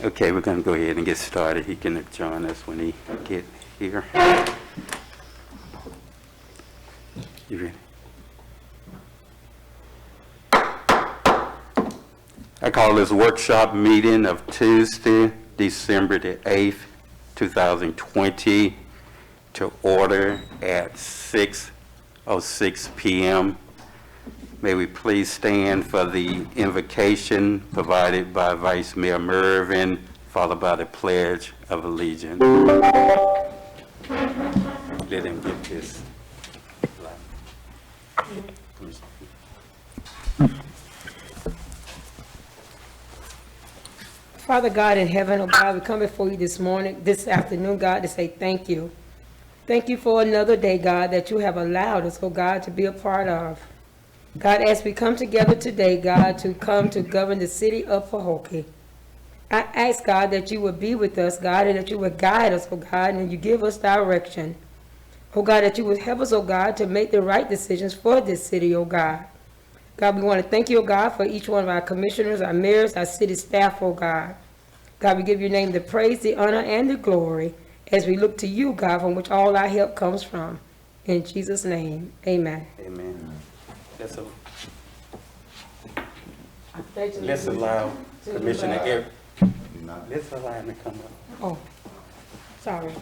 Okay, we're going to go ahead and get started. He can join us when he get here. You ready? I call this workshop meeting of Tuesday, December the 8th, 2020 to order at 6:06 p.m. May we please stand for the invocation provided by Vice Mayor Mervin, followed by the Pledge of Allegiance. Let him get this. Father God in heaven, oh God, we come before you this afternoon, God, to say thank you. Thank you for another day, God, that you have allowed us, oh God, to be a part of. God, as we come together today, God, to come to govern the city of Pahokee, I ask, God, that you would be with us, God, and that you would guide us, oh God, and you give us direction. Oh God, that you would help us, oh God, to make the right decisions for this city, oh God. God, we want to thank you, oh God, for each one of our commissioners, our mayors, our city staff, oh God. God, we give your name the praise, the honor, and the glory as we look to you, God, from which all our help comes from. In Jesus' name, amen. Amen. Let's allow Commissioner Eric. Let's allow him to come up. Oh, sorry.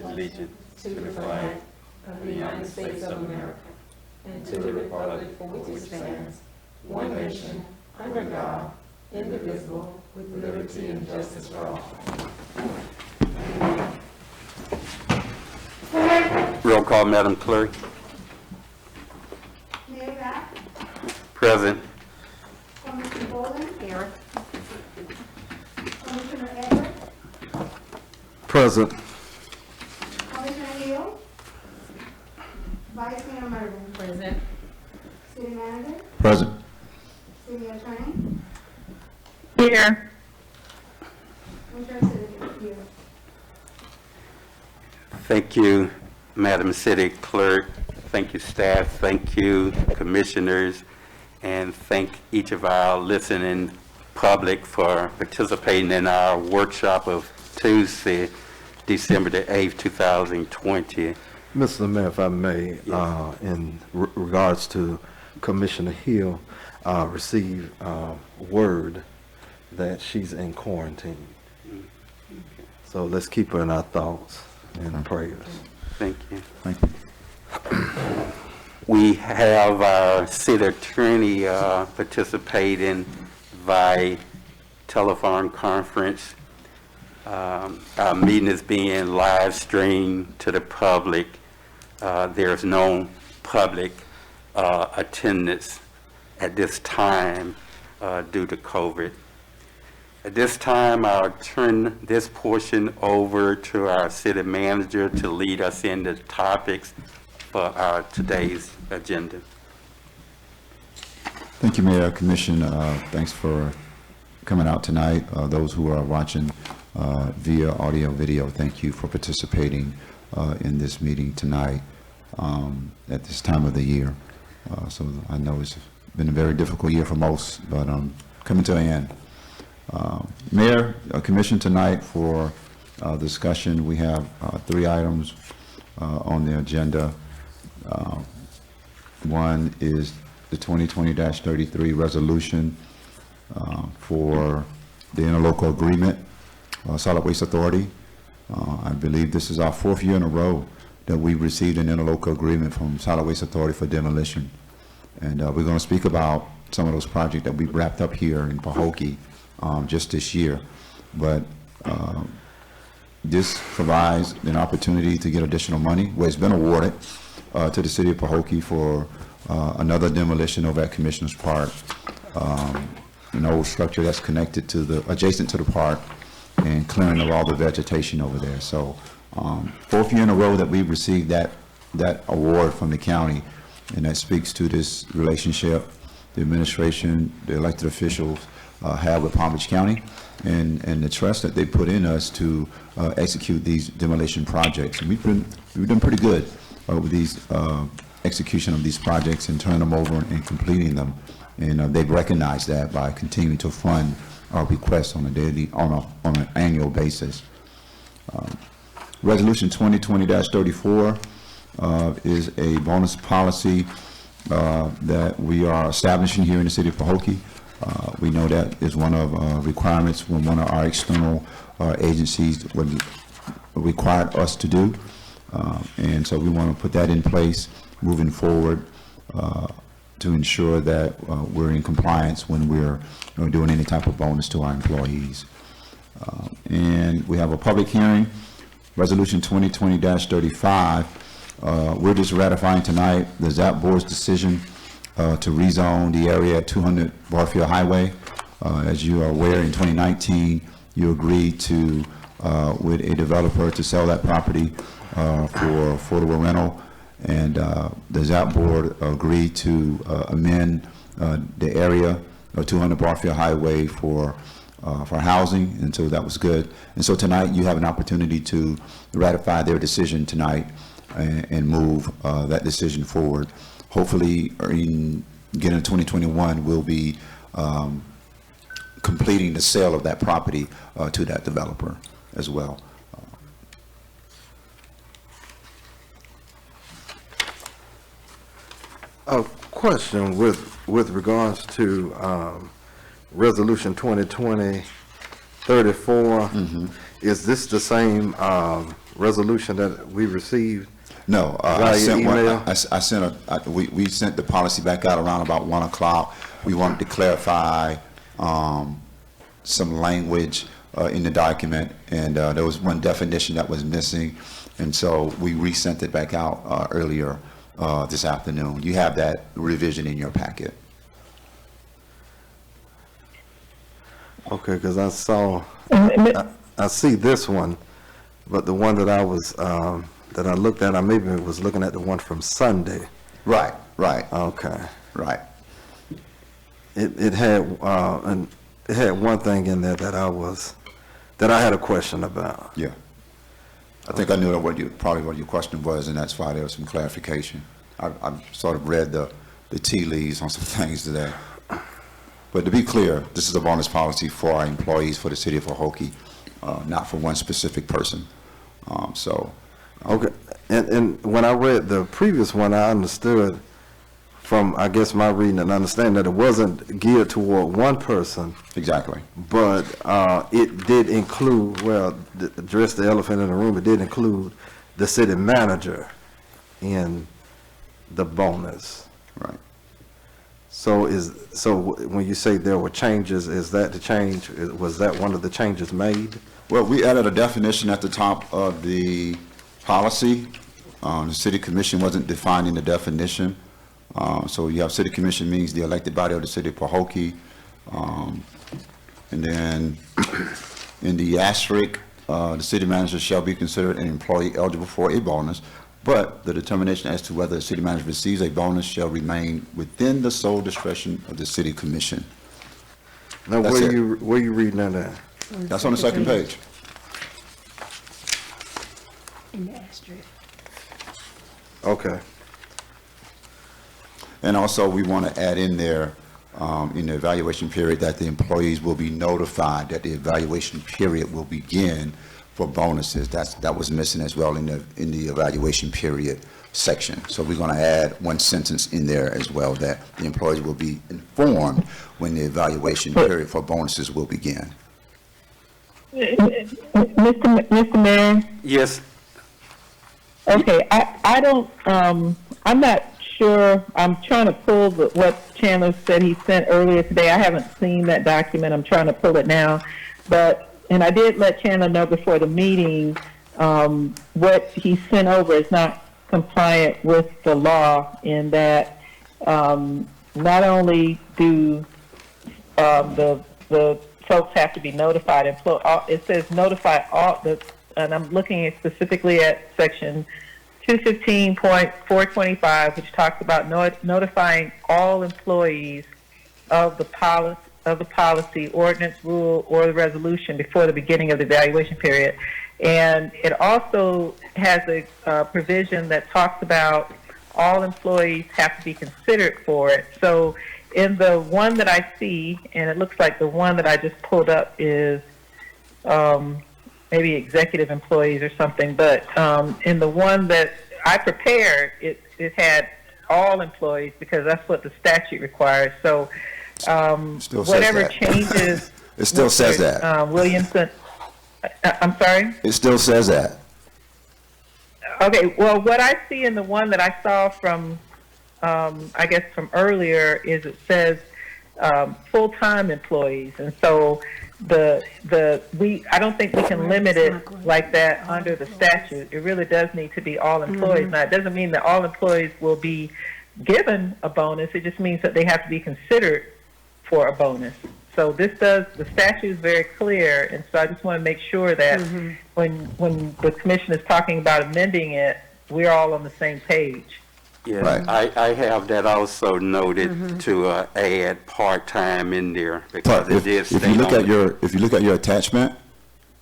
Allegiance To the flag of the United States of America and to the republic for which it stands, one nation, under God, indivisible, with liberty and justice for all. Roll call, Madam Clerk. Mayor Rapp, Present. Commissioner Bowling. Here. Commissioner Edwards, Present. Commissioner Hill, Vice Mayor Mervin, Present. City Manager, Present. City Attorney, Here. Commissioner City here. Thank you, Madam City Clerk. Thank you, staff. Thank you, commissioners. And thank each of our listening public for participating in our workshop of Tuesday, December the 8th, 2020. Mr. Mayor, if I may, Yes. in regards to Commissioner Hill, received word that she's in quarantine. So let's keep her in our thoughts and prayers. Thank you. Thank you. We have our city attorney participating via telephone conference. Our meeting is being live streamed to the public. There's no public attendance at this time due to COVID. At this time, I'll turn this portion over to our city manager to lead us into the topics for our today's agenda. Thank you, Mayor, Commission. Thanks for coming out tonight. Those who are watching via audio, video, thank you for participating in this meeting tonight at this time of the year. So I know it's been a very difficult year for most, but coming to an end. Mayor, Commission, tonight for discussion, we have 3 items on the agenda. One is the 2020-33 resolution for the interlocal agreement, Solid Waste Authority. I believe this is our 4th year in a row that we received an interlocal agreement from Solid Waste Authority for demolition. And we're going to speak about some of those projects that we wrapped up here in Pahokee just this year. But this provides an opportunity to get additional money, where it's been awarded to the city of Pahokee for another demolition over at Commissioner's Park, an old structure that's connected to the, adjacent to the park, and clearing of all the vegetation over there. So 4th year in a row that we've received that award from the county, and that speaks to this relationship the administration, the elected officials have with Palm Beach County, and the trust that they put in us to execute these demolition projects. And we've done pretty good with these execution of these projects and turning them over and completing them. And they've recognized that by continuing to fund our requests on an annual basis. Resolution 2020-34 is a bonus policy that we are establishing here in the city of Pahokee. We know that is one of requirements when one of our external agencies would require us to do. And so we want to put that in place moving forward to ensure that we're in compliance when we're doing any type of bonus to our employees. And we have a public hearing, Resolution 2020-35. We're just ratifying tonight the ZAP Board's decision to rezone the area at 200 Barfield Highway. As you are aware, in 2019, you agreed to, with a developer, to sell that property for affordable rental. And the ZAP Board agreed to amend the area of 200 Barfield Highway for housing, and so that was good. And so tonight you have an opportunity to ratify their decision tonight and move that decision forward. Hopefully, in getting 2021, we'll be completing the sale of that property to that developer as well. A question with regards to Resolution 2020-34. Is this the same resolution that we received? No, Via email? We sent the policy back out around about 1 o'clock. We wanted to clarify some language in the document, and there was one definition that was missing, and so we resent it back out earlier this afternoon. You have that revision in your packet. Okay, because I see this one, but the one that I was that I looked at, I maybe was looking at the one from Sunday. Right. Okay. Right. It had one thing in there that I had a question about. Yeah. I think I knew what your question was, and that's why there was some clarification. I've sort of read the tea leaves on some things today. But to be clear, this is a bonus policy for our employees for the city of Pahokee, not for one specific person. Okay, and when I read the previous one, I understood from, I guess, my reading and understanding that it wasn't geared toward one person. Exactly. But it did include, well, address the elephant in the room, it did include the city manager in the bonus. Right. So when you say there were changes, is that the change, was that one of the changes made? Well, we added a definition at the top of the policy. The city commission wasn't defining the definition. So you have city commission means the elected body of the city of Pahokee. And then in the asterisk, the city manager shall be considered an employee eligible for a bonus, but the determination as to whether the city manager receives a bonus shall remain within the sole discretion of the city commission. Now, That's where it. you reading that at? That's on the second page. In the asterisk. Okay. And also, we want to add in there, in the evaluation period, that the employees will be notified that the evaluation period will begin for bonuses. That was missing as well in the evaluation period section. So we're going to add one sentence in there as well, that the employees will be informed when the evaluation period for bonuses will begin. Mr. Mayor? Yes, Okay, I don't, I'm not sure, I'm trying to pull what Chandler said he sent earlier today. I haven't seen that document, I'm trying to pull it now. And I did let Chandler know before the meeting, what he sent over is not compliant with the law in that, not only do, the folks have to be notified, it says notify all and I'm looking specifically at section 215.425, which talks about notifying all employees of the policy, ordinance, rule, or the resolution before the beginning of the evaluation period. And it also has a provision that talks about all employees have to be considered for it. So in the one that I see, and it looks like the one that I just pulled up is maybe executive employees or something, but in the one that I prepared, it had all employees because that's what the statute requires. So Still says whatever that. changes. It still says that. Williamson, I'm sorry? It still says that. Okay, well, what I see in the one that I saw from, I guess from earlier is it says full-time employees. And so I don't think we can limit it like that under the statute. It really does need to be all employees. Now, it doesn't mean that all employees will be given a bonus. It just means that they have to be considered for a bonus. So the statute is very clear, and so I just want to make sure that when the commission is talking about amending it, we're all on the same page. Yeah, Right. I have that also noted to add part-time in there because it did If stay you look on at your attachment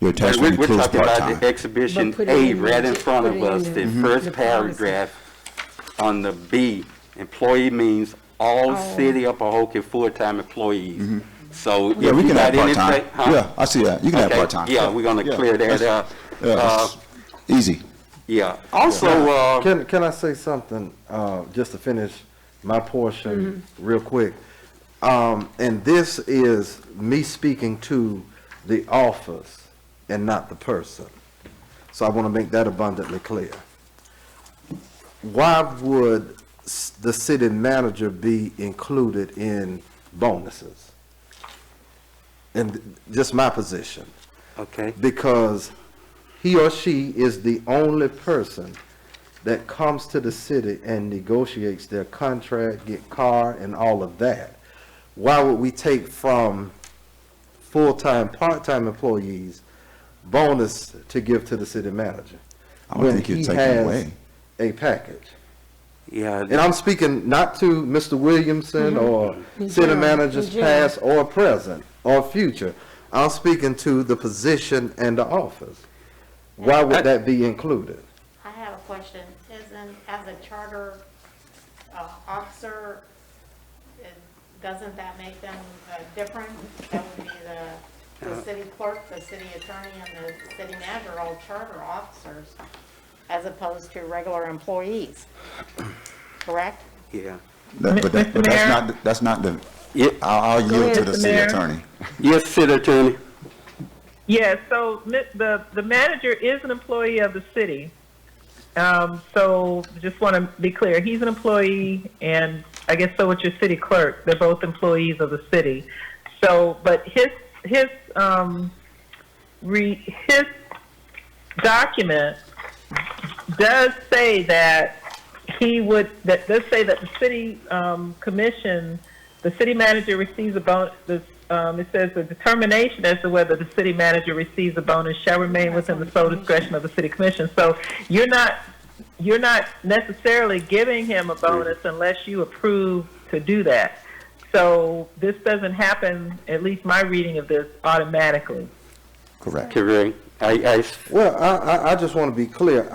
We're includes talking about part-time. the exhibition But put it A in right the- in front put of it in us, the- the the first policy. paragraph on the B. Employee means all city of Pahokee full-time employees. So Yeah, if we you can got add part-time. anything, huh? Yeah, I see that. You can add Okay, part-time. yeah, we're gonna clear that up. That's easy. Yeah, also, Can I say something, just to finish my portion real quick? And this is me speaking to the office and not the person. So I want to make that abundantly clear. Why would the city manager be included in bonuses? And just my position. okay, Because he or she is the only person that comes to the city and negotiates their contract, get car and all of that. Why would we take from full-time, part-time employees bonus to give to the city manager? I don't think you're taking away. A package. yeah. And I'm speaking not to Mr. Williamson or In city general, managers in general. past or present or future. I'm speaking to the position and the office. Why would that be included? I have a question. Isn't, as a charter officer, doesn't that make them different? That would be the city clerk, the city attorney, and the city manager, all charter officers, as opposed to regular employees, correct? Yeah. But Mayor? that's not the, Yeah. I'll yield ahead, to the Mr. city Mayor. attorney. Yes, city attorney. Yeah, so the manager is an employee of the city. So just want to be clear, he's an employee, and I guess so with your city clerk. They're both employees of the city. So, but his document does say that does say that the city commission, the city manager receives a bonus. It says the determination as to whether the city manager receives a bonus shall remain within the sole discretion of the city commission. So you're not necessarily giving him a bonus unless you approve to do that. So this doesn't happen, at least my reading of this, automatically. Correct. Correct. Well, I just want to be clear.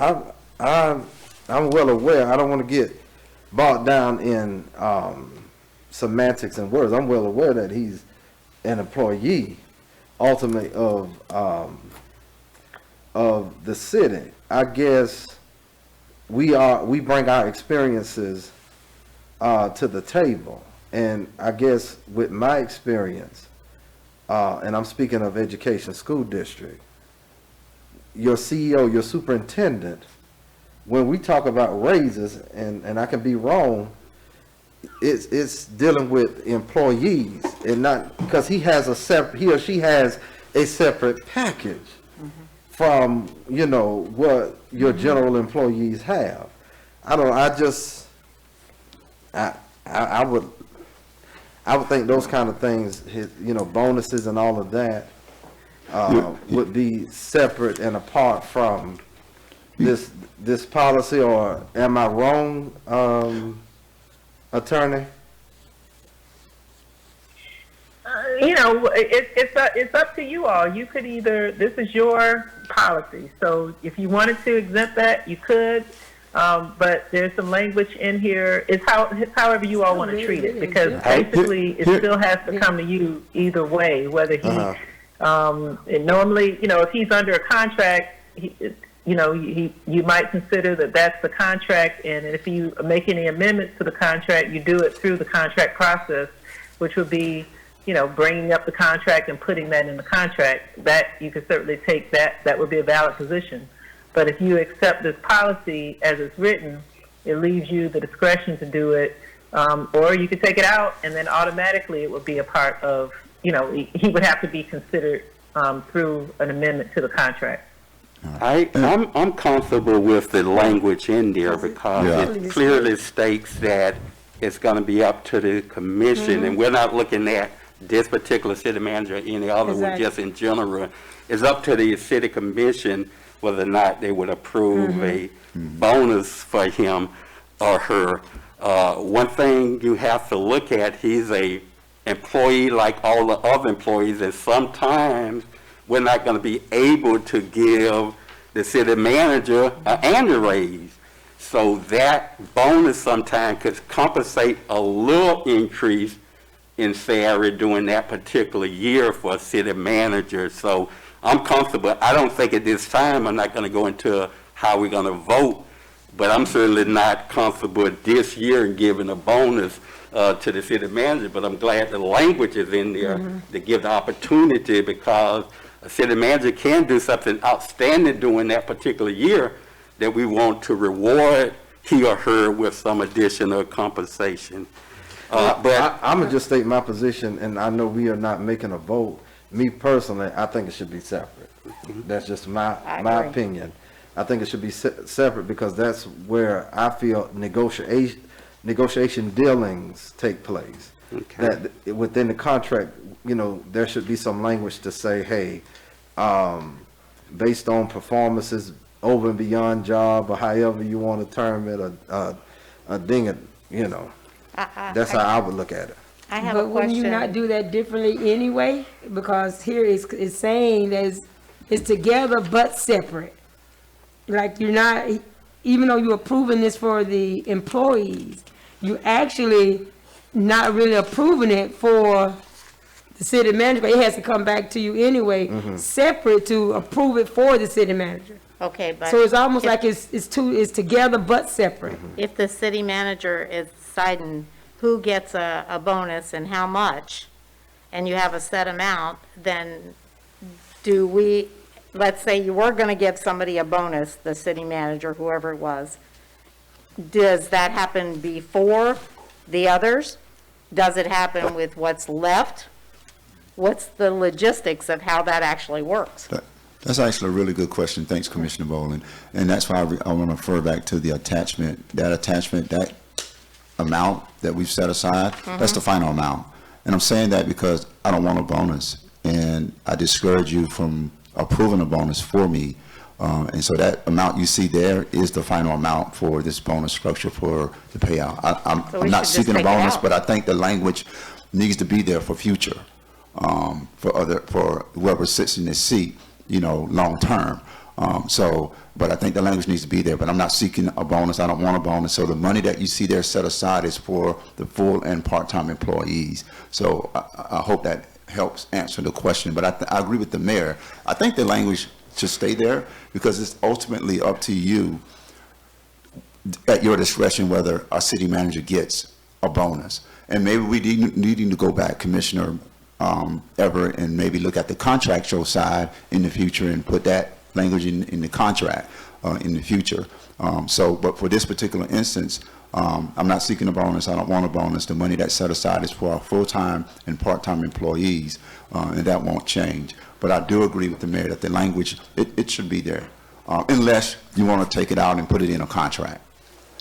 I'm well aware. I don't want to get bogged down in semantics and words. I'm well aware that he's an employee, ultimately of the city. I guess we bring our experiences to the table, and I guess with my experience, and I'm speaking of education school district, your CEO, your superintendent, when we talk about raises, and I can be wrong, it's dealing with employees and not, because he or she has a separate package from, what your general employees have. I would think those kind of things, bonuses and all of that, would be separate and apart from this policy, or am I wrong, attorney? it's up to you all. You could either, this is your policy, so if you wanted to exempt that, you could. But there's some language in here. It's however you all want to treat it, because basically it still has to come to you either way. Whether he, and normally, if he's under a contract, you might consider that that's the contract, and if you make any amendments to the contract, you do it through the contract process, which would be, bringing up the contract and putting that in the contract. That you could certainly take that would be a valid position. But if you accept this policy as it's written, it leaves you the discretion to do it, or you could take it out and then automatically it would be a part of, he would have to be considered through an amendment to the contract. I'm comfortable with the language in there because it clearly states that it's going to be up to the commission, and we're not looking at this particular city manager or any other one, just in general. It's up to the city commission whether or not they would approve a bonus for him or her. One thing you have to look at, he's a employee like all the other employees, and sometimes we're not going to be able to give the city manager an annual raise. So that bonus sometimes could compensate a little increase in salary during that particular year for a city manager. So I'm comfortable. I don't think at this time, I'm not going to go into how we're going to vote, but I'm certainly not comfortable this year in giving a bonus to the city manager. But I'm glad the language is in there to give the opportunity, because a city manager can do something outstanding during that particular year that we want to reward he or her with some additional compensation. But I'm gonna just state my position, and I know we are not making a vote. Me personally, I think it should be separate. That's just my opinion. I think it should be separate because that's where I feel negotiation dealings take place. Okay. That within the contract, there should be some language to say, hey, based on performances over and beyond job, or however you want to term it, a ding it, that's how I would look at it. I have But a wouldn't you question. not do that differently anyway? Because here it's saying that it's together but separate. Like you're not, even though you're approving this for the employees, you actually not really approving it for the city manager, but it has to come back to you anyway, separate to approve it for the city manager. Okay, but. So it's almost if- like it's together but separate. If the city manager is deciding who gets a bonus and how much, and you have a set amount, then let's say you were going to give somebody a bonus, the city manager, whoever it was, does that happen before the others? Does it happen with what's left? What's the logistics of how that actually works? That's actually a really good question. Thanks, Commissioner Bowling. And that's why I want to refer back to the attachment. That amount that we've set aside, that's the final amount. And I'm saying that because I don't want a bonus, and I discourage you from approving a bonus for me. And so that amount you see there is the final amount for this bonus structure for the payout. So we I'm not should just seeking a take it bonus, out. but I think the language needs to be there for future, for whoever sits in this seat, long term. But I think the language needs to be there, but I'm not seeking a bonus. I don't want a bonus. So the money that you see there set aside is for the full and part-time employees. So I hope that helps answer the question, but I agree with the mayor. I think the language should stay there because it's ultimately up to you at your discretion whether a city manager gets a bonus. And maybe we needing to go back, Commissioner Everett, and maybe look at the contractual side in the future and put that language in the contract in the future. But for this particular instance, I'm not seeking a bonus. I don't want a bonus. The money that's set aside is for our full-time and part-time employees, and that won't change. But I do agree with the mayor that the language, it should be there, unless you want to take it out and put it in a contract.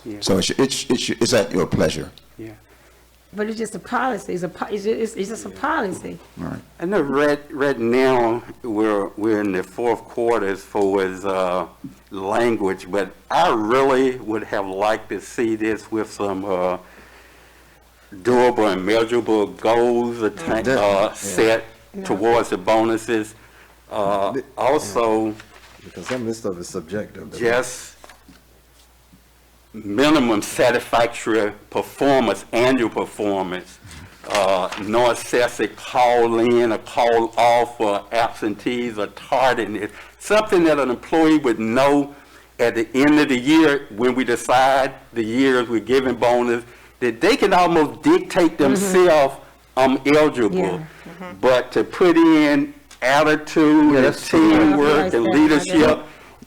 Yeah. So it's at your pleasure. yeah. But it's just a policy. It's just a policy. All right. I know right now, we're in the fourth quarter as far as language, but I really would have liked to see this with some doable and measurable goals set towards the bonuses. Also, Because some of this stuff is subjective. just minimum satisfactory performance, annual performance, no excessive call in or call off for absentees or tardiness. Something that an employee would know at the end of the year when we decide the years we're giving bonus, that they can almost dictate themselves, I'm eligible. Yeah. But to put in attitude and teamwork and leadership,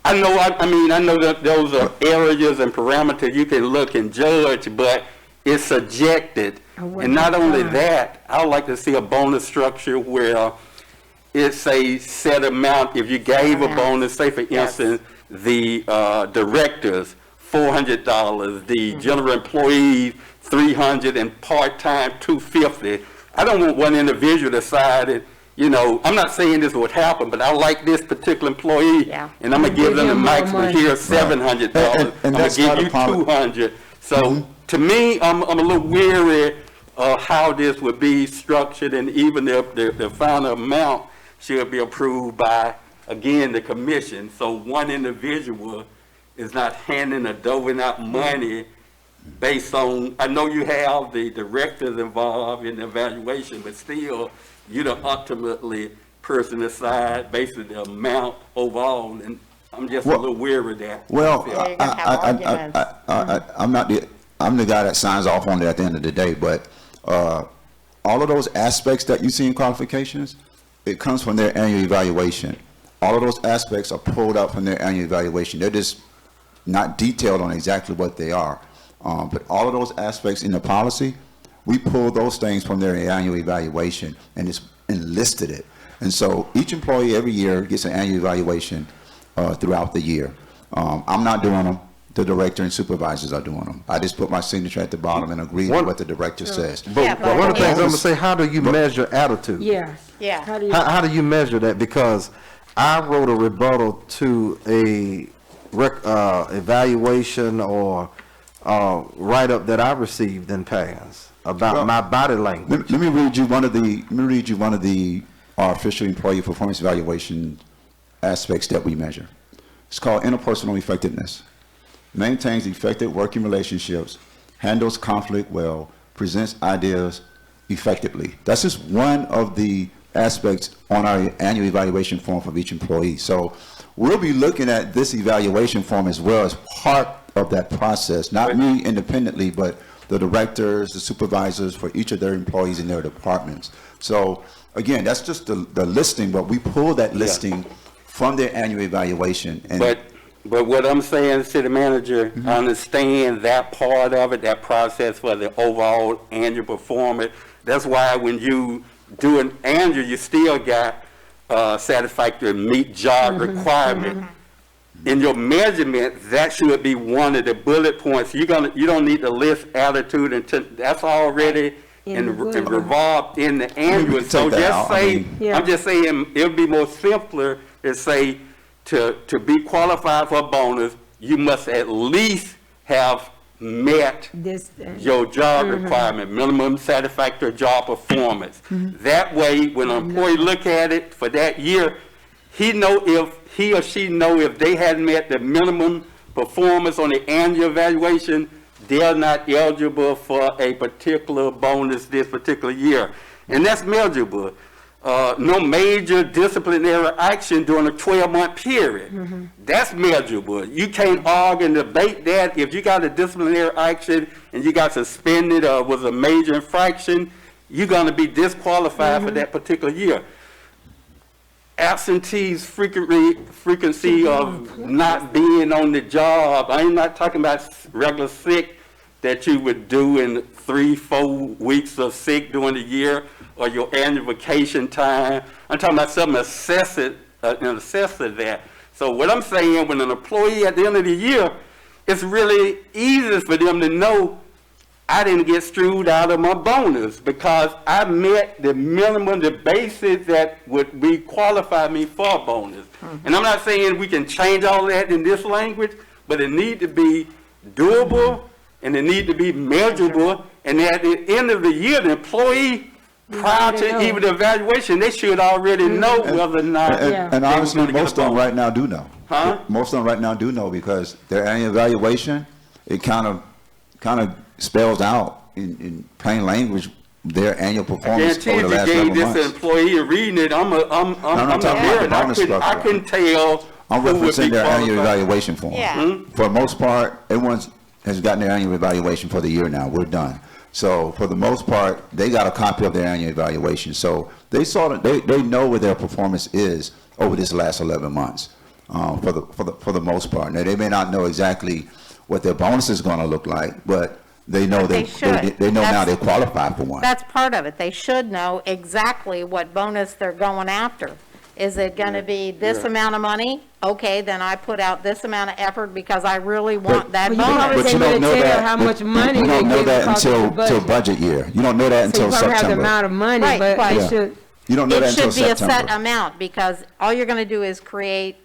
I know that those are areas and parameters you can look and judge, but it's subjected. And not only that, I would like to see a bonus structure where it's a set amount. If you gave a bonus, say for instance, the directors, $400, the general employees, $300, and part-time, $250. I don't want one individual decided, I'm not saying this would happen, but I like this particular employee, and I'm gonna give them the maximum here, $700. I'm gonna give you $200. So to me, I'm a little weary of how this would be structured, and even if the final amount should be approved by, again, the commission. So one individual is not handing or doling out money based on, I know you have the directors involved in the evaluation, but still, you're the ultimately person decide based on the amount overall, and I'm just a little weary of that. Well, Yeah, you're gonna have arguments. I'm the guy that signs off on it at the end of the day, but all of those aspects that you see in qualifications, it comes from their annual evaluation. All of those aspects are pulled out from their annual evaluation. They're just not detailed on exactly what they are. But all of those aspects in the policy, we pull those things from their annual evaluation and listed it. And so each employee every year gets an annual evaluation throughout the year. I'm not doing them. The director and supervisors are doing them. I just put my signature at the bottom and agree with what the director says. But one of the things I'm gonna say, how do you measure attitude? Yeah. Yeah. How do you measure that? Because I wrote a rebuttal to a evaluation or write-up that I received in past about my body language. Let me read you one of the official employee performance evaluation aspects that we measure. It's called interpersonal effectiveness. Maintains effective working relationships, handles conflict well, presents ideas effectively. That's just one of the aspects on our annual evaluation form for each employee. So we'll be looking at this evaluation form as well as part of that process, not me independently, but the directors, the supervisors for each of their employees in their departments. So again, that's just the listing, but we pull that listing from their annual evaluation. And But what I'm saying, city manager, I understand that part of it, that process for the overall annual performance. That's why when you do an annual, you still got satisfactory meet job requirement. In your measurement, that should be one of the bullet points. You don't need to list attitude until that's already involved in the annual. So just say, I'm just saying, it would be more simpler to say, to be qualified for a bonus, you must at least have met your job requirement, minimum satisfactory job performance. That way, when an employee look at it for that year, he or she know if they hadn't met the minimum performance on the annual evaluation, they're not eligible for a particular bonus this particular year. And that's measurable. No major disciplinary action during a 12-month period. That's measurable. You can't argue and debate that. If you got a disciplinary action and you got suspended or was a major infraction, you're going to be disqualified for that particular year. Absentees frequency of not being on the job. I'm not talking about regular sick that you would do in 3-4 weeks of sick during the year or your annual vacation time. I'm talking about something excessive that. So what I'm saying, when an employee at the end of the year, it's really easy for them to know I didn't get screwed out of my bonus because I met the minimum, the basics that would be qualify me for a bonus. And I'm not saying we can change all that in this language, but it need to be doable and it need to be measurable And at the end of the year, the employee, prior already to know. even the evaluation, they should already know whether or not. Yeah. And they were honestly, gonna get a most of them bonus. right now do know. Huh? Most of them right now do know because their annual evaluation, it kind of spells out in plain language their annual performance Guarantee over if the you last gave several this months. employee a reading it, I'm not a talking about parent. the bonus I structure. couldn't tell I'm who would be referencing their annual qualified. evaluation form. Yeah. For the most part, everyone has gotten their annual evaluation for the year now. We're done. So for the most part, they got a copy of their annual evaluation. So they know where their performance is over this last 11 months. For the most part. Now they may not know exactly what their bonus is going to look like, but they know But they should. they know now That's- they qualify for one. That's part of it. They should know exactly what bonus they're going after. Is it going to be this Yeah. amount of money? Okay, then I put out this amount of effort because I really want that Well, you can bonus. always But say you when don't they know tell that. how much money you they don't know give that because of until the budget. budget year. You don't know that So until you probably have the September. amount of money, Right, but but- they Yeah. should, You don't know that It until should be a set September. amount because all you're going to do is create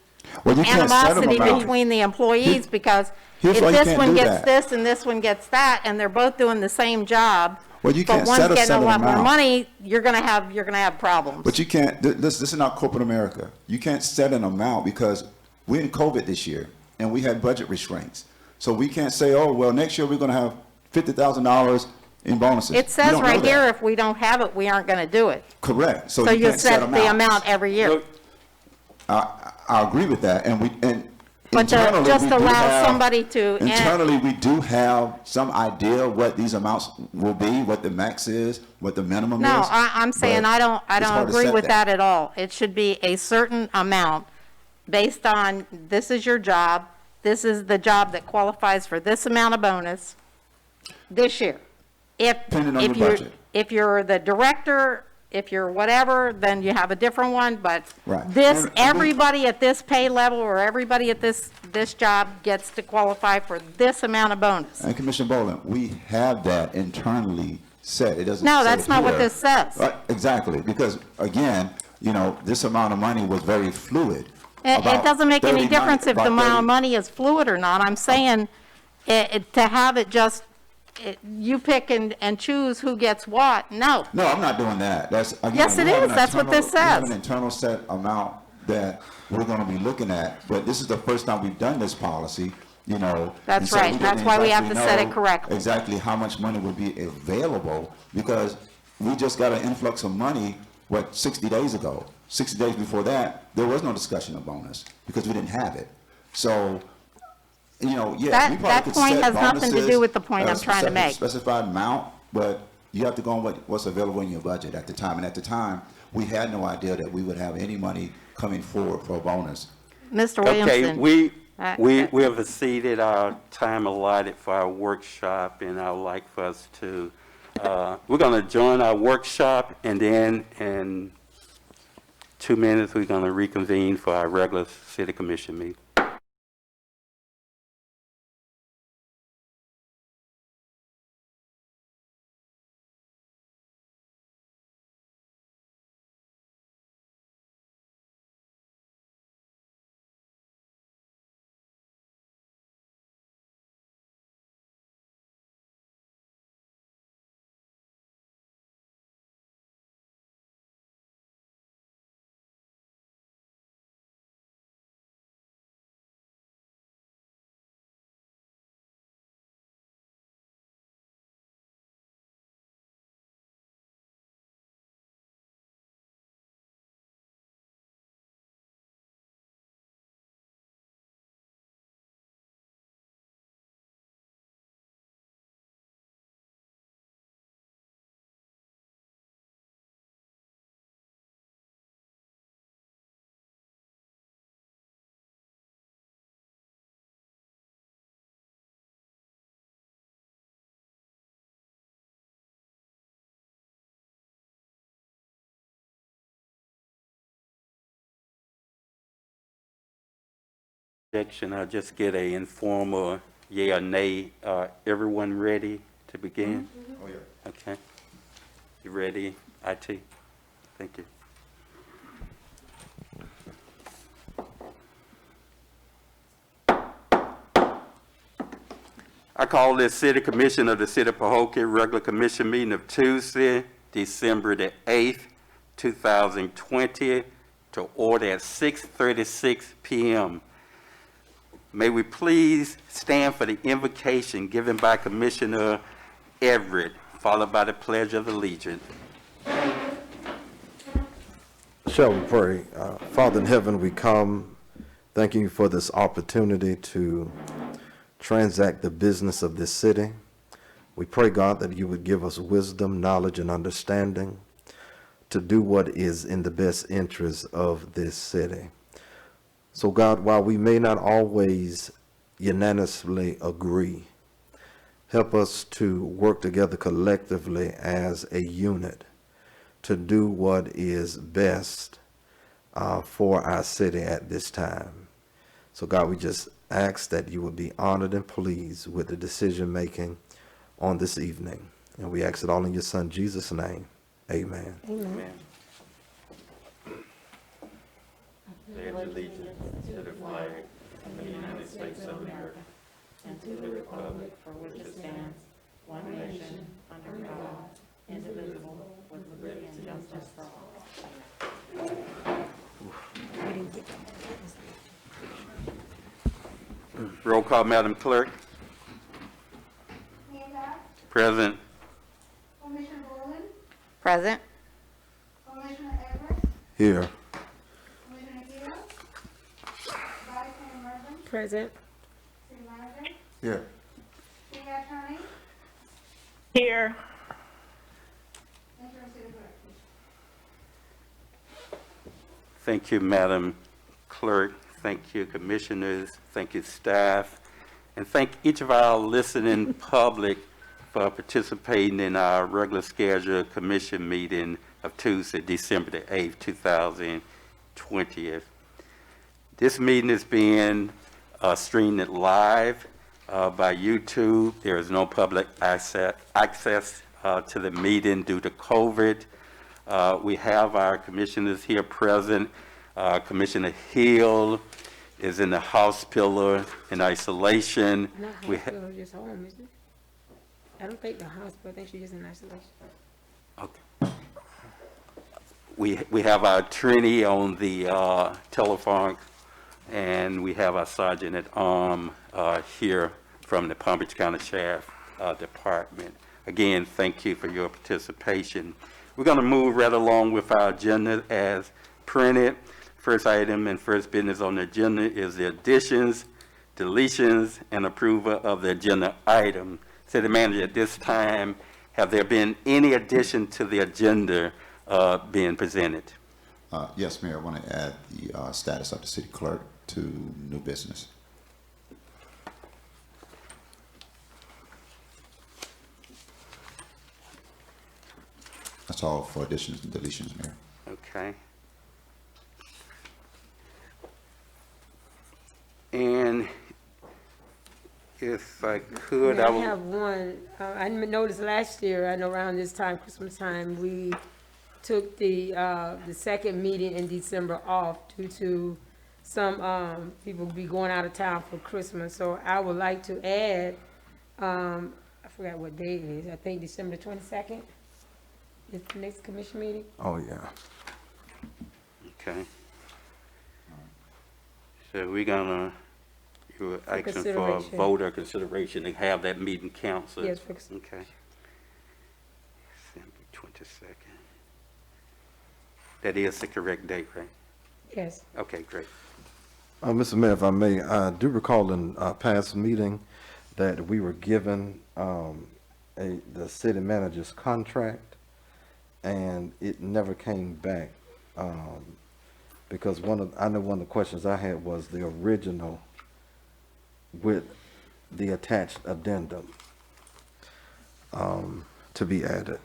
Well, you can't set them animosity amount. between the employees because here's if why you this can't one do gets that. this and this one gets that, and they're both doing the same job, Well, you but can't one's set a getting a set lot more amount. money, you're going to have problems. But you can't, this is not corporate America. You can't set an amount because we're in COVID this year and we had budget restraints. So we can't say, oh, well, next year we're going to have $50,000 in bonuses. It We says don't know right that. here, if we don't have it, we aren't going to do it. Correct. So So you you can't set set the amount every year. Look, I agree with that. And But to internally, just we do allow have- somebody to- Internally, we do have some idea what these amounts will be, what the max is, what the minimum is. No, I'm saying but I don't it's hard to agree set with that at all. It should be a certain amount based on, this is your job, this is the job that qualifies for this amount of bonus this year. Depending on your budget. If you're the director, if you're whatever, then you have a different one, but Right. this, And we- everybody at this pay level or everybody at this job gets to qualify for this amount of bonus. And Commissioner Boland, we have that internally set. It doesn't No, say that's not what here. this says. Right, exactly, because again, this amount of money was very fluid. It About doesn't make any 39 difference if the about amount of 30 money is fluid or not. I'm saying to have it just, you pick and choose who gets what, no. No, I'm not doing that. That's, again. Yes, it we have is. an That's what internal- this We have says. an internal set amount that we're gonna be looking at, but this is the first time we've done this policy, That's and so right. we That's didn't why we have exactly to set it know correctly. Exactly how much money would be available, because we just got an influx of money, 60 days ago. 60 days before that, there was no discussion of bonus, because we didn't have it. So, yeah, we That- probably that could point set has nothing to bonuses do with the point at a I'm trying to make. specified amount, but you have to go on what's available in your budget at the time. And at the time, we had no idea that we would have any money coming forward for a bonus. Mr. Okay, Williamson. we have exceeded our time allotted for our workshop, and I would like for us to, we're going to join our workshop, and then in 2 minutes, we're going to reconvene for our regular city commission meeting. Objection, I'll just get a informal yea or nay. Everyone ready to begin? Oh, yeah. Okay. You ready, IT? Thank you. I call this City Commission of the City of Pahokee regular commission meeting of Tuesday, December the 8th, 2020, to order at 6:36 p.m. May we please stand for the invocation given by Commissioner Everett, followed by the Pledge of Allegiance. Shall we pray? Father in heaven, we come thanking you for this opportunity to transact the business of this city. We pray, God, that you would give us wisdom, knowledge, and understanding to do what is in the best interest of this city. So, God, while we may not always unanimously agree, help us to work together collectively as a unit to do what is best for our city at this time. So, God, we just ask that you would be honored and pleased with the decision making on this evening. And we ask it all in your Son, Jesus' name. Amen. Amen. Pledge allegiance to the flag of the United States of America and to the republic for which it stands, one nation, under God, indivisible, with liberty and justice for all. Roll call, Madam Clerk. Mayor Dodd, Present. Commissioner Bowman, Present. Commissioner Everett, Here. Commissioner Hill, Vice Mayor Mervin, Present. City Manager, Here. City Attorney, Here. Interim City Clerk. Thank you, Madam Clerk. Thank you, Commissioners. Thank you, staff. And thank each of our listening public for participating in our regular scheduled commission meeting of Tuesday, December the 8th, 2020. This meeting is being streamed live by YouTube. There is no public access to the meeting due to COVID. We have our commissioners here present. Commissioner Hill is in the hospital in isolation. Not We hospital, just home, isn't it? I don't think the hospital, I think she's just in isolation. Okay. We have our attorney on the telephone, and we have our sergeant at arm here from the Palm Beach County Sheriff Department. Again, thank you for your participation. We're going to move right along with our agenda as printed. First item and first business on the agenda is the additions, deletions, and approval of the agenda item. City Manager, at this time, have there been any addition to the agenda being presented? Yes, Mayor, I want to add the status of the city clerk to new business. That's all for additions and deletions, Mayor. Okay. And if I could, Yeah, I I will. have one. I noticed last year, I know around this time, Christmas time, we took the second meeting in December off due to some people be going out of town for Christmas. So I would like to add, I forgot what day it is. I think December 22nd is the next commission meeting. Oh, yeah. Okay. So we're gonna, you're asking for a consideration. vote or consideration to have that meeting canceled? Yes, for Okay. December 22nd. That is the correct date, right? yes. Okay, great. Mr. Mayor, if I may, I do recall in a past meeting that we were given the city manager's contract, and it never came back. Because I know one of the questions I had was the original with the attached addendum to be added.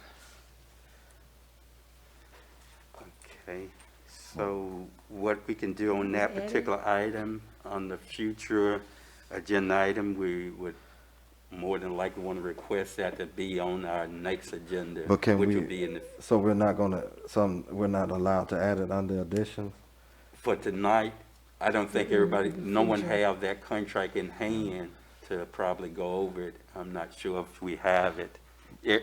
Okay, so what we can do on that particular item, on the future agenda item, we would more than likely want to request that to be on our next agenda, But can which we- would be in the, So we're not allowed to add it under additions? for tonight. I don't think everybody, no one have that contract in hand to probably go over it. I'm not sure if we have it.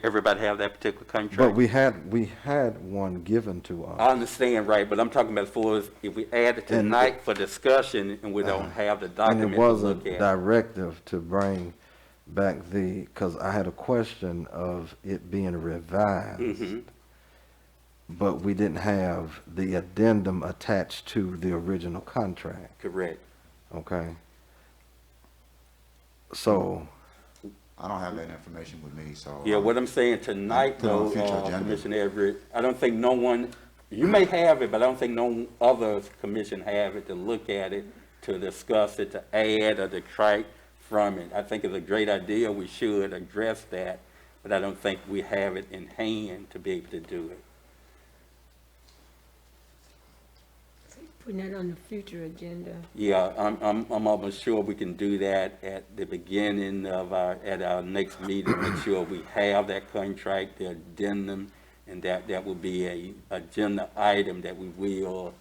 Everybody have that particular contract? But we had one given to us. I understand, right, but I'm talking about as far as if we add it And tonight for discussion and we don't have the And document it to was a look at. directive to bring back because I had a question of it being revised. Mhm. But we didn't have the addendum attached to the original contract, Correct. okay? So, I don't have that information with me, so. Yeah, what I'm saying tonight Put it on though, a future agenda. Commissioner Everett, I don't think no one, you may have it, but I don't think no other commission have it to look at it, to discuss it, to add or detract from it. I think it's a great idea, we should address that, but I don't think we have it in hand to be able to do it. Putting that on the future agenda. Yeah, I'm almost sure we can do that at the beginning of at our next meeting, make sure we have that contract, the addendum, and that will be a agenda item that we will,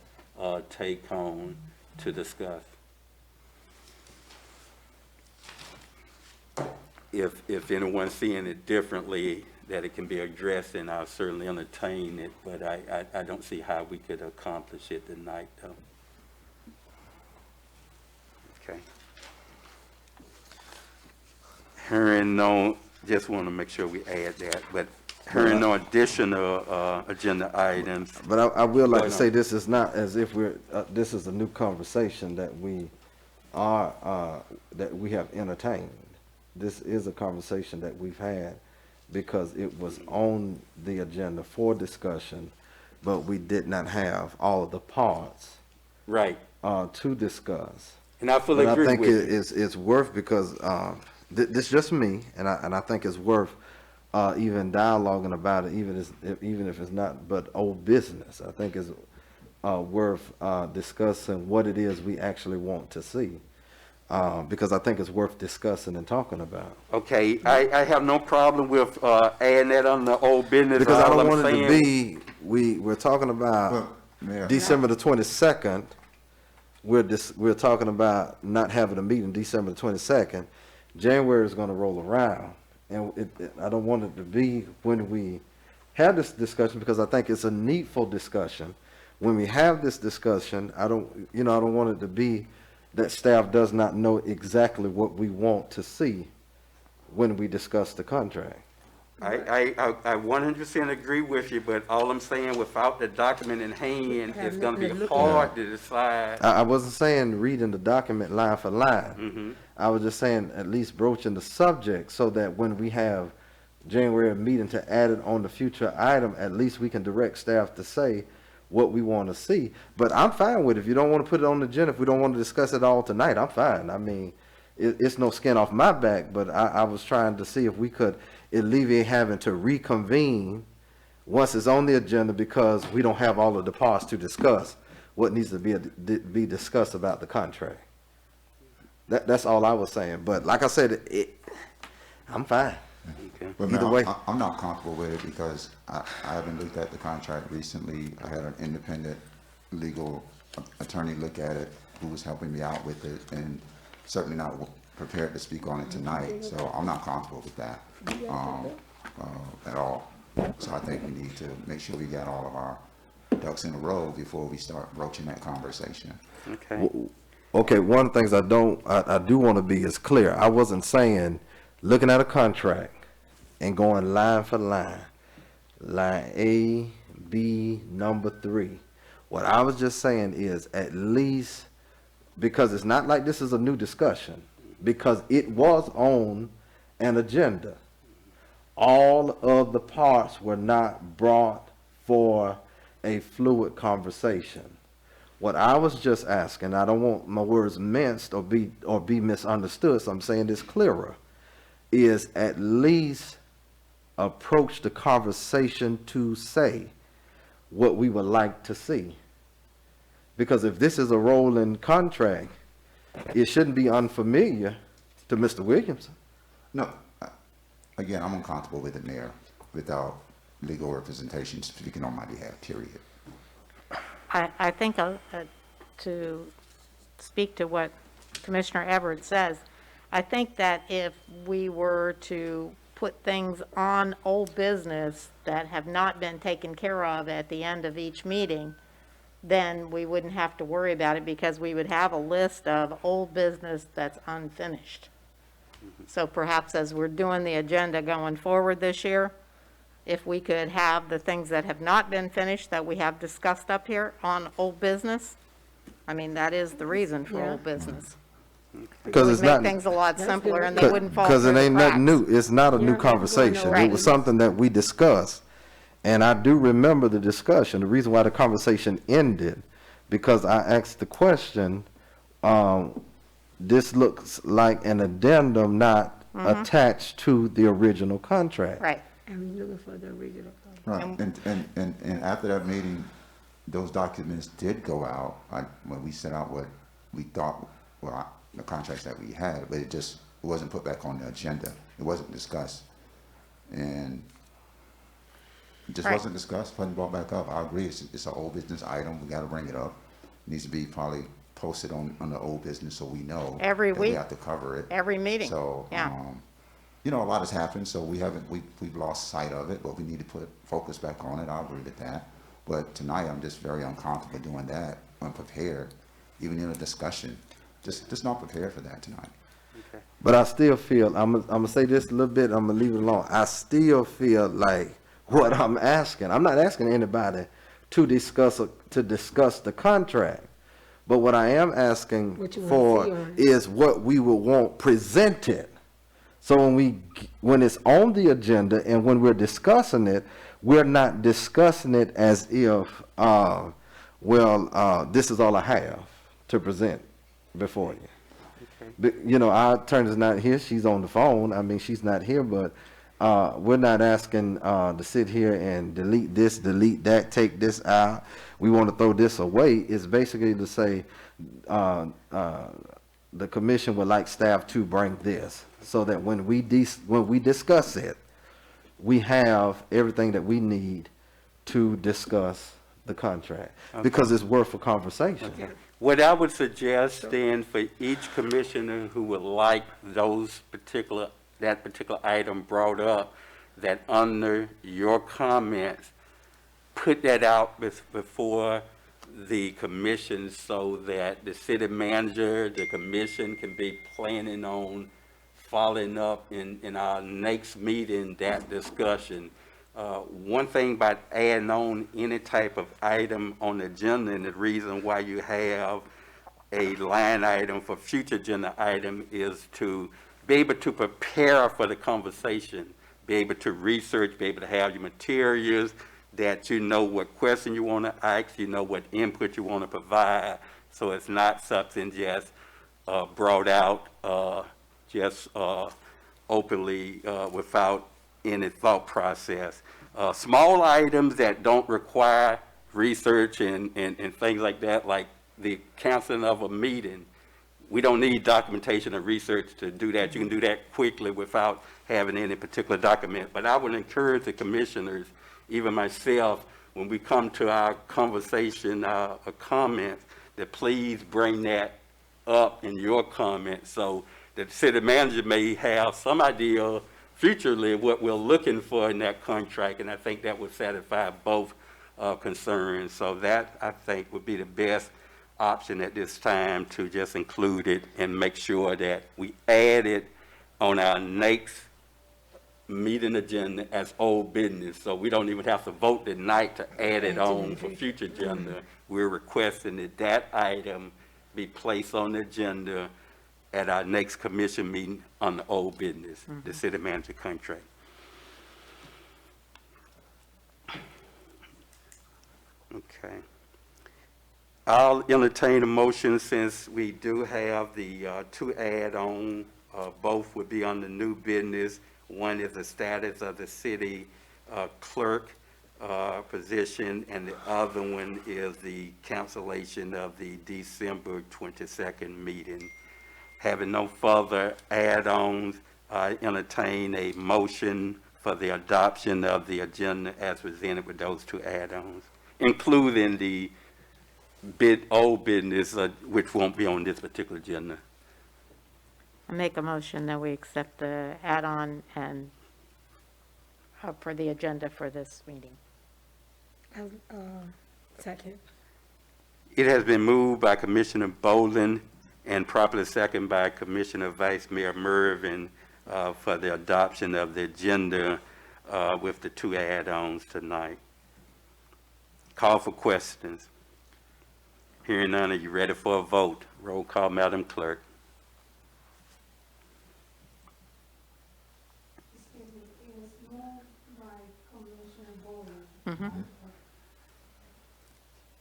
take on to discuss. If anyone's seeing it differently, that it can be addressed, and I'll certainly entertain it, but I don't see how we could accomplish it tonight, though. Okay. Hearing no, just want to make sure we add that, but hearing no additional agenda items. but I will like Go to ahead. say this is not as if this is a new conversation that we have entertained. This is a conversation that we've had because it was on the agenda for discussion, but we did not have all of the parts Right, to discuss. and I fully And I agree think with you. it's worth because this is just me, and I think it's worth even dialoguing about it, even if it's not but old business. I think it's worth discussing what it is we actually want to see, because I think it's worth discussing and talking about. Okay, I have no problem with adding that on the old business. Because I All don't I'm want it to saying- be we're talking about Well, Mayor. December the 22nd. We're talking about not having a meeting December the 22nd. January is going to roll around, and I don't want it to be when we have this discussion, because I think it's a needful discussion. When we have this discussion, I don't want it to be that staff does not know exactly what we want to see when we discuss the contract. I 100% agree with you, but all I'm saying, without the document in hand, Have it's gonna nothing to be look hard to decide. I wasn't saying reading the document line for line. Mhm. I was just saying at least broaching the subject so that when we have January meeting to add it on the future item, at least we can direct staff to say what we want to see. But I'm fine with it. If you don't want to put it on the agenda, if we don't want to discuss it all tonight, I'm fine. I mean, it's no skin off my back, but I was trying to see if we could alleviate having to reconvene once it's on the agenda, because we don't have all of the parts to discuss what needs to be discussed about the contract. That's all I was saying. But like I said, I'm fine. Okay. But Either Mayor, way. I'm not comfortable with it because I haven't looked at the contract recently. I had an independent legal attorney look at it who was helping me out with it, and certainly not prepared to speak on it tonight. So I'm not comfortable with that at all. So I think we need to make sure we got all of our ducks in a row before we start broaching that conversation. Okay. Okay, one of the things I do want to be is clear. I wasn't saying looking at a contract and going line for line A, B, number 3. What I was just saying is, at least, because it's not like this is a new discussion, because it was on an agenda. All of the parts were not brought for a fluid conversation. What I was just asking, I don't want my words minced or be misunderstood, so I'm saying this clearer, is at least approach the conversation to say what we would like to see. Because if this is a rolling contract, it shouldn't be unfamiliar to Mr. Williamson. No, again, I'm uncomfortable with it, Mayor, without legal representation speaking on my behalf, period. I think to speak to what Commissioner Everett says, I think that if we were to put things on old business that have not been taken care of at the end of each meeting, then we wouldn't have to worry about it because we would have a list of old business that's unfinished. So perhaps as we're doing the agenda going forward this year, if we could have the things that have not been finished that we have discussed up here on old business, I mean, that is the reason for Yeah. old business. Because It it's would make not, things a lot That's simpler good. and they wouldn't fall because through it the ain't nothing cracks. new. It's not a Yeah, new it ain't going conversation. nowhere. It was something that we discussed. And I do remember the discussion. The reason why the conversation ended, because I asked the question, this looks like an addendum not attached to the original contract. Right. And we're looking for the original. Right, and after that meeting, those documents did go out, when we sent out what we thought were the contracts that we had, but it wasn't put back on the agenda. It wasn't discussed. And it just Right. wasn't discussed, wasn't brought back up. I agree, it's an old business item, we gotta bring it up. It needs to be probably posted on the old business so we know. Every that we week. have to cover it. Every meeting. So, Yeah. you know, a lot has happened, so we've lost sight of it, but we need to put focus back on it. I agree with that. But tonight, I'm just very uncomfortable doing that, unprepared, even in a discussion. Just not prepared for that tonight. But I still feel, I'm gonna say this a little bit, I'm gonna leave it alone. I still feel like what I'm asking, I'm not asking anybody to discuss the contract. But what I am asking What you wanna for see on it. is what we would want presented. So when it's on the agenda and when we're discussing it, we're not discussing it as if, this is all I have to present before you. You know, our attorney's not here, she's on the phone, I mean, she's not here, but, we're not asking, to sit here and delete this, delete that, take this out. We want to throw this away. It's basically to say, the commission would like staff to bring this, so that when we discuss it, we have everything that we need to discuss the contract, because it's worth a conversation. What I would suggest then for each commissioner who would like that particular item brought up, that under your comments, put that out before the commission so that the city manager, the commission can be planning on following up in our next meeting, that discussion. One thing about adding on any type of item on the agenda, and the reason why you have a line item for future agenda item, is to be able to prepare for the conversation, be able to research, be able to have your materials, that you know what question you want to ask, you know what input you want to provide, so it's not something just brought out openly without any thought process. Small items that don't require research and things like that, like the canceling of a meeting, we don't need documentation or research to do that. You can do that quickly without having any particular document. But I would encourage the commissioners, even myself, when we come to our conversation, our comments, that please bring that up in your comments so that the city manager may have some idea futurely what we're looking for in that contract, and I think that would satisfy both concerns. So that, I think, would be the best option at this time, to just include it and make sure that we add it on our next meeting agenda as old business, so we don't even have to vote tonight to add it on for future agenda. We're requesting that item be placed on the agenda at our next commission meeting on the old business, the city manager contract. Okay. I'll entertain a motion, since we do have the two add-on, both would be on the new business. One is the status of the city clerk position, and the other one is the cancellation of the December 22nd meeting. Having no further add-ons, I entertain a motion for the adoption of the agenda as presented with those two add-ons, including the old business, which won't be on this particular agenda. I make a motion that we accept the add-on and for the agenda for this meeting. Second. It has been moved by Commissioner Bolden and properly seconded by Commissioner Vice Mayor Mervin for the adoption of the agenda with the 2 add-ons tonight. Call for questions. Hearing none, are you ready for a vote? Roll call, Madam Clerk. Excuse me, it was moved by Commissioner Bowman. Mhm.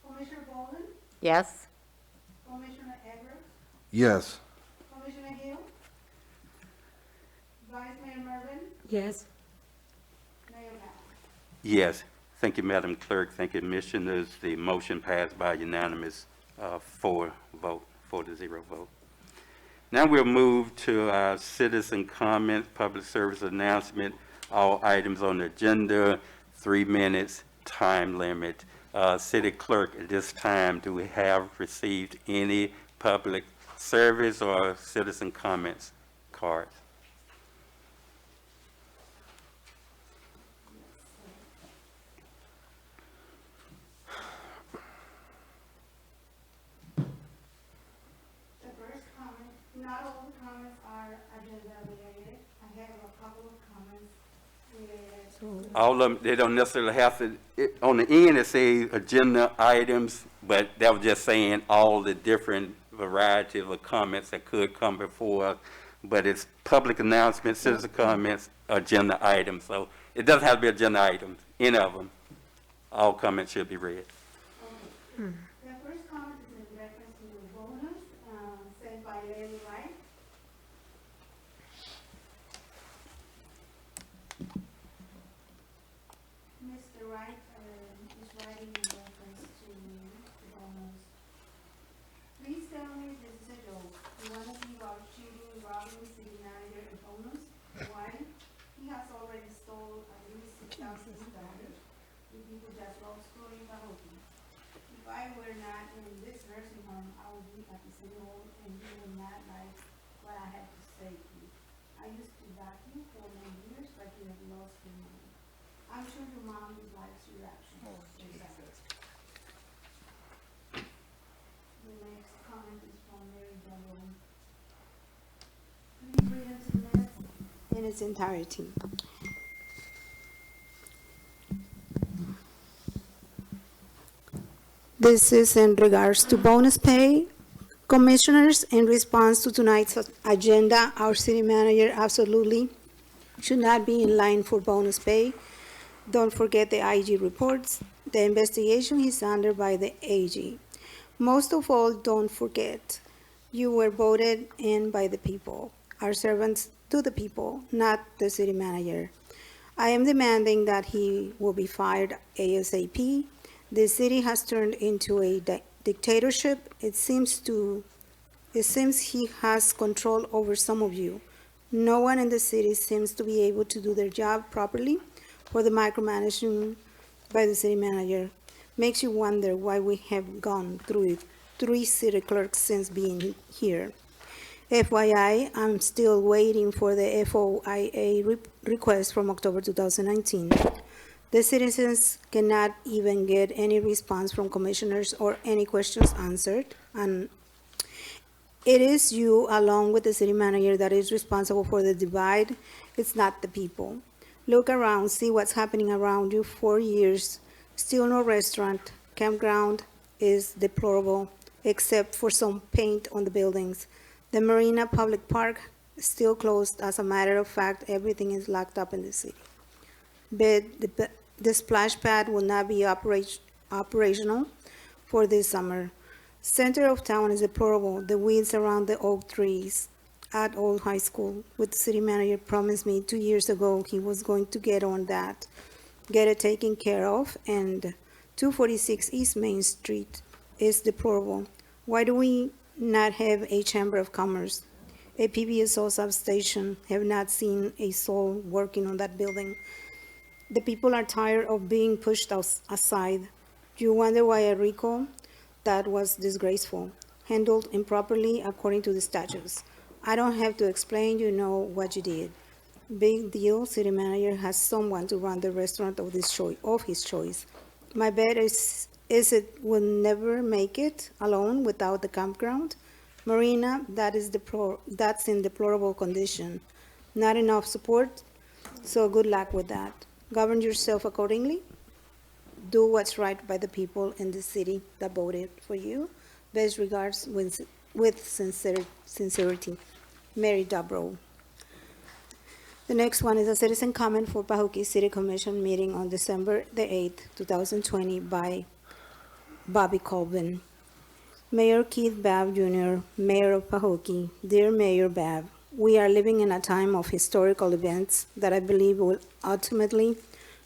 Commissioner Bowman, Yes? Commissioner Everett, Yes. Commissioner Hill, Vice Mayor Mervin, Yes. Mayor Powell. Yes. Thank you, Madam Clerk. Thank you, Commissioners. The motion passed by unanimous 4-0 vote. Now we'll move to our citizen comments, public service announcement. All items on the agenda, 3 minutes, time limit. City Clerk, at this time, do we have received any public service or citizen comments cards? The first comment, not all the comments are agenda related. I have a couple of comments related. All of them, they don't necessarily have to, on the end it says agenda items, but that was just saying all the different variety of comments that could come before us. But it's public announcements, citizen comments, agenda items. So it doesn't have to be agenda items, any of them. All comments should be read. The first comment is in reference to the bonus, sent by Larry Wright. Mr. Wright, is writing in reference to the bonus. Please tell me if this is a joke. You wanna give our shooting, robbing city manager a bonus? Why? He has already stole at least $6,000. You people just love scoring Pahookie. If I were not in this nursing home, I would be at the city hall and you would not like what I have to say to you. I used to back you for many years, but you have lost your mind. I'm sure your mom dislikes your actions. The next comment is from Mary Devlin. Please read into the minutes in its entirety. This is in regards to bonus pay. Commissioners, in response to tonight's agenda, our city manager absolutely should not be in line for bonus pay. Don't forget the IG reports. The investigation is under by the AG. Most of all, don't forget, you were voted in by the people, our servants to the people, not the city manager. I am demanding that he will be fired ASAP. The city has turned into a dictatorship. It seems he has control over some of you. No one in the city seems to be able to do their job properly, for the micromanaging by the city manager makes you wonder why we have gone through 3 city clerks since being here. FYI, I'm still waiting for the FOIA request from October 2019. The citizens cannot even get any response from commissioners or any questions answered, and it is you, along with the city manager, that is responsible for the divide. It's not the people. Look around, see what's happening around you. 4 years, still no restaurant. Campground is deplorable, except for some paint on the buildings. The Marina Public Park is still closed. As a matter of fact, everything is locked up in the city. But the splash pad will not be operational for this summer. Center of town is deplorable. The weeds around the oak trees at Old High School, which the city manager promised me 2 years ago he was going to get on that, get it taken care of, and 246 East Main Street is deplorable. Why do we not have a Chamber of Commerce? A PBSO substation? Have not seen a soul working on that building. The people are tired of being pushed aside. Do you wonder why a recall? That was disgraceful, handled improperly according to the statutes. I don't have to explain, you know what you did. Big deal, city manager has someone to run the restaurant of his choice. My bet is it will never make it alone without the campground. Marina, that's in deplorable condition. Not enough support, so good luck with that. Govern yourself accordingly. Do what's right by the people in the city that voted for you. Best regards with sincerity. Mary Dubrow. The next one is a citizen comment for Pahookie City Commission meeting on December the 8th, 2020 by Bobby Colvin. Mayor Keith Babb Jr., Mayor of Pahookie, dear Mayor Babb, we are living in a time of historical events that I believe will ultimately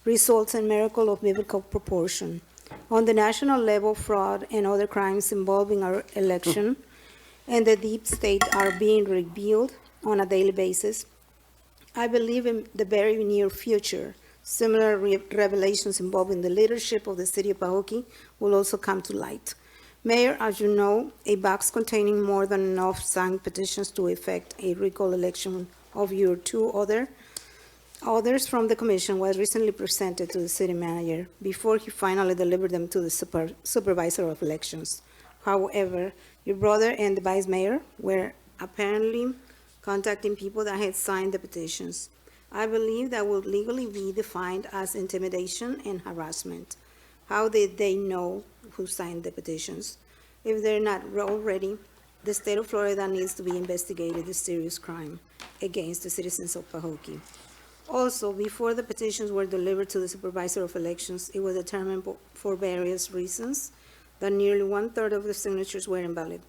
result in miracle of biblical proportion. On the national level, fraud and other crimes involving our election and the deep state are being revealed on a daily basis. I believe in the very near future, similar revelations involving the leadership of the city of Pahookie will also come to light. Mayor, as you know, a box containing more than enough signed petitions to effect a recall election of your two others from the commission was recently presented to the city manager before he finally delivered them to the supervisor of elections. However, your brother and the vice mayor were apparently contacting people that had signed the petitions. I believe that would legally be defined as intimidation and harassment. How did they know who signed the petitions? If they're not already, the state of Florida needs to be investigated this serious crime against the citizens of Pahookie. Also, before the petitions were delivered to the supervisor of elections, it was determined for various reasons that nearly 1/3 of the signatures were invalid.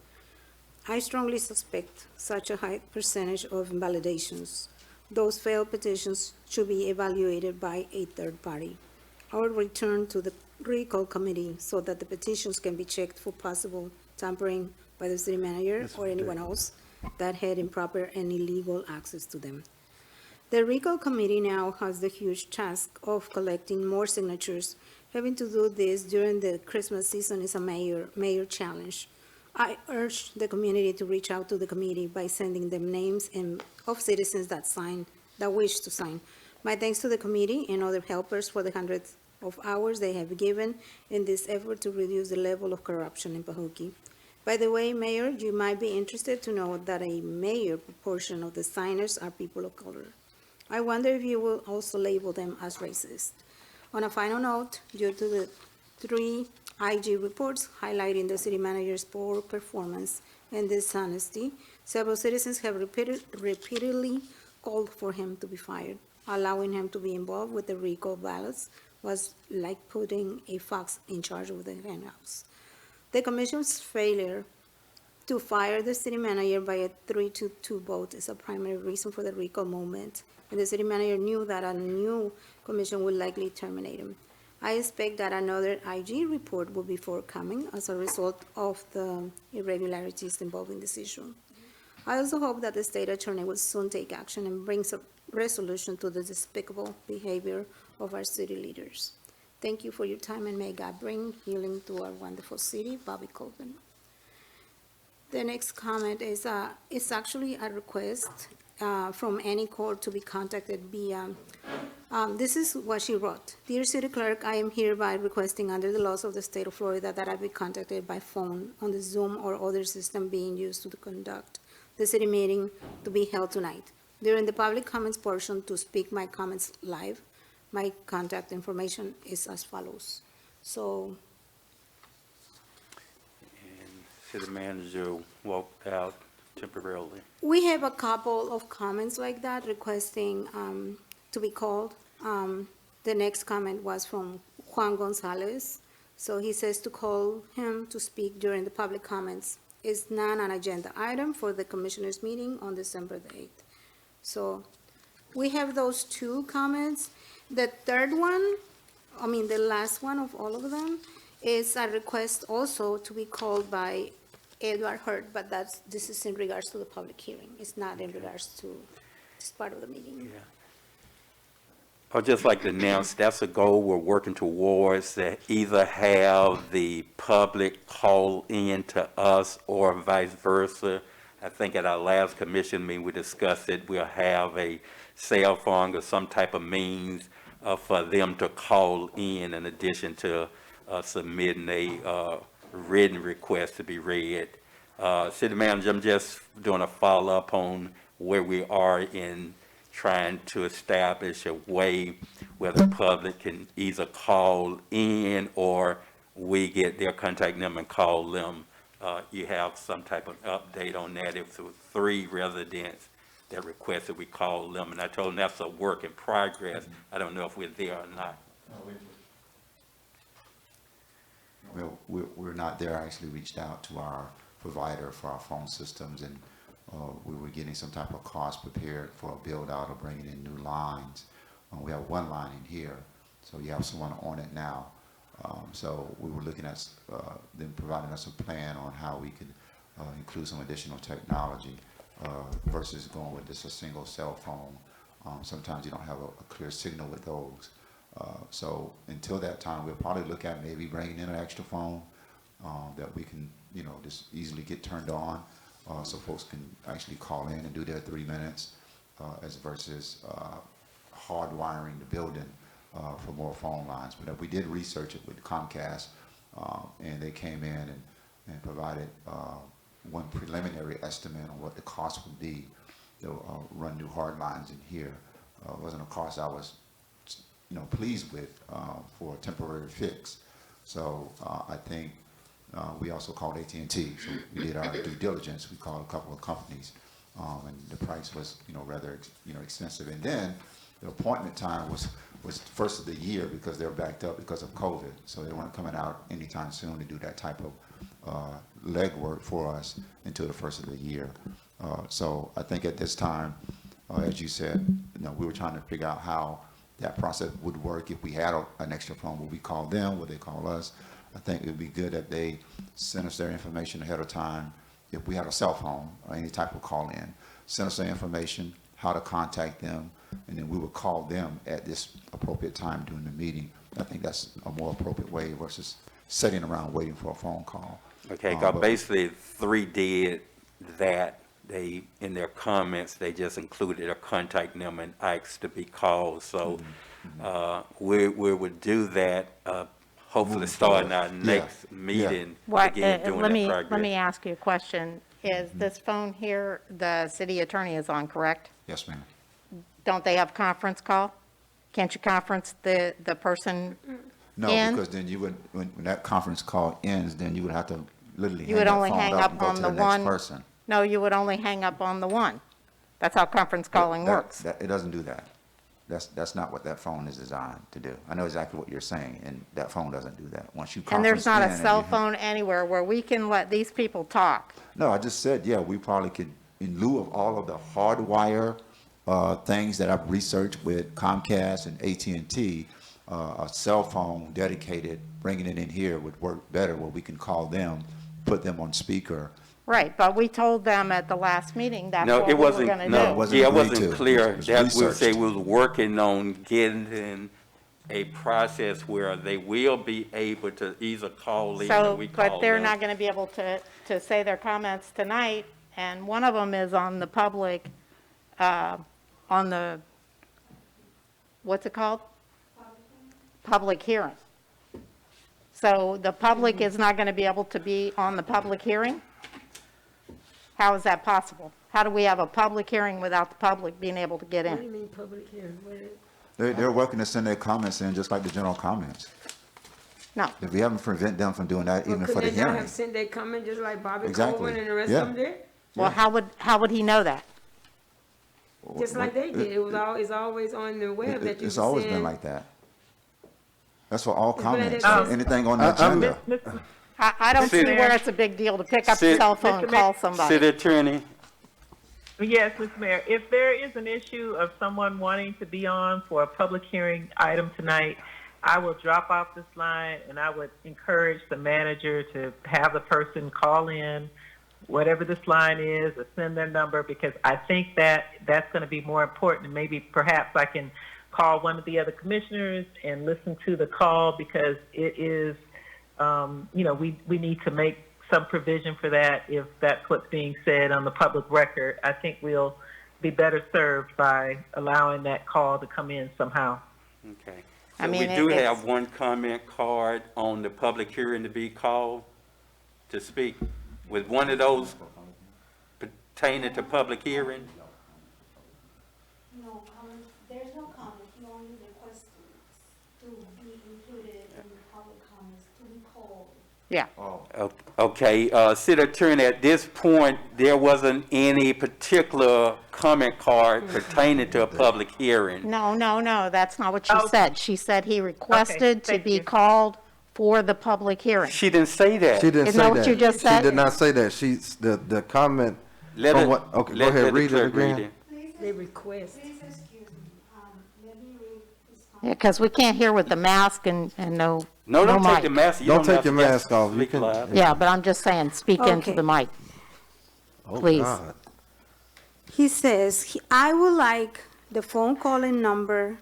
I strongly suspect such a high percentage of invalidations. Those failed petitions should be evaluated by a third party or returned to the recall committee so that the petitions can be checked for possible tampering by the city manager or anyone else that had improper and illegal access to them. The recall committee now has the huge task of collecting more signatures. Having to do this during the Christmas season is a major challenge. I urge the community to reach out to the committee by sending them names of citizens that wish to sign. My thanks to the committee and other helpers for the hundreds of hours they have given in this effort to reduce the level of corruption in Pahookie. By the way, Mayor, you might be interested to know that a major proportion of the signers are people of color. I wonder if you will also label them as racist. On a final note, due to the 3 IG reports highlighting the city manager's poor performance and dishonesty, several citizens have repeatedly called for him to be fired. Allowing him to be involved with the recall ballots was like putting a fox in charge of the henhouse. The commission's failure to fire the city manager by a 3-2 vote is a primary reason for the recall movement, and the city manager knew that a new commission would likely terminate him. I expect that another IG report will be forthcoming as a result of the irregularities involving this issue. I also hope that the state attorney will soon take action and bring a resolution to the despicable behavior of our city leaders. Thank you for your time, and may God bring healing to our wonderful city. Bobby Colvin. The next comment is actually a request from any court to be contacted via, this is what she wrote. Dear City Clerk, I am hereby requesting under the laws of the state of Florida that I be contacted by phone on the Zoom or other system being used to conduct the city meeting to be held tonight. During the public comments portion to speak my comments live, my contact information is as follows. So, And city manager walked out temporarily. we have a couple of comments like that requesting to be called. The next comment was from Juan Gonzalez. So he says to call him to speak during the public comments is not an agenda item for the commissioners meeting on December the 8th. So we have those 2 comments. The third one, the last one of all of them, is a request also to be called by Edward Hurt, but this is in regards to the public hearing. It's not in regards to this part of the meeting. Yeah. I'd just like to announce that's a goal we're working towards, that either have the public call in to us or vice versa. I think at our last commission meeting, we discussed it, we'll have a cell phone or some type of means for them to call in addition to submitting a written request to be read. City Manager, I'm just doing a follow-up on where we are in trying to establish a way where the public can either call in or we get their contact number and call them. You have some type of update on that? If there were 3 residents that requested we call them, and I told them that's a work in progress. I don't know if we're there or not. Well, we're not there. I actually reached out to our provider for our phone systems, and we were getting some type of cost prepared for a build out or bringing in new lines. We have one line in here, so you have someone on it now. So we were looking at them providing us a plan on how we could include some additional technology versus going with just a single cell phone. Sometimes you don't have a clear signal with those. So until that time, we'll probably look at maybe bringing in an extra phone that we can, just easily get turned on, so folks can actually call in and do their 3 minutes, as versus hardwiring the building for more phone lines. But we did research it with Comcast, and they came in and provided one preliminary estimate on what the cost would be to run new hard lines in here. It wasn't a cost I was pleased with for a temporary fix. So I think we also called AT&T. So we did our due diligence. We called a couple of companies, and the price was rather expensive. And then the appointment time was first of the year because they're backed up because of COVID. So they weren't coming out anytime soon to do that type of legwork for us until the first of the year. So I think at this time, as you said, we were trying to figure out how that process would work if we had an extra phone. Would we call them? Would they call us? I think it would be good if they send us their information ahead of time. If we had a cell phone or any type of call in, send us their information, how to contact them, and then we would call them at this appropriate time during the meeting. I think that's a more appropriate way versus sitting around waiting for a phone call. Okay, because basically 3 did that. They, in their comments, they just included a contact number and asked to be called. So we would do that, hopefully starting our next meeting. Again, doing Let that progress. me ask you a question. Is this phone here, the city attorney is on, correct? Yes, ma'am. Don't they have conference call? Can't you conference the person? No, in? because then you would, when that conference call ends, then you would have to literally You hang would that only phone hang up up and go on to the the next one. person. No, you would only hang up on the one. That's how conference calling works. It doesn't do that. That's not what that phone is designed to do. I know exactly what you're saying, and that phone doesn't do that. Once you And there's conference not in a and cell you phone anywhere where we can let these people talk. No, I just said, yeah, we probably could, in lieu of all of the hardwire things that I've researched with Comcast and AT&T, a cell phone dedicated, bringing it in here would work better, where we can call them, put them on speaker. Right, but we told them at the last meeting that's No, what it we were wasn't, going to do. No, it no, wasn't yeah, it agreed wasn't to. clear. It was That we would say researched. we was working on getting a process where they will be able to either call in or So, we call them. but they're not going to be able to say their comments tonight, and one of them is on the public, on the, what's it called? Public hearing. So the public is not going to be able to be on the public hearing? How is that possible? How do we have a public hearing without the public being able to get What do in? you mean public hearing? What is- They're welcome to send their comments in, just like the general comments. No. If we haven't prevent them from doing that, Well, even for the couldn't they not hearing. have sent their comment just like Bobby Exactly. Coleman and the rest Yeah. of them did? Well, how would he know that? Just like they did. It's always on the web that you It's can always been send. like that. That's for all been comments, like that. anything on the agenda. I don't see City- where it's a big deal to pick up the City- cell phone and call somebody. City attorney, Yes, Mr. Mayor, if there is an issue of someone wanting to be on for a public hearing item tonight, I will drop off this line and I would encourage the manager to have the person call in, whatever this line is, or send their number, because I think that's going to be more important. And maybe perhaps I can call one of the other commissioners and listen to the call, because it is, we need to make some provision for that, if that's what's being said on the public record, I think we'll be better served by allowing that call to come in somehow. Okay. I So mean, we do it's- have one comment card on the public hearing to be called to speak. With one of those pertaining to public hearing? No, there's no comment, he only requested to be included in the public comments, to be called. Yeah. Okay, City Attorney, at this point, there wasn't any particular comment card pertaining to a public hearing. No, that's not what she Oh. said. She said he requested to thank be you. called for the public hearing. She didn't say that. She didn't Isn't say that what you just said? She did not say that. She's, the comment Let from it- what, okay, go let ahead, the read it clerk read again. They request. Please excuse me, let me read this Yeah, comment. because we can't hear with the mask and no No, don't take mic. the mask. You Don't have take to your just mask off. You speak can- loud. Yeah, but I'm just saying, speak into Okay. the mic. Oh, Please. God. He says, I would like the phone calling number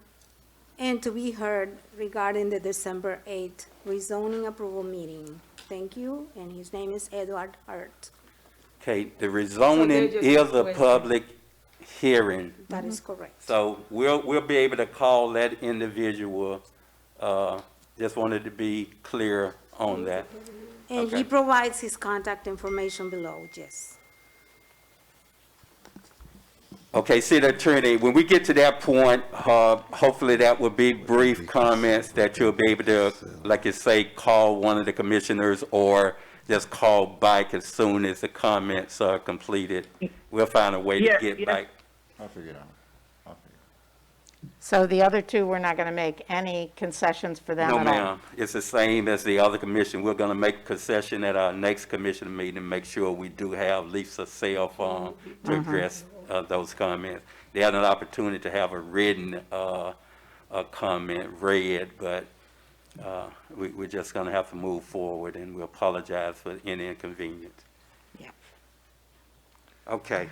and to be heard regarding the December 8th rezoning approval meeting. Thank you, and his name is Edward Hart. Okay, the they're rezoning just is a requesting. public hearing, That is correct. so we'll be able to call that individual. Just wanted to be clear on that. And Okay. he provides his contact information below, yes. Okay, City Attorney, when we get to that point, hopefully that will be brief comments that you'll be able to, like you say, call one of the commissioners or just call back as soon as the comments are completed. We'll find a way to Yes, get yes. back. I'll figure it out. I'll figure it So the other two, we're not going to make any concessions for them No, at all? ma'am. It's the same as the other commission. We're gonna make a concession at our next commission meeting and make sure we do have at least a cell phone to address those comments. They had an opportunity to have a written comment read, but we're just gonna have to move forward, and we apologize for any inconvenience. Yeah. Okay.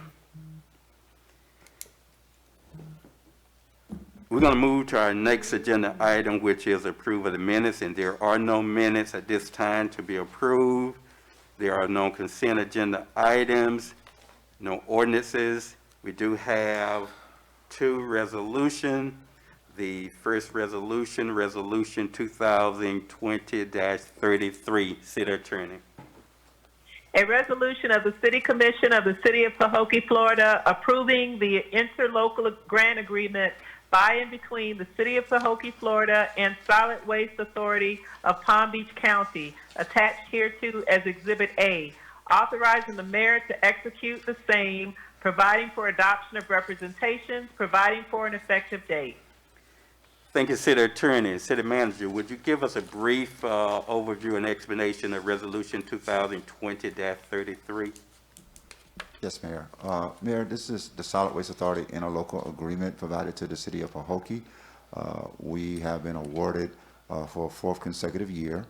We're going to move to our next agenda item, which is approval of the minutes, and there are no minutes at this time to be approved. There are no consent agenda items, no ordinances. We do have two resolutions. The first resolution, Resolution 2020-33, City Attorney. A resolution of the City Commission of the City of Pahokee, Florida, approving the interlocal grant agreement by and between the City of Pahokee, Florida, and Solid Waste Authority of Palm Beach County, attached hereto as Exhibit A, authorizing the mayor to execute the same, providing for adoption of representations, providing for an effective date. Thank you, City Attorney. City Manager, would you give us a brief overview and explanation of Resolution 2020-33? Yes, Mayor. Mayor, this is the Solid Waste Authority interlocal agreement provided to the city of Pahokee. We have been awarded for a fourth consecutive year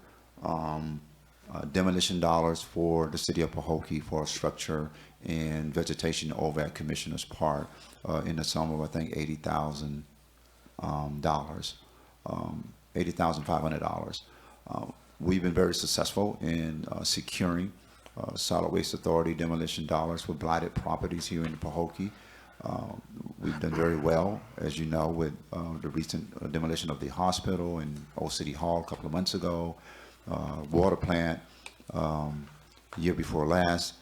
demolition dollars for the city of Pahokee for structure and vegetation over at Commissioner's Park in the sum of, I think, $80,000, $80,500. We've been very successful in securing Solid Waste Authority demolition dollars for blighted properties here in Pahokee. We've done very well, as you know, with the recent demolition of the hospital and Old City Hall a couple of months ago, water plant year before last.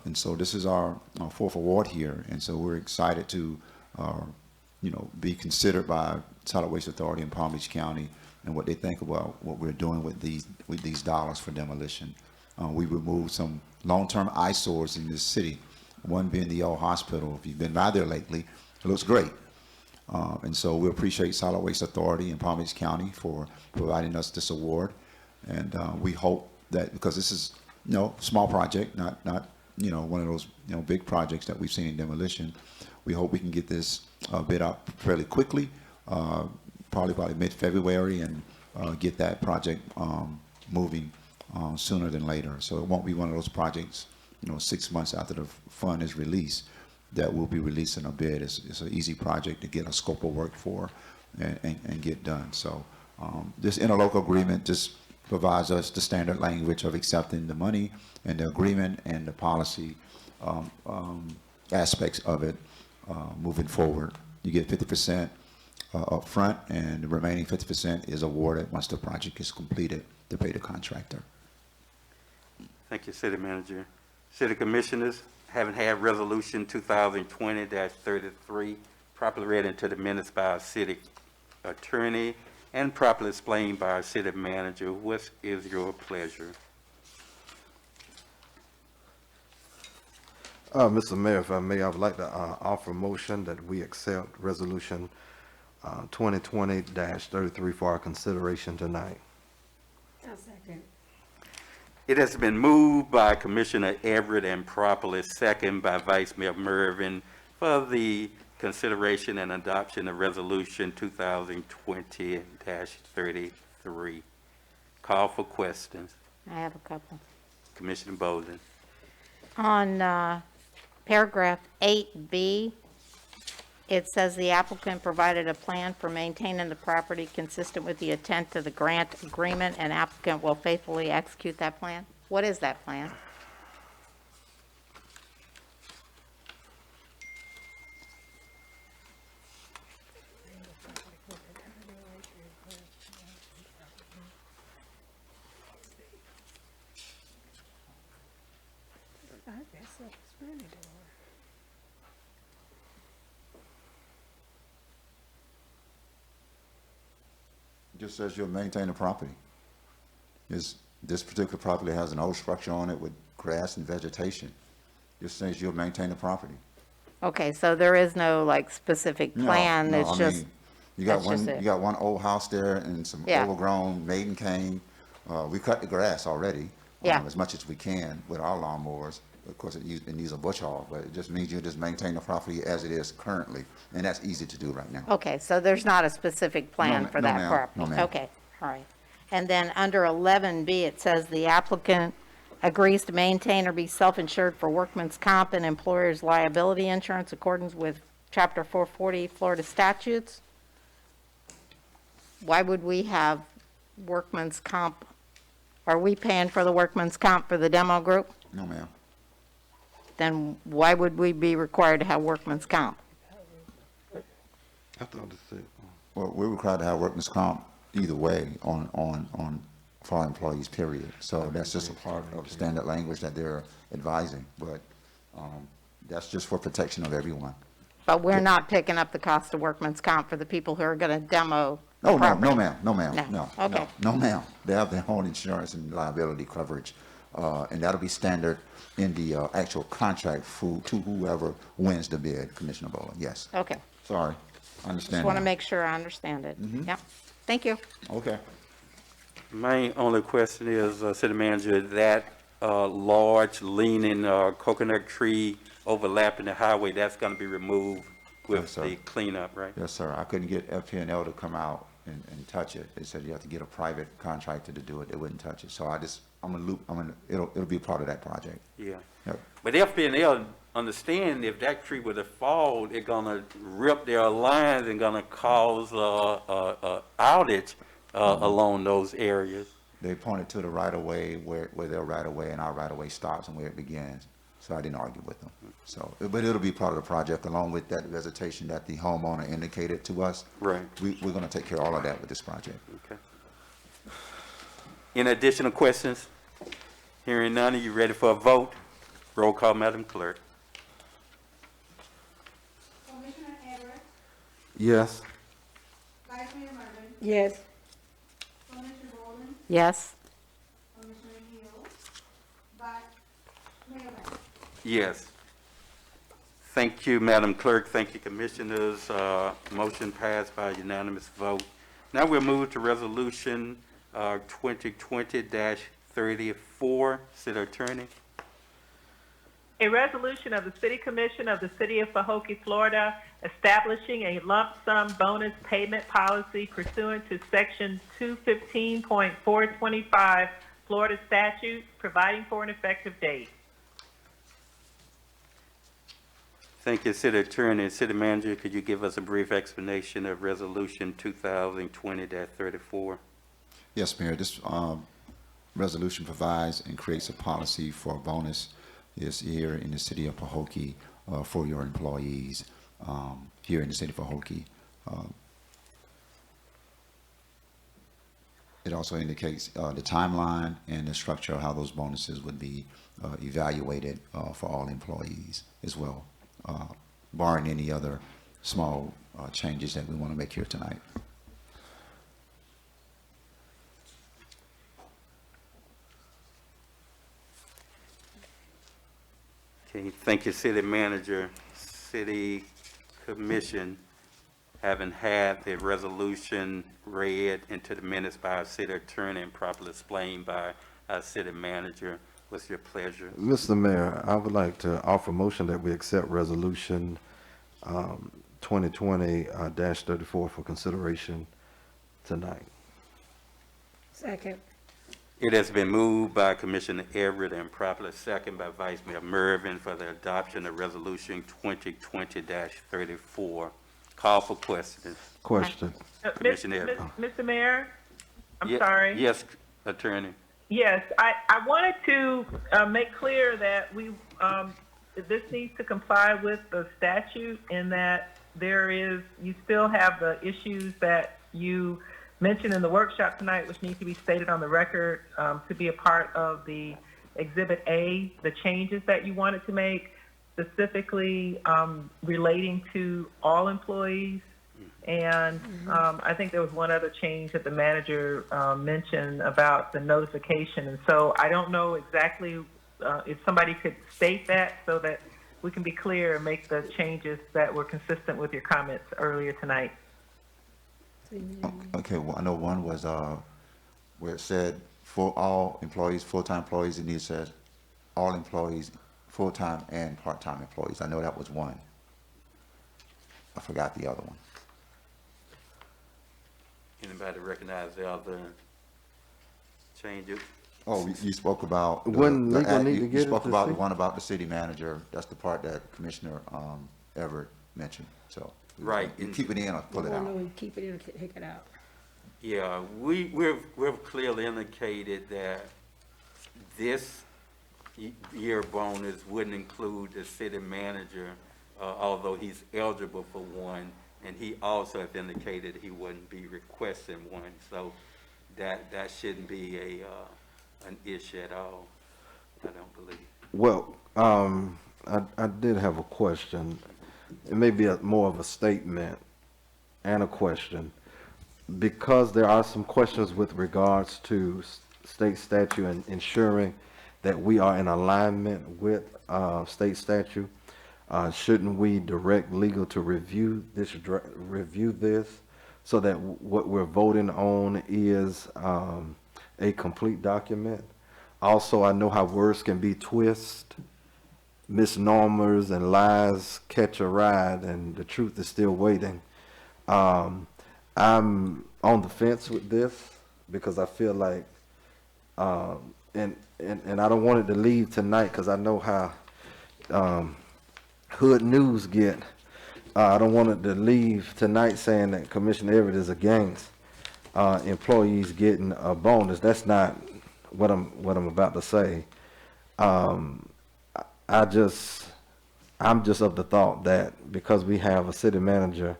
And so this is our fourth award here. And so we're excited to, be considered by Solid Waste Authority in Palm Beach County and what they think about what we're doing with these dollars for demolition. We removed some long-term eyesores in this city, one being the old hospital. If you've been by there lately, it looks great. And so we appreciate Solid Waste Authority in Palm Beach County for providing us this award. And we hope that, because this is, small project, not one of those, big projects that we've seen in demolition, we hope we can get this bid out fairly quickly, probably mid-February, and get that project moving sooner than later. So it won't be one of those projects, 6 months after the fund is released, that we'll be releasing a bid. It's an easy project to get a scope of work for and get done. So this interlocal agreement just provides us the standard language of accepting the money and the agreement and the policy aspects of it moving forward. You get 50% up front, and the remaining 50% is awarded once the project is completed to pay the contractor. Thank you, City Manager. City Commissioners, having had Resolution 2020-33 properly read into the minutes by our City Attorney and properly explained by our City Manager, what is your pleasure? Mr. Mayor, if I may, I would like to offer a motion that we accept Resolution 2020-33 for our consideration tonight. I'll second. It has been moved by Commissioner Everett and properly seconded by Vice Mayor Mervin for the consideration and adoption of Resolution 2020-33. Call for questions. I have a couple. Commissioner Bolden. On paragraph 8B, it says the applicant provided a plan for maintaining the property consistent with the intent of the grant agreement, and applicant will faithfully execute that plan. What is that plan? It just says you'll maintain the property. This particular property has an old structure on it with grass and vegetation. Just says you'll maintain the property. Okay, so there is no like specific plan, No, it's I just, mean, you got that's just one, it. you got one old house there and some Yeah. overgrown maiden cane. We cut the grass already. Yeah. As much as we can with our lawnmowers. Of course, it needs a bush hog, but it just means you just maintain the property as it is currently, and that's easy to do right now. okay, so there's not a specific plan for no, that ma'am. property? No, ma'am. Okay, all right. And then under 11B, it says the applicant agrees to maintain or be self-insured for workman's comp and employer's liability insurance according with Chapter 440 Florida statutes. Why would we have workman's comp? Are we paying for the workman's comp for the demo group? No, ma'am. Then why would we be required to have workman's comp? I thought it said, Well, we're required to have workman's comp either way for our employees, period. So that's just a part of standard language that they're advising, but that's just for protection of everyone. But we're not picking up the cost of workman's comp for the people who are going to demo the Oh, no, property? no, ma'am, no, ma'am, No. no, Okay. no, ma'am. They have their own insurance and liability coverage, and that'll be standard in the actual contract to whoever wins the bid, Commissioner Bowler, yes. Okay, Sorry, I understand. just want to now. make sure I understand it. Yep, thank you. Okay. My only question is, City Manager, that large leaning coconut tree overlapping the highway, that's going to be removed with Yes, sir. the cleanup, right? Yes, sir. I couldn't get FP&L to come out and touch it. They said you have to get a private contractor to do it. They wouldn't touch it. So it'll be part of that project. Yeah. Yep. But FP&L understand if that tree were to fall, it's gonna rip their lines and gonna cause a outage along those areas. They pointed to the right-of-way where their right-of-way and our right-of-way stops and where it begins. So I didn't argue with them. So, but it'll be part of the project along with that vegetation that the homeowner indicated to us. Right. We're gonna take care of all of that with this project. Okay. Any additional questions? Hearing none, are you ready for a vote? Roll call, Madam Clerk. Commissioner Everett, yes. Vice Mayor Marvin, Yes. Commissioner Bowden, Yes, Commissioner Hill, Vice Mayor Mervin. Yes. Thank you, Madam Clerk. Thank you, Commissioners. Motion passed by unanimous vote. Now we'll move to Resolution 2020-34. City Attorney. A resolution of the City Commission of the City of Pahokee, Florida, establishing a lump sum bonus payment policy pursuant to Section 215.425 Florida statute, providing for an effective date. Thank you, City Attorney. City Manager, could you give us a brief explanation of Resolution 2020-34? Yes, Mayor. This resolution provides and creates a policy for a bonus is here in the city of Pahokee for your employees here in the city of Pahokee. It also indicates the timeline and the structure of how those bonuses would be evaluated for all employees as well, barring any other small changes that we want to make here tonight. Okay, thank you, City Manager. City Commission, having had the resolution read into the minutes by our city attorney and properly explained by our city manager, what's your pleasure? Mr. Mayor, I would like to offer a motion that we accept resolution 2020-34 for consideration tonight. Second. It has been moved by Commissioner Everett and properly seconded by Vice Mayor Mervin for the adoption of resolution 2020-34. Call for questions. Question. Commissioner Everett. Mr. Mayor, I'm Ye- sorry. Yes, Attorney. Yes, I wanted to make clear that this needs to comply with the statute in that you still have the issues that you mentioned in the workshop tonight, which need to be stated on the record to be a part of the Exhibit A, the changes that you wanted to make, specifically relating to all employees. And I think there was one other change that the manager mentioned about the notification. And so I don't know exactly if somebody could state that so that we can be clear and make the changes that were consistent with your comments earlier tonight. Okay, well, I know one was where it said for all employees, full-time employees, and it says all employees, full-time and part-time employees. I know that was one. I forgot the other one. Anybody recognize the other changes? Oh, you spoke about. Wouldn't legal need to You get it spoke to about see? the one about the city manager. That's the part that Commissioner Everett mentioned. So Right. you keep it in or pull it out. Keep it in, take it out. Yeah, we've clearly indicated that this year bonus wouldn't include the city manager, although he's eligible for one, and he also has indicated he wouldn't be requesting one, so that shouldn't be an issue at all, I don't believe. Well, I did have a question. It may be more of a statement and a question. Because there are some questions with regards to state statute and ensuring that we are in alignment with state statute, shouldn't we direct legal to review this so that what we're voting on is a complete document? Also, I know how words can be twisted, misnomers and lies catch a ride, and the truth is still waiting. I'm on the fence with this because I feel like, and I don't want it to leave tonight because I know how hood news get. I don't want it to leave tonight saying that Commissioner Everett is against employees getting a bonus. That's not what I'm about to say. I'm just of the thought that because we have a city manager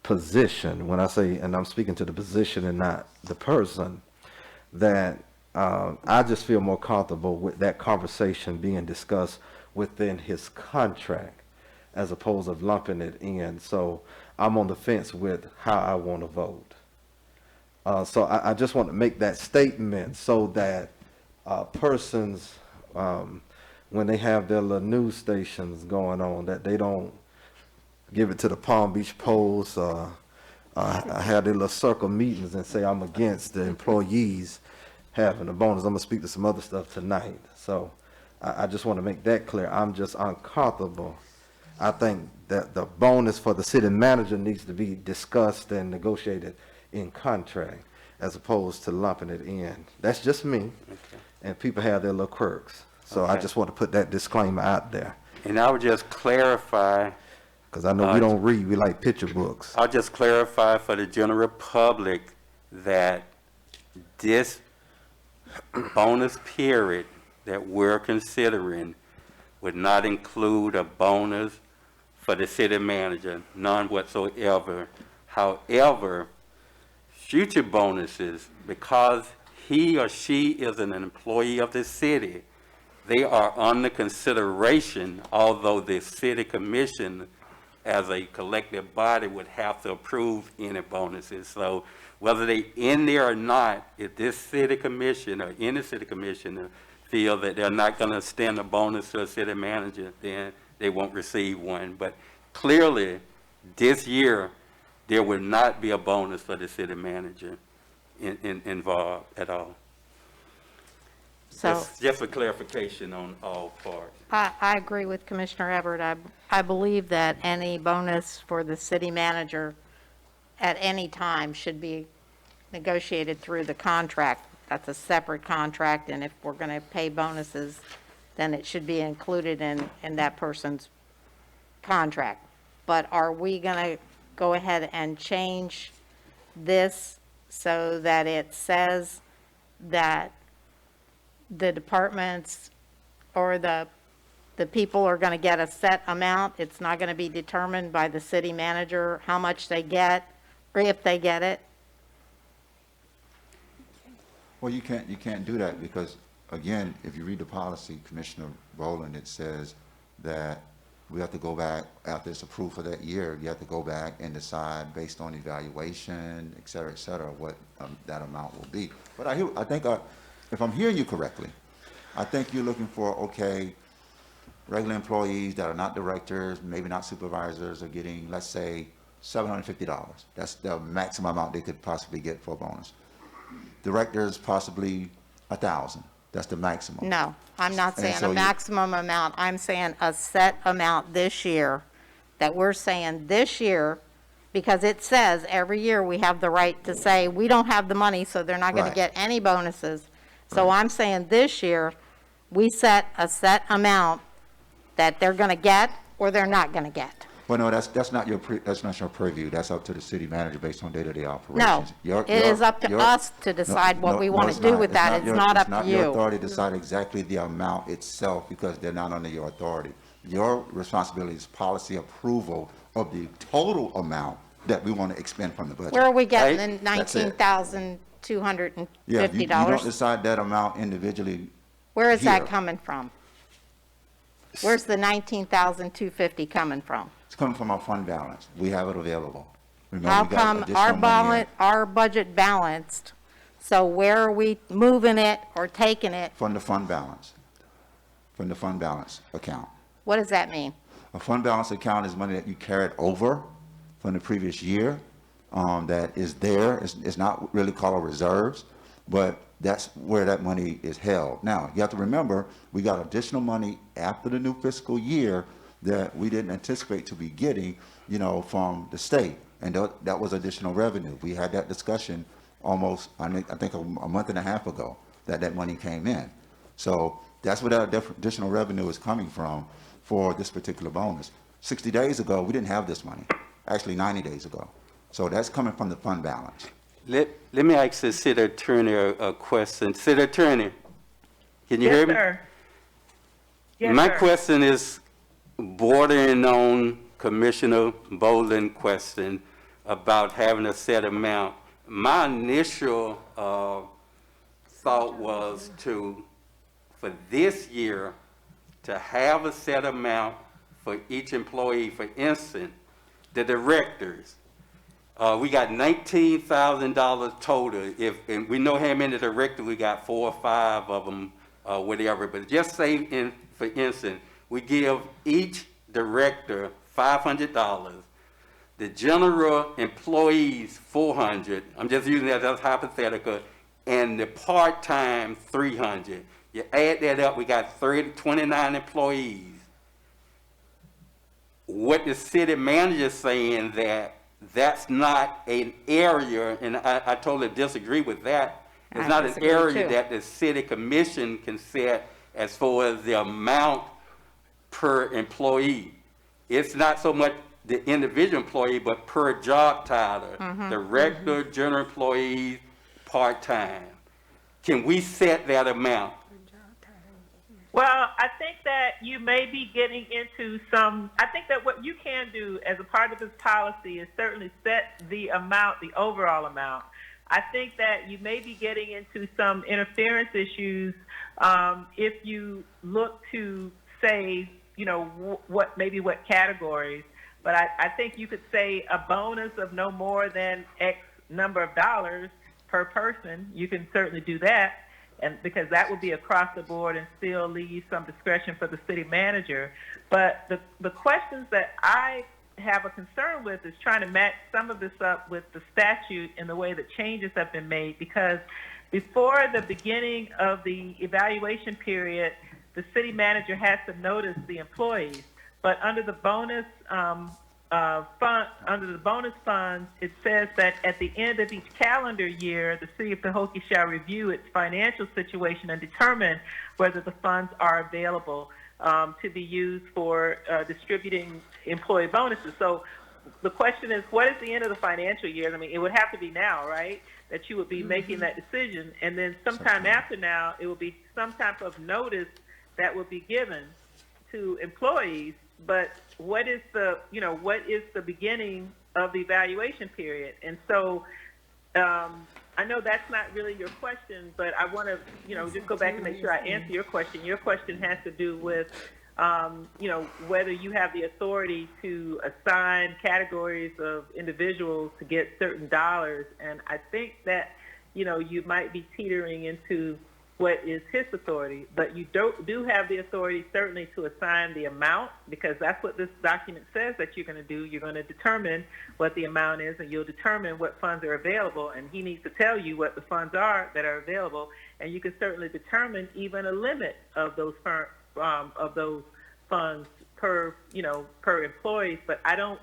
position, when I say, and I'm speaking to the position and not the person, that I just feel more comfortable with that conversation being discussed within his contract as opposed to lumping it in. So I'm on the fence with how I want to vote. So I just want to make that statement so that persons, when they have their little news stations going on, that they don't give it to the Palm Beach Post, have their little circle meetings and say I'm against the employees having a bonus. I'm gonna speak to some other stuff tonight. So I just want to make that clear. I'm just uncomfortable. I think that the bonus for the city manager needs to be discussed and negotiated in contract as opposed to lumping it in. That's just me. Okay. And people have their little quirks. So I Okay. just want to put that disclaimer out there. And I would just clarify, Because I know we don't read, we like picture books. I'll just clarify for the general public that this bonus period that we're considering would not include a bonus for the city manager, none whatsoever. However, future bonuses, because he or she is an employee of the city, they are under consideration, although the city commission as a collective body would have to approve any bonuses. So whether they in there or not, if this city commission or any city commissioner feel that they're not going to extend a bonus to a city manager, then they won't receive one. But clearly, this year, there will not be a bonus for the city manager involved at all. So Just for clarification on all parts. I agree with Commissioner Everett. I believe that any bonus for the city manager at any time should be negotiated through the contract. That's a separate contract, and if we're going to pay bonuses, then it should be included in that person's contract. But are we going to go ahead and change this so that it says that the departments or the people are going to get a set amount? It's not going to be determined by the city manager how much they get or if they get it? Well, you can't do that because, again, if you read the policy, Commissioner Rowland, it says that we have to go back after it's approved for that year. You have to go back and decide based on evaluation, et cetera, what that amount will be. But I think if I'm hearing you correctly, I think you're looking for, okay, regular employees that are not directors, maybe not supervisors, are getting, let's say, $750. That's the maximum amount they could possibly get for a bonus. Directors, possibly $1,000. That's the maximum. No, I'm not And saying so a you- maximum amount. I'm saying a set amount this year, that we're saying this year, because it says every year we have the right to say, we don't have the money, so they're not going to Right. get any bonuses. So I'm saying this year, we set a set amount that they're going to get or they're not going to get. Well, no, that's not your purview. That's up to the city manager based on day-to-day No, operations. it is up to us to decide what we want to do with that. It's not up to It's not your you. authority to decide exactly the amount itself because they're not under your authority. Your responsibility is policy approval of the total amount that we want to expend from the budget. Where are we getting Right? the That's it. $19,250? Yeah, you don't decide that amount individually. Where is that here. coming from? Where's the $19,250 coming from? It's coming from our fund balance. We have it available. Remember, How we got come additional money in our budget balanced, so where are we moving it or taking it? from the fund balance, account. What does that mean? A fund balance account is money that you carried over from the previous year that is there. It's not really called reserves, but that's where that money is held. Now, you have to remember, we got additional money after the new fiscal year that we didn't anticipate to be getting, from the state. And that was additional revenue. We had that discussion almost, I think a month and a half ago, that money came in. So that's where that additional revenue is coming from for this particular bonus. 60 days ago, we didn't have this money. Actually, 90 days ago. So that's coming from the fund balance. Let me ask the city attorney a question. City attorney, can you hear me? Sir. Yes, My sir. question is bordering on Commissioner Boland's question about having a set amount. My initial thought was for this year, to have a set amount for each employee. For instance, the directors, we got $19,000 total. And we know how many directors, we got 4 or 5 of them, whatever. But just say, for instance, we give each director $500. The general employees, $400. I'm just using that as hypothetical. And the part-time, $300. You add that up, we got 29 employees. What the city manager is saying that's not an area, and I totally disagree with that. It's I not an disagree area too. that the city commission can set as far as the amount per employee. It's not so much the individual employee, but per job title. Mm-hmm. Director, general employees, part-time. Can we set that amount? Well, I think that you may be getting into I think that what you can do as a part of this policy is certainly set the amount, the overall amount. I think that you may be getting into some interference issues if you look to say, what categories. But I think you could say a bonus of no more than X number of dollars per person. You can certainly do that. And because that would be across the board and still leave some discretion for the city manager. But the questions that I have a concern with is trying to match some of this up with the statute and the way that changes have been made, because before the beginning of the evaluation period, the city manager has to notice the employees. But under the bonus funds, it says that at the end of each calendar year, the city of Pahokee shall review its financial situation and determine whether the funds are available to be used for distributing employee bonuses. So the question is, what is the end of the financial year? I mean, it would have to be now, right? That you would be making that decision. And then sometime after now, it will be some type of notice that would be given to employees. But what is the beginning of the evaluation period? And so I know that's not really your question, but I want to, just go back and make sure I answer your question. Your question has to do with, whether you have the authority to assign categories of individuals to get certain dollars. And I think that, you might be teetering into what is his authority, but you do have the authority certainly to assign the amount, because that's what this document says that you're going to do. You're going to determine what the amount is, and you'll determine what funds are available, and he needs to tell you what the funds are that are available, and you can certainly determine even a limit of those funds per employees. But I don't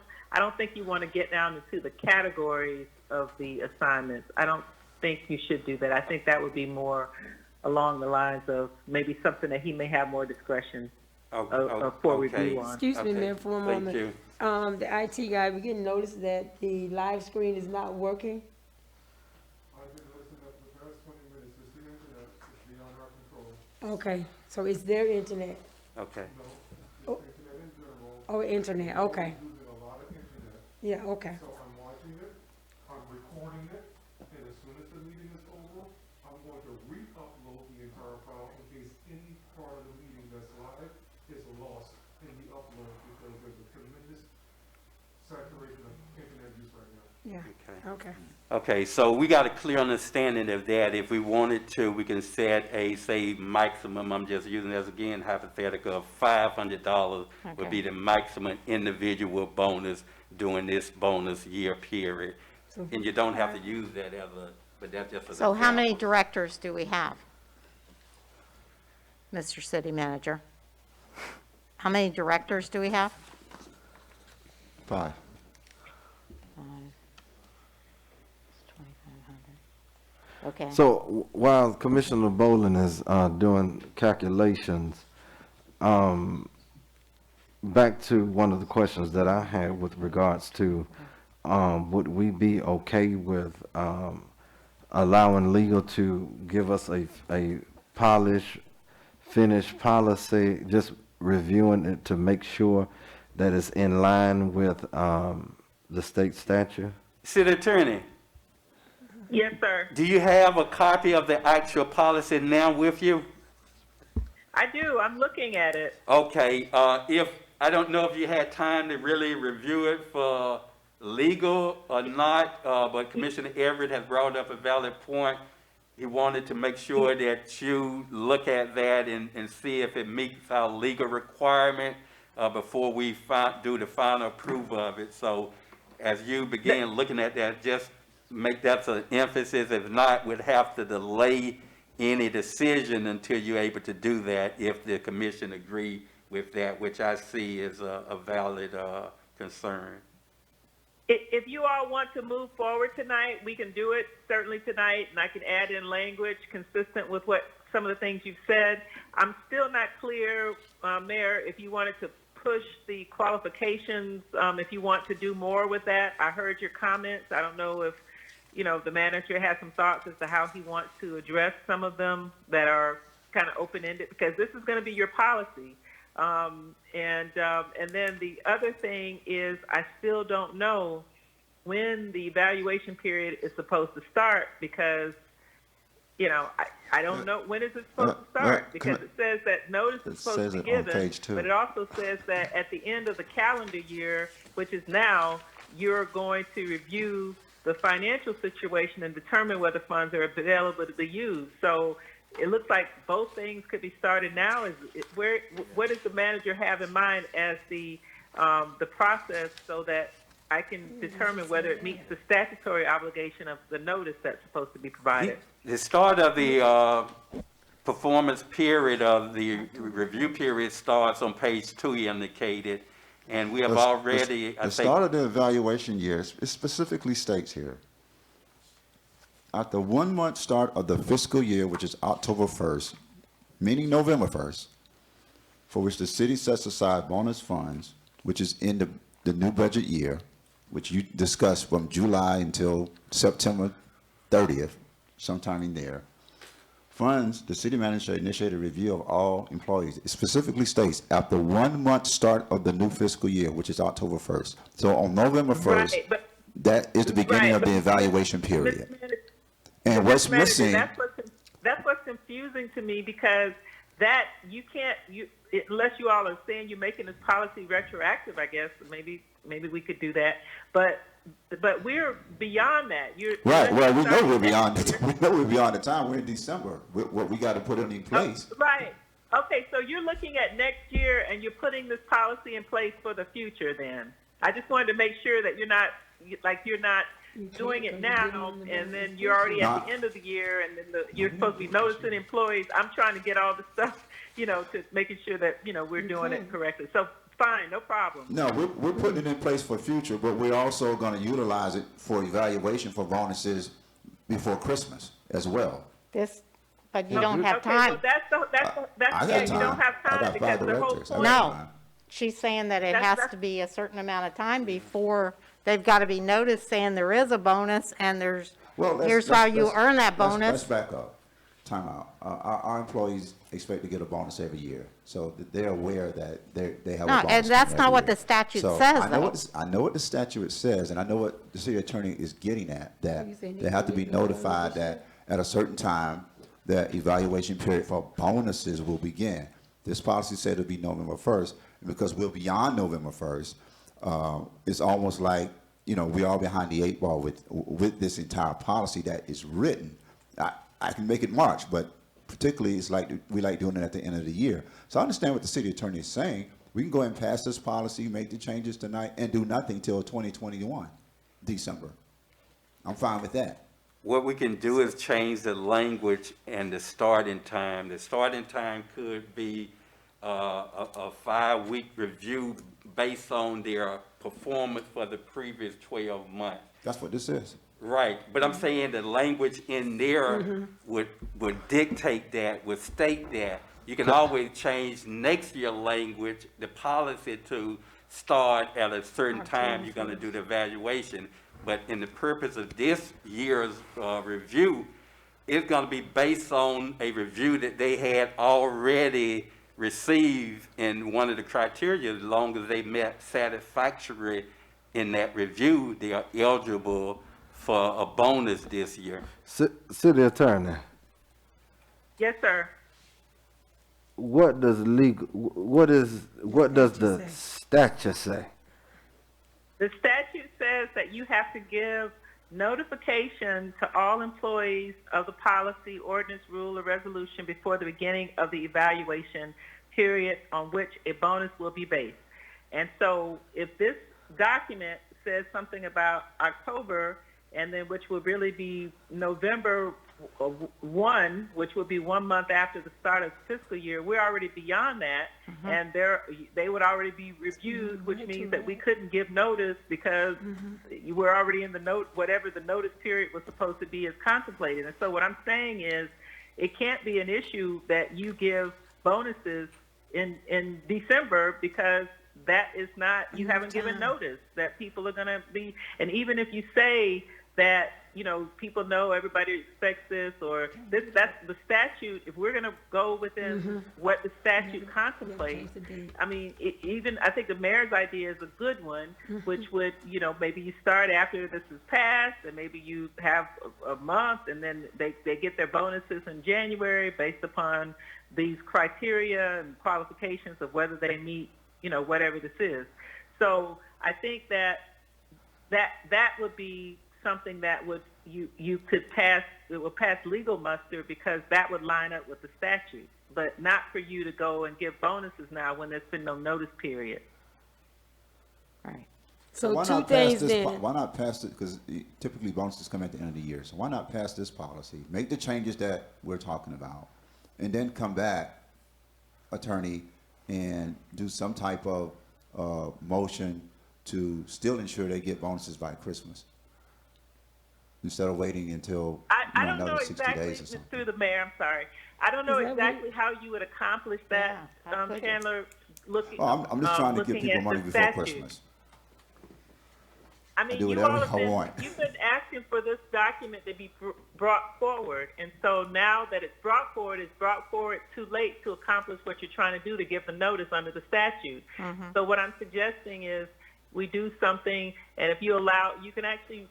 think you want to get down into the categories of the assignments. I don't think you should do that. I think that would be more along the lines of maybe something that he may have more discretion for review on. Excuse me, Mayor, for a moment. Thank you. The IT guy, we getting notice that the live screen is not working. I've been listening for the past 20 minutes. It's the internet. It's beyond our control. Okay, so it's their internet. Okay. No, it's internet in general. Oh, internet, okay. We're using a lot of internet. Yeah, okay. So I'm watching it, I'm recording it, and as soon as the meeting is over, I'm going to re-upload the entire file in case any part of the meeting that's live is lost in the upload, because there's a tremendous saturation of internet use right now. Yeah, okay. Okay, so we got a clear understanding of that. If we wanted to, we can set a, say, maximum, I'm just using this again, hypothetical, of $500 would be the maximum individual bonus during this bonus year period. And you don't have to use that but that's just. So how many directors do we have, Mr. City Manager? How many directors do we have? 5. 2,500. Okay. So while Commissioner Bolin is doing calculations, back to one of the questions that I had with regards to would we be okay with allowing legal to give us a finished policy, just reviewing it to make sure that it's in line with the state statute? City Attorney, Yes, sir. do you have a copy of the actual policy now with you? I do. I'm looking at it. Okay, I don't know if you had time to really review it for legal or not, but Commissioner Everett has brought up a valid point. He wanted to make sure that you look at that and see if it meets our legal requirement before we do the final approval of it. So as you begin looking at that, just make that an emphasis. If not, we'd have to delay any decision until you're able to do that if the commission agree with that, which I see is a valid concern. If you all want to move forward tonight, we can do it certainly tonight, and I can add in language consistent with what some of the things you've said. I'm still not clear, Mayor, if you wanted to push the qualifications, if you want to do more with that. I heard your comments. I don't know if the manager has some thoughts as to how he wants to address some of them that are kind of open-ended, because this is going to be your policy. And then the other thing is, I still don't know when the evaluation period is supposed to start, because, I don't know, when is it supposed to start? Because it says that notice is supposed to be given, but it also says that at the end of the calendar year, which is now, you're going to review the financial situation and determine whether funds are available to be used. So it looks like both things could be started now. What does the manager have in mind as the process, so that I can determine whether it meets the statutory obligation of the notice that's supposed to be provided? The start of the performance period of the review period starts on page 2, he indicated, and we have already, The start of the evaluation year, it specifically states here, at the 1 month start of the fiscal year, which is October 1st, meaning November 1st, for which the city sets aside bonus funds, which is in the new budget year, which you discussed from July until September 30th, sometime in there. Funds, the city manager initiated a review of all employees. It specifically states after 1 month start of the new fiscal year, which is October 1st. So on November 1st, that is the beginning of the evaluation period. And what's missing? That's what's confusing to me, because that you can't, unless you all are saying you're making this policy retroactive, I guess maybe we could do that. But we're beyond that. Right. Well, we know we're beyond it. We know we're beyond the time. We're in December. What we got to put it in place. Right. Okay. So you're looking at next year, and you're putting this policy in place for the future. Then I just wanted to make sure that you're not doing it now, and then you're already at the end of the year, and then you're supposed to be noticing employees. I'm trying to get all the stuff, to making sure that we're doing it correctly. So. Fine, no problem. No, we're putting it in place for future, but we're also going to utilize it for evaluation for bonuses before Christmas as well. But you don't have time. Well, that's you don't have time, because the whole point. No, she's saying that it has to be a certain amount of time before they've got to be noticed, saying there is a bonus, and here's how you earn that bonus. Let's back up. Time out. Our employees expect to get a bonus every year, so they're aware that they have a bonus. No, and that's not what the statute says, though. I know what the statute says, and I know what the city attorney is getting at, that they have to be notified that at a certain time, the evaluation period for bonuses will begin. This policy said it'll be November 1st, and because we're beyond November 1st, it's almost like, we're all behind the 8 ball with this entire policy that is written. I can make it March, but particularly it's like we like doing it at the end of the year. So I understand what the city attorney is saying. We can go ahead and pass this policy, make the changes tonight, and do nothing till 2021, December. I'm fine with that. What we can do is change the language and the starting time. The starting time could be a 5-week review based on their performance for the previous 12 months. That's what this is. Right, but I'm saying the language in there would dictate that, would state that. You can always change next year language, the policy, to start at a certain time you're going to do the evaluation. But in the purpose of this year's review, it's going to be based on a review that they had already received in one of the criteria. As long as they met satisfactory in that review, they are eligible for a bonus this year. City attorney, Yes, sir. what does the statute say? The statute says that you have to give notification to all employees of the policy, ordinance, rule, or resolution before the beginning of the evaluation period on which a bonus will be based. And so if this document says something about October, and then which will really be November 1, which will be 1 month after the start of the fiscal year, we're already beyond that, and they would already be reviewed, which means that we couldn't give notice because we're already in the note, whatever the notice period was supposed to be is contemplated. And so what I'm saying is it can't be an issue that you give bonuses in December, because that is not, you haven't given notice that people are going to be, and even if you say that, people know everybody expects this, or that's the statute. If we're going to go within what the statute contemplates, I mean, I think the mayor's idea is a good one, which would, maybe you start after this is passed, and maybe you have a month, and then they get their bonuses in January based upon these criteria and qualifications of whether they meet, whatever this is. So I think that would be something that you could pass. It will pass legal muster because that would line up with the statute, but not for you to go and give bonuses now when there's been no notice period. Right. So Why two not pass things this? then. Why not pass it? Because typically bonuses come at the end of the year. So why not pass this policy? Make the changes that we're talking about, and then come back, attorney, and do some type of motion to still ensure they get bonuses by Christmas, instead of waiting until I don't know another 60 exactly, days or just something. through the mayor, I'm sorry. I don't know Is that exactly how you would accomplish that, Yeah, how could you? Chandler, looking. Well, I'm just trying to give looking people at money the before statute. Christmas. I mean, do you whatever all have I been, want. you've been asking for this document to be brought forward, and so now that it's brought forward too late to accomplish what you're trying to do to give the notice under the statute. So what I'm suggesting is we do something, and if you allow, you can actually,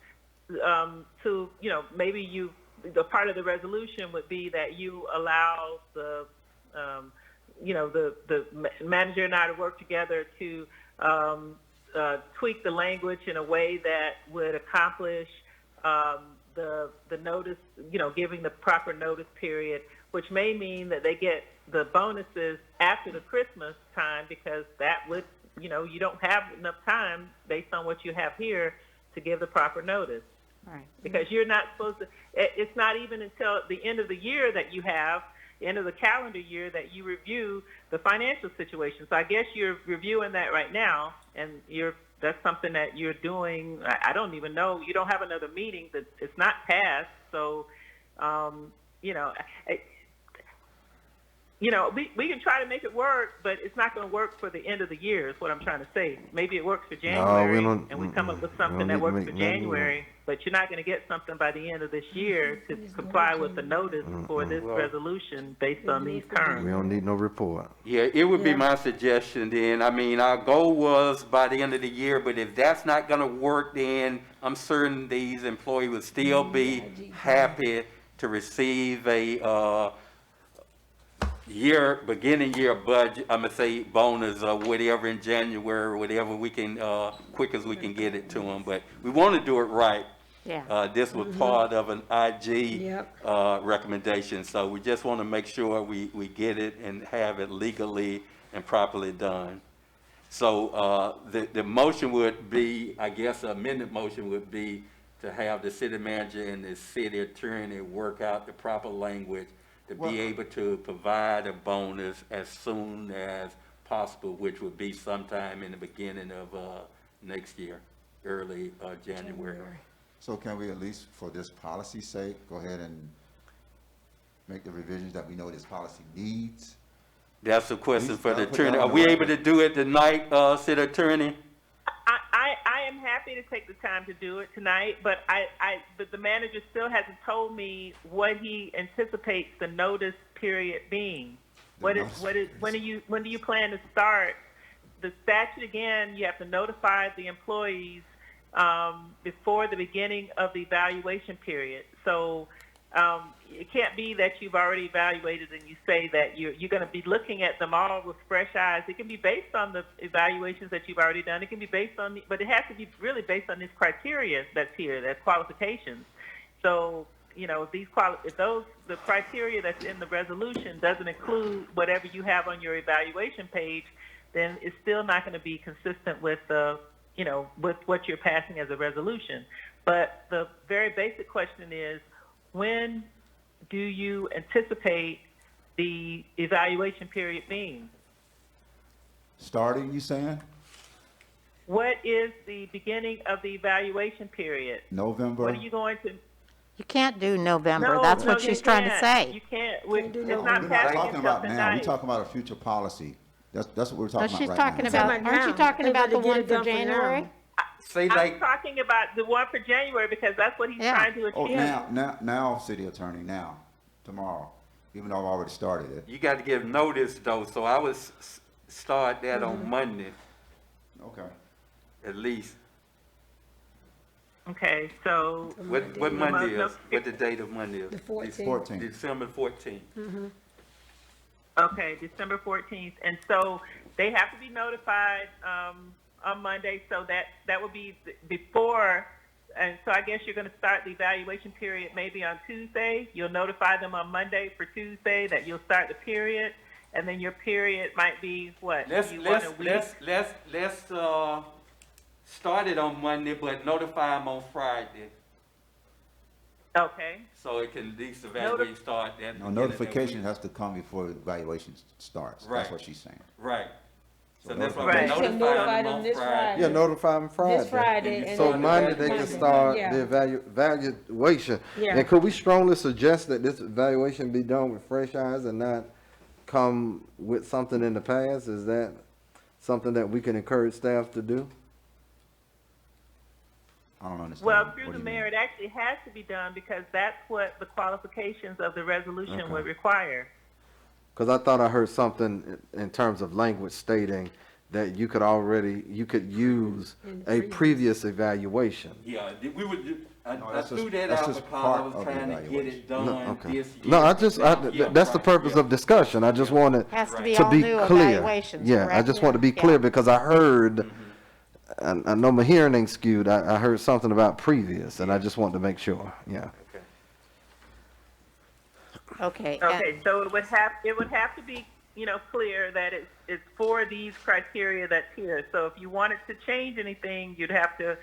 maybe the part of the resolution would be that you allow the manager and I to work together to tweak the language in a way that would accomplish the notice, giving the proper notice period, which may mean that they get the bonuses after the Christmas time, because that would, you don't have enough time based on what you have here to give the proper notice. Right. Because you're not supposed to, it's not even until the end of the year that you have, the end of the calendar year, that you review the financial situation. So I guess you're reviewing that right now, and that's something that you're doing. I don't even know. You don't have another meeting. That it's not passed. So, we can try to make it work, but it's not going to work for the end of the year, is what I'm trying to say. Maybe it works for January, and we come up with something that works for January, but you're not going to get something by the end of this year to comply with the notice for this resolution based on these terms. We don't need no report. Yeah, it would be my suggestion then. I mean, our goal was by the end of the year, but if that's not gonna work, then I'm certain these employees would still be happy to receive a beginning year budget, I'm gonna say bonus or whatever in January, whatever we can, quick as we can get it to them. But we wanna do it right. Yeah. This was part of an IG Yep. recommendation, so we just want to make sure we get it and have it legally and properly done. So the motion would be, I guess, amended motion would be to have the city manager and the city attorney work out the proper language to be able to provide a bonus as soon as possible, which would be sometime in the beginning of next year, early January. So can we at least, for this policy's sake, go ahead and make the revisions that we know this policy needs? That's a question for the Put that attorney. on Are the we record. able to do it tonight, city attorney? I am happy to take the time to do it tonight, but but the manager still hasn't told me what he anticipates the notice period being. When do you plan to start? The statute, again, you have to notify the employees before the beginning of the evaluation period. So it can't be that you've already evaluated and you say that you're going to be looking at them all with fresh eyes. It can be based on the evaluations that you've already done. It can be based on, but it has to be really based on this criteria that's here, that's qualifications. So, if the criteria that's in the resolution doesn't include whatever you have on your evaluation page, then it's still not going to be consistent with with what you're passing as a resolution. But the very basic question is, when do you anticipate the evaluation period being? Starting, you saying? What is the beginning of the evaluation period? November? What are you going to? You can't do November. No, That's no, what you she's trying to can't. say. You can't. Can't do It's no- not We're not passing talking until about now. tonight. We're talking about a future policy. That's what we're No, talking she's about right talking now. about, Talking aren't you now. talking They about better the get one it for done for now. January? say I'm like, talking about the one for January because that's what he's Yeah. trying to Oh, achieve. now, city attorney, now, tomorrow, even though I've already started it. you got to give notice though, so I would start that on Monday, Okay. at least. Okay, so What Monday No, is, what the date of Monday is? The 14th. 14th. December 14th. okay, December 14th, and so they have to be notified on Monday. So that would be before, and so I guess you're going to start the evaluation period maybe on Tuesday. You'll notify them on Monday for Tuesday that you'll start the period, and then your period might be what? Let's You want a week? start it on Monday, but notify them on Friday, Okay. so it can at least evaluate start that. No, notification has to come before the evaluation starts. Right. That's what she's saying. Right. So So that's why Right. we You can notify them them on this Friday. Friday. Yeah, notify them Friday. This Friday. and So then Monday they can Monday. start Yeah. the evaluation. Yeah. And could we strongly suggest that this evaluation be done with fresh eyes and not come with something in the past? Is that something that we can encourage staff to do? I don't understand. Well, What through do the you mayor, mean? it actually has to be done because that's what the qualifications of the resolution Okay. would require. Because I thought I heard something in terms of language stating that you could use In the a previous. previous evaluation. Yeah, we would, I No, that's threw just- that that's out just because I part was of the trying to get evaluation. it No, done okay. this year. No, Yeah, that's the right, purpose yeah. of discussion. I just wanted Has to be to all be new clear. evaluations, Yeah, I correct? just want to be Yeah. clear because I heard, I know my hearing ain't skewed. I heard something about previous and I just wanted to make sure. Yeah. Okay. Okay. Okay, so it would have to be, clear that it's for these criteria that's here. So if you wanted to change anything, you'd have to,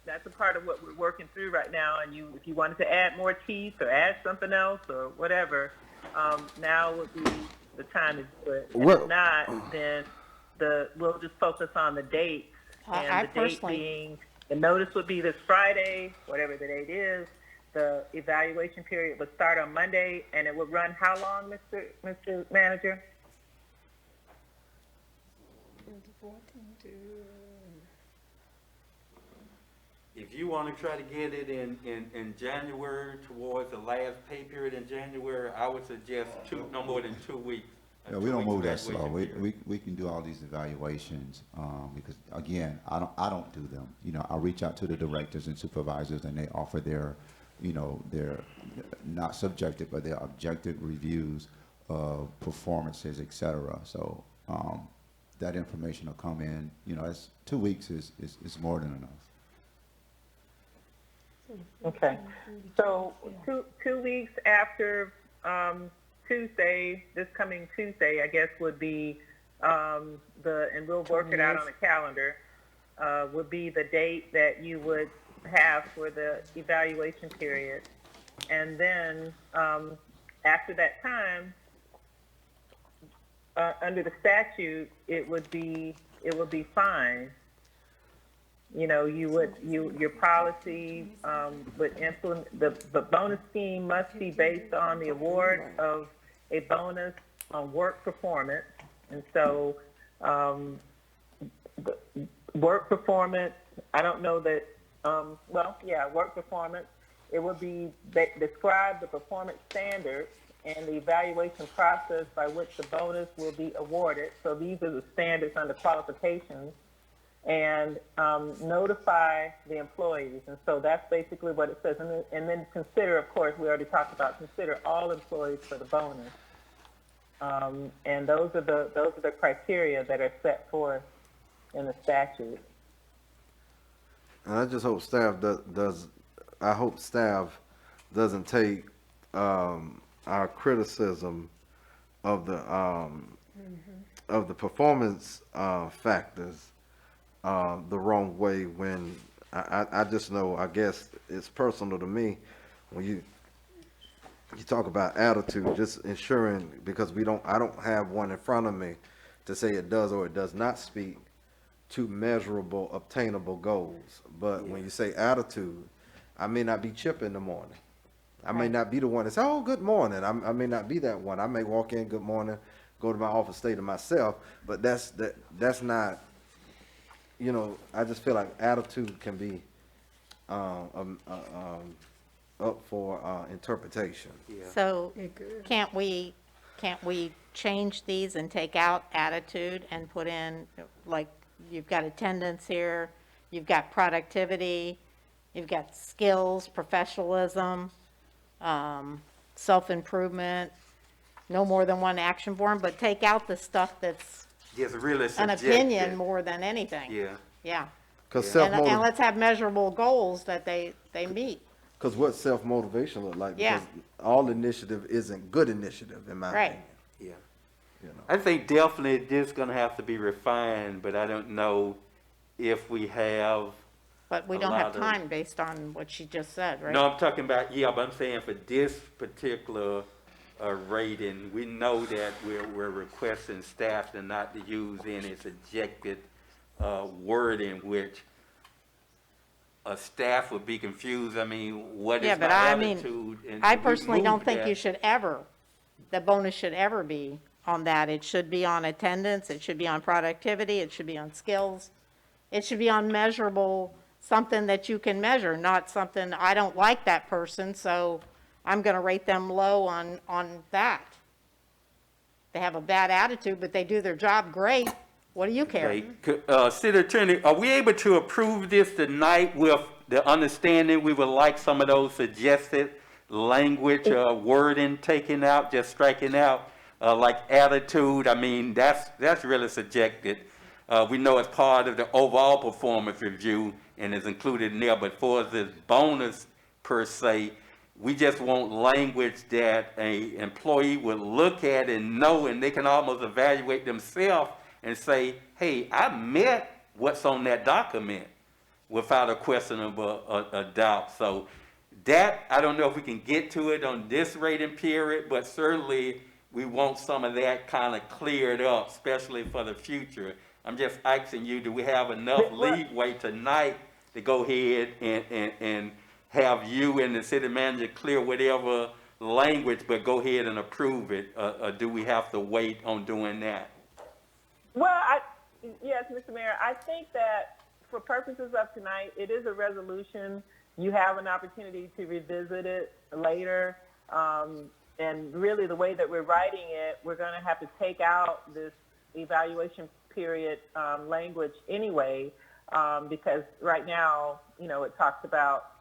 that's a part of what we're working through right now. And if you wanted to add more teeth or add something else or whatever, now would be the time to do it. And Well- if not, then we'll just focus on the dates. I And the date personally- being, the notice would be this Friday, whatever the date is. The evaluation period would start on Monday, and it would run how long, Mr. Manager? If you want to try to get it in January, towards the last pay period in January, I would suggest no more than 2 weeks. Yeah, we don't move that slow. Evaluation period. We can do all these evaluations, because again, I don't do them. I reach out to the directors and supervisors and they offer their not subjective, but their objective reviews of performances, et cetera. So, that information will come in, it's 2 weeks is more than enough. Okay. So 2 weeks after, Tuesday, this coming Tuesday, I guess would be, and we'll work it out on the calendar, would be the date that you would have for the evaluation period. And then, after that time, under the statute, it would be fine. Your policy, would implement, the bonus scheme must be based on the award of a bonus on work performance. And so, the work performance, I don't know that, work performance, it would be describe the performance standards and the evaluation process by which the bonus will be awarded. So these are the standards under qualifications. And notify the employees. And so that's basically what it says. And then consider, of course, we already talked about, consider all employees for the bonus. And those are the criteria that are set forth in the statute. And I just hope staff doesn't take our criticism of the performance factors the wrong way when I just know, I guess it's personal to me when you talk about attitude, just ensuring, because I don't have one in front of me to say it does or it does not speak to measurable, obtainable goals. But when you say attitude, I may not be Chip in the morning. I may not be the one that says, oh, good morning. I may not be that one. I may walk in, good morning, go to my office, stay to myself, but that's not you know, I just feel like attitude can be, up for, interpretation. Yeah. So It could. can't we change these and take out attitude and put in, like, you've got attendance here, you've got productivity, you've got skills, professionalism, self-improvement, no more than one action form, but take out the stuff that's Just really an subjective. opinion more than anything. Yeah. Yeah. Cause Yeah. And let's have measurable goals that they meet. cause what self-motivation look like? Yeah. Because all initiative isn't good initiative, in my Right. opinion, Yeah. you know. I think definitely this gonna have to be refined, but I don't know if we have. But we A don't have lot of- time based on what she just said, right? No, I'm talking about, yeah, but I'm saying for this particular rating, we know that we're requesting staff to not to use any subjective wording, which a staff would be confused. I mean, what Yeah, is but my I mean, attitude? And I we personally don't moved think that. you should ever, the bonus should ever be on that. It should be on attendance, it should be on productivity, it should be on skills. It should be on measurable, something that you can measure, not something, I don't like that person, so I'm gonna rate them low on that. They have a bad attitude, but they do their job great. What do you care? Okay, City Attorney, are we able to approve this tonight with the understanding we would like some of those suggested language, wording taken out, just striking out, like attitude? I mean, that's really subjective. We know it's part of the overall performance review and is included in there, but for this bonus per se, we just want language that a employee would look at and know, and they can almost evaluate themselves and say, hey, I met what's on that document without a questionable a doubt. So that, I don't know if we can get to it on this rating period, but certainly we want some of that kind of cleared up, especially for the future. I'm just asking you, do we have enough leeway tonight to go ahead and have you and the city manager clear whatever language, but go ahead and approve it? Or do we have to wait on doing that? Well, yes, Mr. Mayor, I think that for purposes of tonight, it is a resolution. You have an opportunity to revisit it later. And really the way that we're writing it, we're going to have to take out this evaluation period language anyway, because right now, you know, it talks about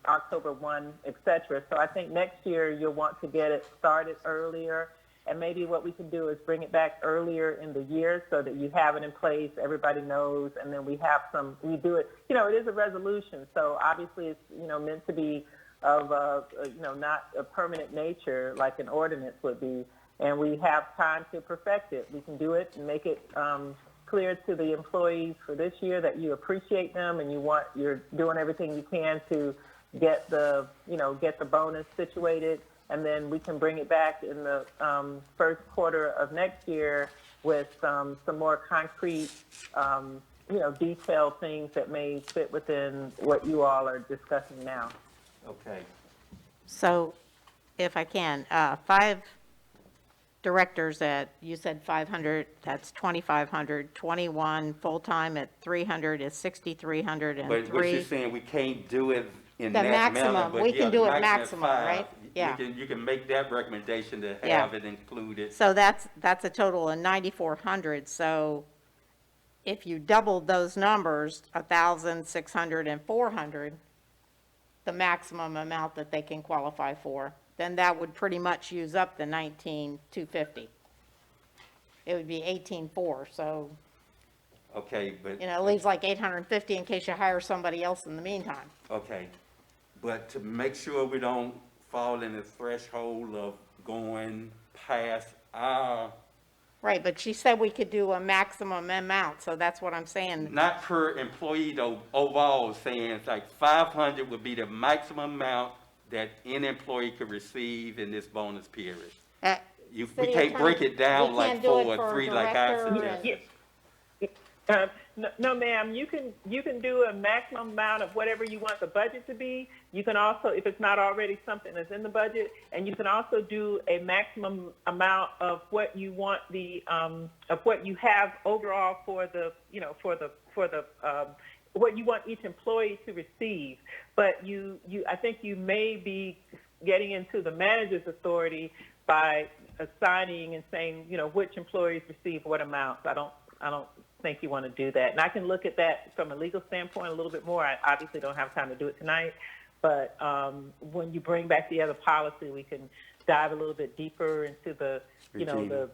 October 1, et cetera. So I think next year you'll want to get it started earlier. And maybe what we can do is bring it back earlier in the year so that you have it in place, everybody knows, and then we do it. You know, it is a resolution, so obviously it's, you know, meant to be of not a permanent nature like an ordinance would be. And we have time to perfect it. We can do it and make it clear to the employees for this year that you appreciate them and you're doing everything you can to get the bonus situated. And then we can bring it back in the first quarter of next year with some more concrete, detailed things that may fit within what you all are discussing now. Okay. So, if I can, 5 directors at, you said 500, that's 2,500, 21 full-time at 300 is 6,300, and But what you're 3. saying, we can't do it in The that manner. maximum. But We yeah, can do the it maximum, five. right? Yeah. You can make that recommendation to Yeah. have it included. So that's a total of 9,400, so if you doubled those numbers, 1,000, 600, and 400, the maximum amount that they can qualify for, then that would pretty much use up the 19,250. It would be 18,400, so, Okay, but. you know, it leaves like 850 in case you hire somebody else in the meantime. Okay, but to make sure we don't fall in the threshold of going past our, Right, but she said we could do a maximum amount, so that's what I'm saying. not per employee though, overall, saying it's like 500 would be the maximum amount that any employee could receive in this bonus period. We City can't break attorney, it down we like can't do it 4 or for 3 like I director and- suggested. No, ma'am, you can do a maximum amount of whatever you want the budget to be. You can also, if it's not already something that's in the budget, and you can also do a maximum amount of what you want of what you have overall for the, what you want each employee to receive. But I think you may be getting into the manager's authority by assigning and saying, which employees receive what amounts. I don't think you want to do that. And I can look at that from a legal standpoint a little bit more. I obviously don't have time to do it tonight, but when you bring back the other policy, we can dive a little bit deeper into the, the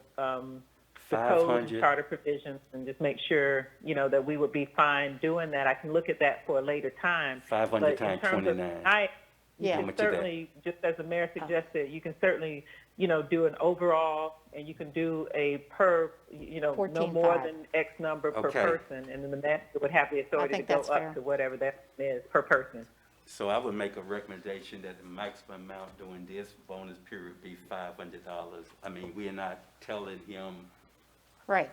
code and charter provisions and just make sure, that we would be fine doing that. I can look at that for a later time. 500 times 29. Yeah. How You much can is that? certainly, just as the mayor suggested, you can certainly, do an overall, and you can do a per, no 14.5. more than X number per Okay. person, and then the manager would have the authority to think go that's fair. up to whatever that is per person. So I would make a recommendation that the maximum amount during this bonus period be $500. I mean, we are not telling him Right.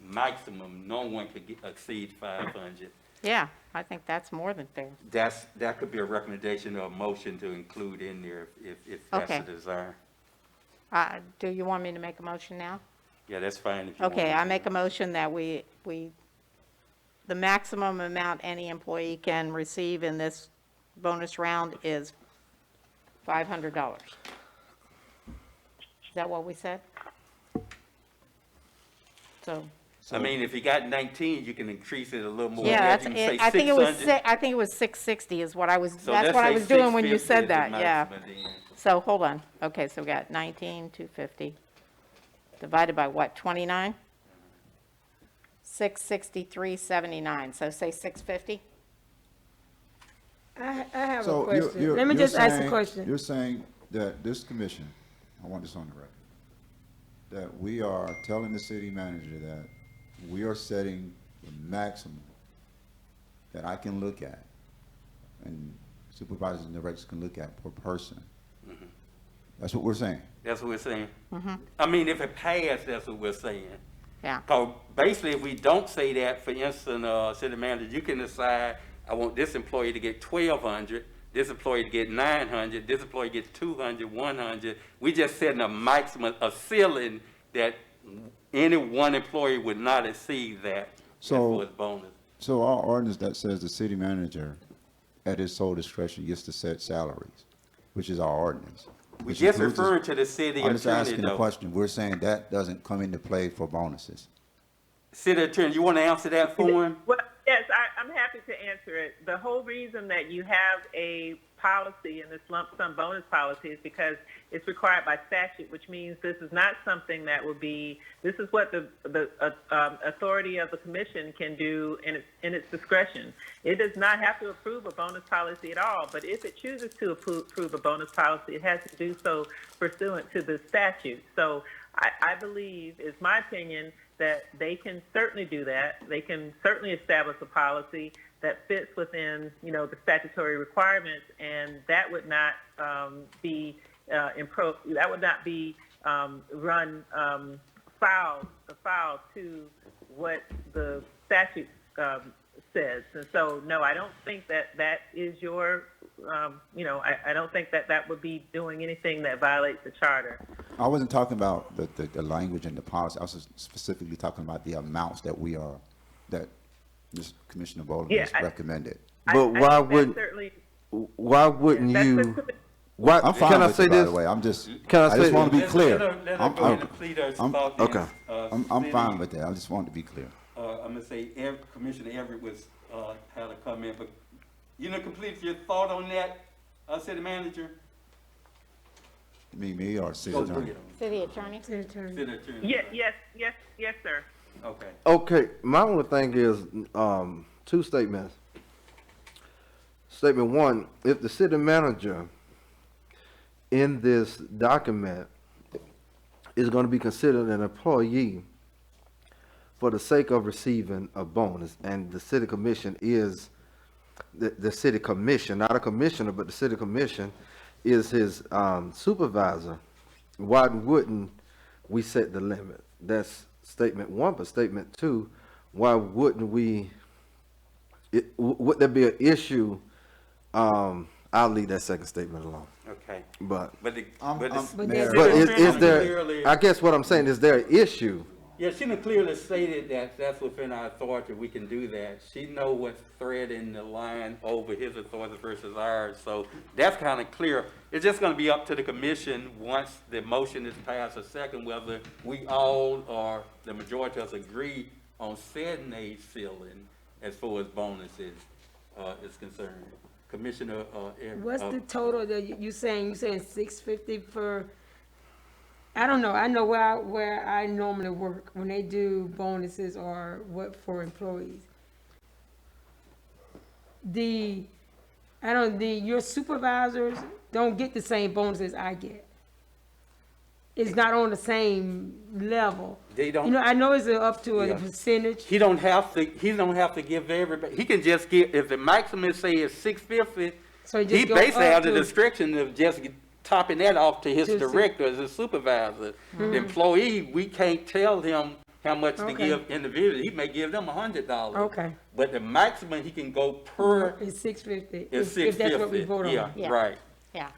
maximum, no one could exceed 500. Yeah, I think that's more than fair. That could be a recommendation or a motion to include in there if that's Okay. a desire. Do you want me to make a motion now? Yeah, that's fine if you want. Okay, to. I make a motion that the maximum amount any employee can receive in this bonus round is $500. Is that what we said? So, I mean, if you got 19, you can increase it a little more. yeah, You can say I think it was 600. I think it was 660 is what I was, So that's let's what I say was doing when you 650 said is the that, yeah. maximum then. So, hold on. Okay, so we got 19,250 divided by what, 29? 663.79, so say 650? I have a So question. Let me just ask a saying- question. You're saying that this commission, I want this on the record, that we are telling the city manager that we are setting the maximum that I can look at, and supervisors and directors can look at per person. That's what we're saying. That's what we're saying. I mean, if it passed, that's what we're saying. Yeah. So basically, if we don't say that, for instance, city manager, you can decide, I want this employee to get 1,200, this employee to get 900, this employee get 200, 100. We just setting a maximum, a ceiling that any one employee would not exceed that So- for his bonus. So our ordinance that says the city manager, at his sole discretion, gets to set salaries, which is our ordinance. We which just includes referring to the city I'm just attorney, asking a though. question. We're saying that doesn't come into play for bonuses. City attorney, you want to answer that for him? Well, yes, I'm happy to answer it. The whole reason that you have a policy in this lump sum bonus policy is because it's required by statute, which means this is not something that will be, this is what the authority of the commission can do in its discretion. It does not have to approve a bonus policy at all, but if it chooses to approve a bonus policy, it has to do so pursuant to the statute. So I believe, it's my opinion, that they can certainly do that. They can certainly establish a policy that fits within, the statutory requirements, and that would not be run foul to what the statute says. And so, no, I don't think that is your, I don't think that would be doing anything that violates the charter. I wasn't talking about the language and the policy. I was specifically talking about the amounts that that this Commissioner Bowling Yeah, has recommended. But I why think that wouldn't, certainly- why wouldn't that's you, the- why, I'm fine can I with say it, by this? the way. I'm just, Can I I just say- want to be Let clear. her go I'm- ahead and plead her I'm- thought okay. then. I'm City, fine with that. I just wanted to be clear. I'm gonna say Commissioner Everett had a comment, but you done completed your thought on that, city manager? Me or city Go attorney? bring it on. City attorney? City attorney. City attorney. Yes, sir. Okay. Okay, my only thing is, two statements. Statement one, if the city manager in this document is gonna be considered an employee for the sake of receiving a bonus, and the city commission is, the city commission, not a commissioner, but the city commission is his supervisor, why wouldn't we set the limit? That's statement one. But statement two, why wouldn't we, would there be an issue? I'll leave that second statement alone. Okay. But But the, I'm- but I'm- the- But Mayor- but is Clearly- there? I guess what I'm saying is there an issue? Yeah, she done clearly stated that that's within our authority, we can do that. She know what's threading the line over his authority versus ours, so that's kind of clear. It's just gonna be up to the commission, once the motion is passed a second, whether we all or the majority of us agree on setting a ceiling as far as bonuses, is concerned. Commissioner, What's the total that you saying 650 for? I don't know. I know where I normally work when they do bonuses or what for employees. Your supervisors don't get the same bonuses I get. It's not on the same level. They don't- You know, I know it's up to a Yeah. percentage. he don't have to give everybody, he can just give, if the maximum say is 650, So it just he go basically up has the to- discretion of just topping that off to his To the- director as a supervisor. The employee, we can't tell him how much to Okay. give individually. He may give them $100. Okay. But the maximum he can go per It's 650. is If that's what we 650. vote on. Yeah, Yeah. right. Yeah.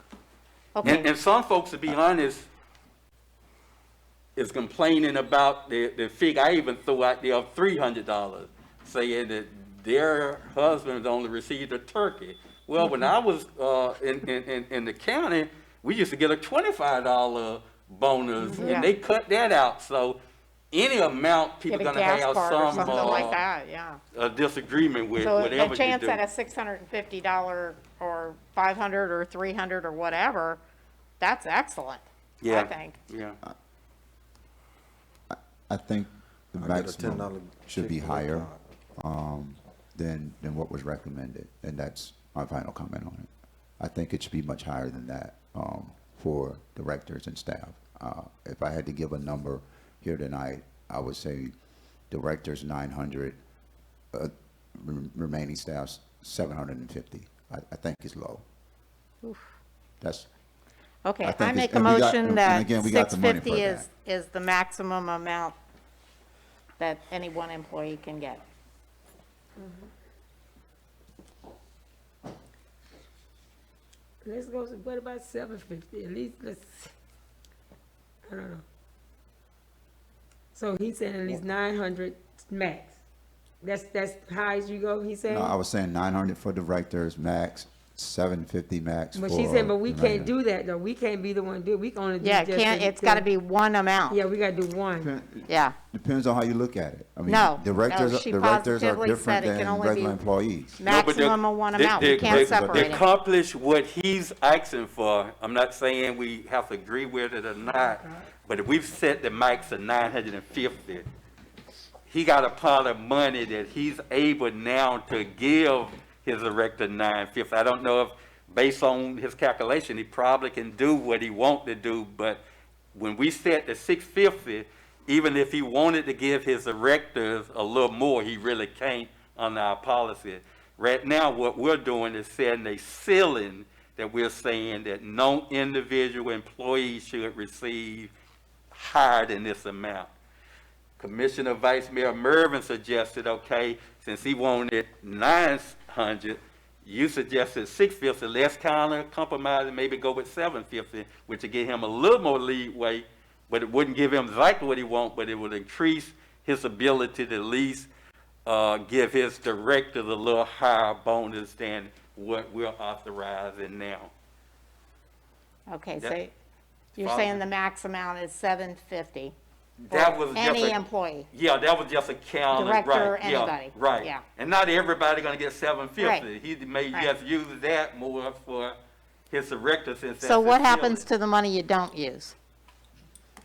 And, Okay, and some folks, to be honest, is complaining about the figure I even threw out there of $300, saying that their husbands only received a turkey. Well, when I was in the county, we used to get a $25 bonus, Yeah. and they cut that out. So any amount people get a gonna gas have card or some something like that, yeah. disagreement with So whatever the you chance do. at a $650 or $500 or $300 or whatever, that's excellent, I Yeah. think. Yeah. I think the I get a maximum $10 should be check for that higher than what was recommended, and that's my final comment on it. I think it should be much higher than that for directors and staff. If I had to give a number here tonight, I would say directors 900, remaining staffs 750. I think is low. That's Okay, I think I make it's- a and we got- motion and that again, we got the money for 650 is the maximum amount that any one employee can get. Let's go, what about 750? At least I don't know. So he said at least 900 max. That's high as you go, he said? no, I was saying 900 for directors max, 750 max for. But she said, but we can't remaining. do that though. We can't be the one to do it. We can only do Yeah, just. can't, it's gotta be one amount, Yeah, we gotta do one. yeah. Depends on how you look at it. I mean, No, directors, no, she directors are positively different said it can than only regular be- employees. No, but Maximum of one they- amount, they- we can't they- separate They it. accomplish what he's asking for. I'm not saying we have to agree with it or not, but if we've set the max at 950, he got a pot of money that he's able now to give his director 950. I don't know if, based on his calculation, he probably can do what he want to do, but when we set the 650, even if he wanted to give his directors a little more, he really can't under our policy. Right now, what we're doing is setting a ceiling that we're saying that no individual employee should receive higher than this amount. Commissioner Vice Mayor Mervin suggested, okay, since he wanted 900, you suggested 650, let's kind of compromise and maybe go with 750, which would give him a little more leeway, but it wouldn't give him exactly what he wants, but it would increase his ability to at least give his directors a little higher bonus than what we're authorizing now. Okay, That- so you're follow saying me. the max amount is 750? That for was just any a- employee? Yeah, that was just a counter, Director right, or yeah, anybody, right. yeah. And not everybody gonna get 750. Right, He may right. just use that more for his director since that's So his what happens ceiling. to the money you don't use?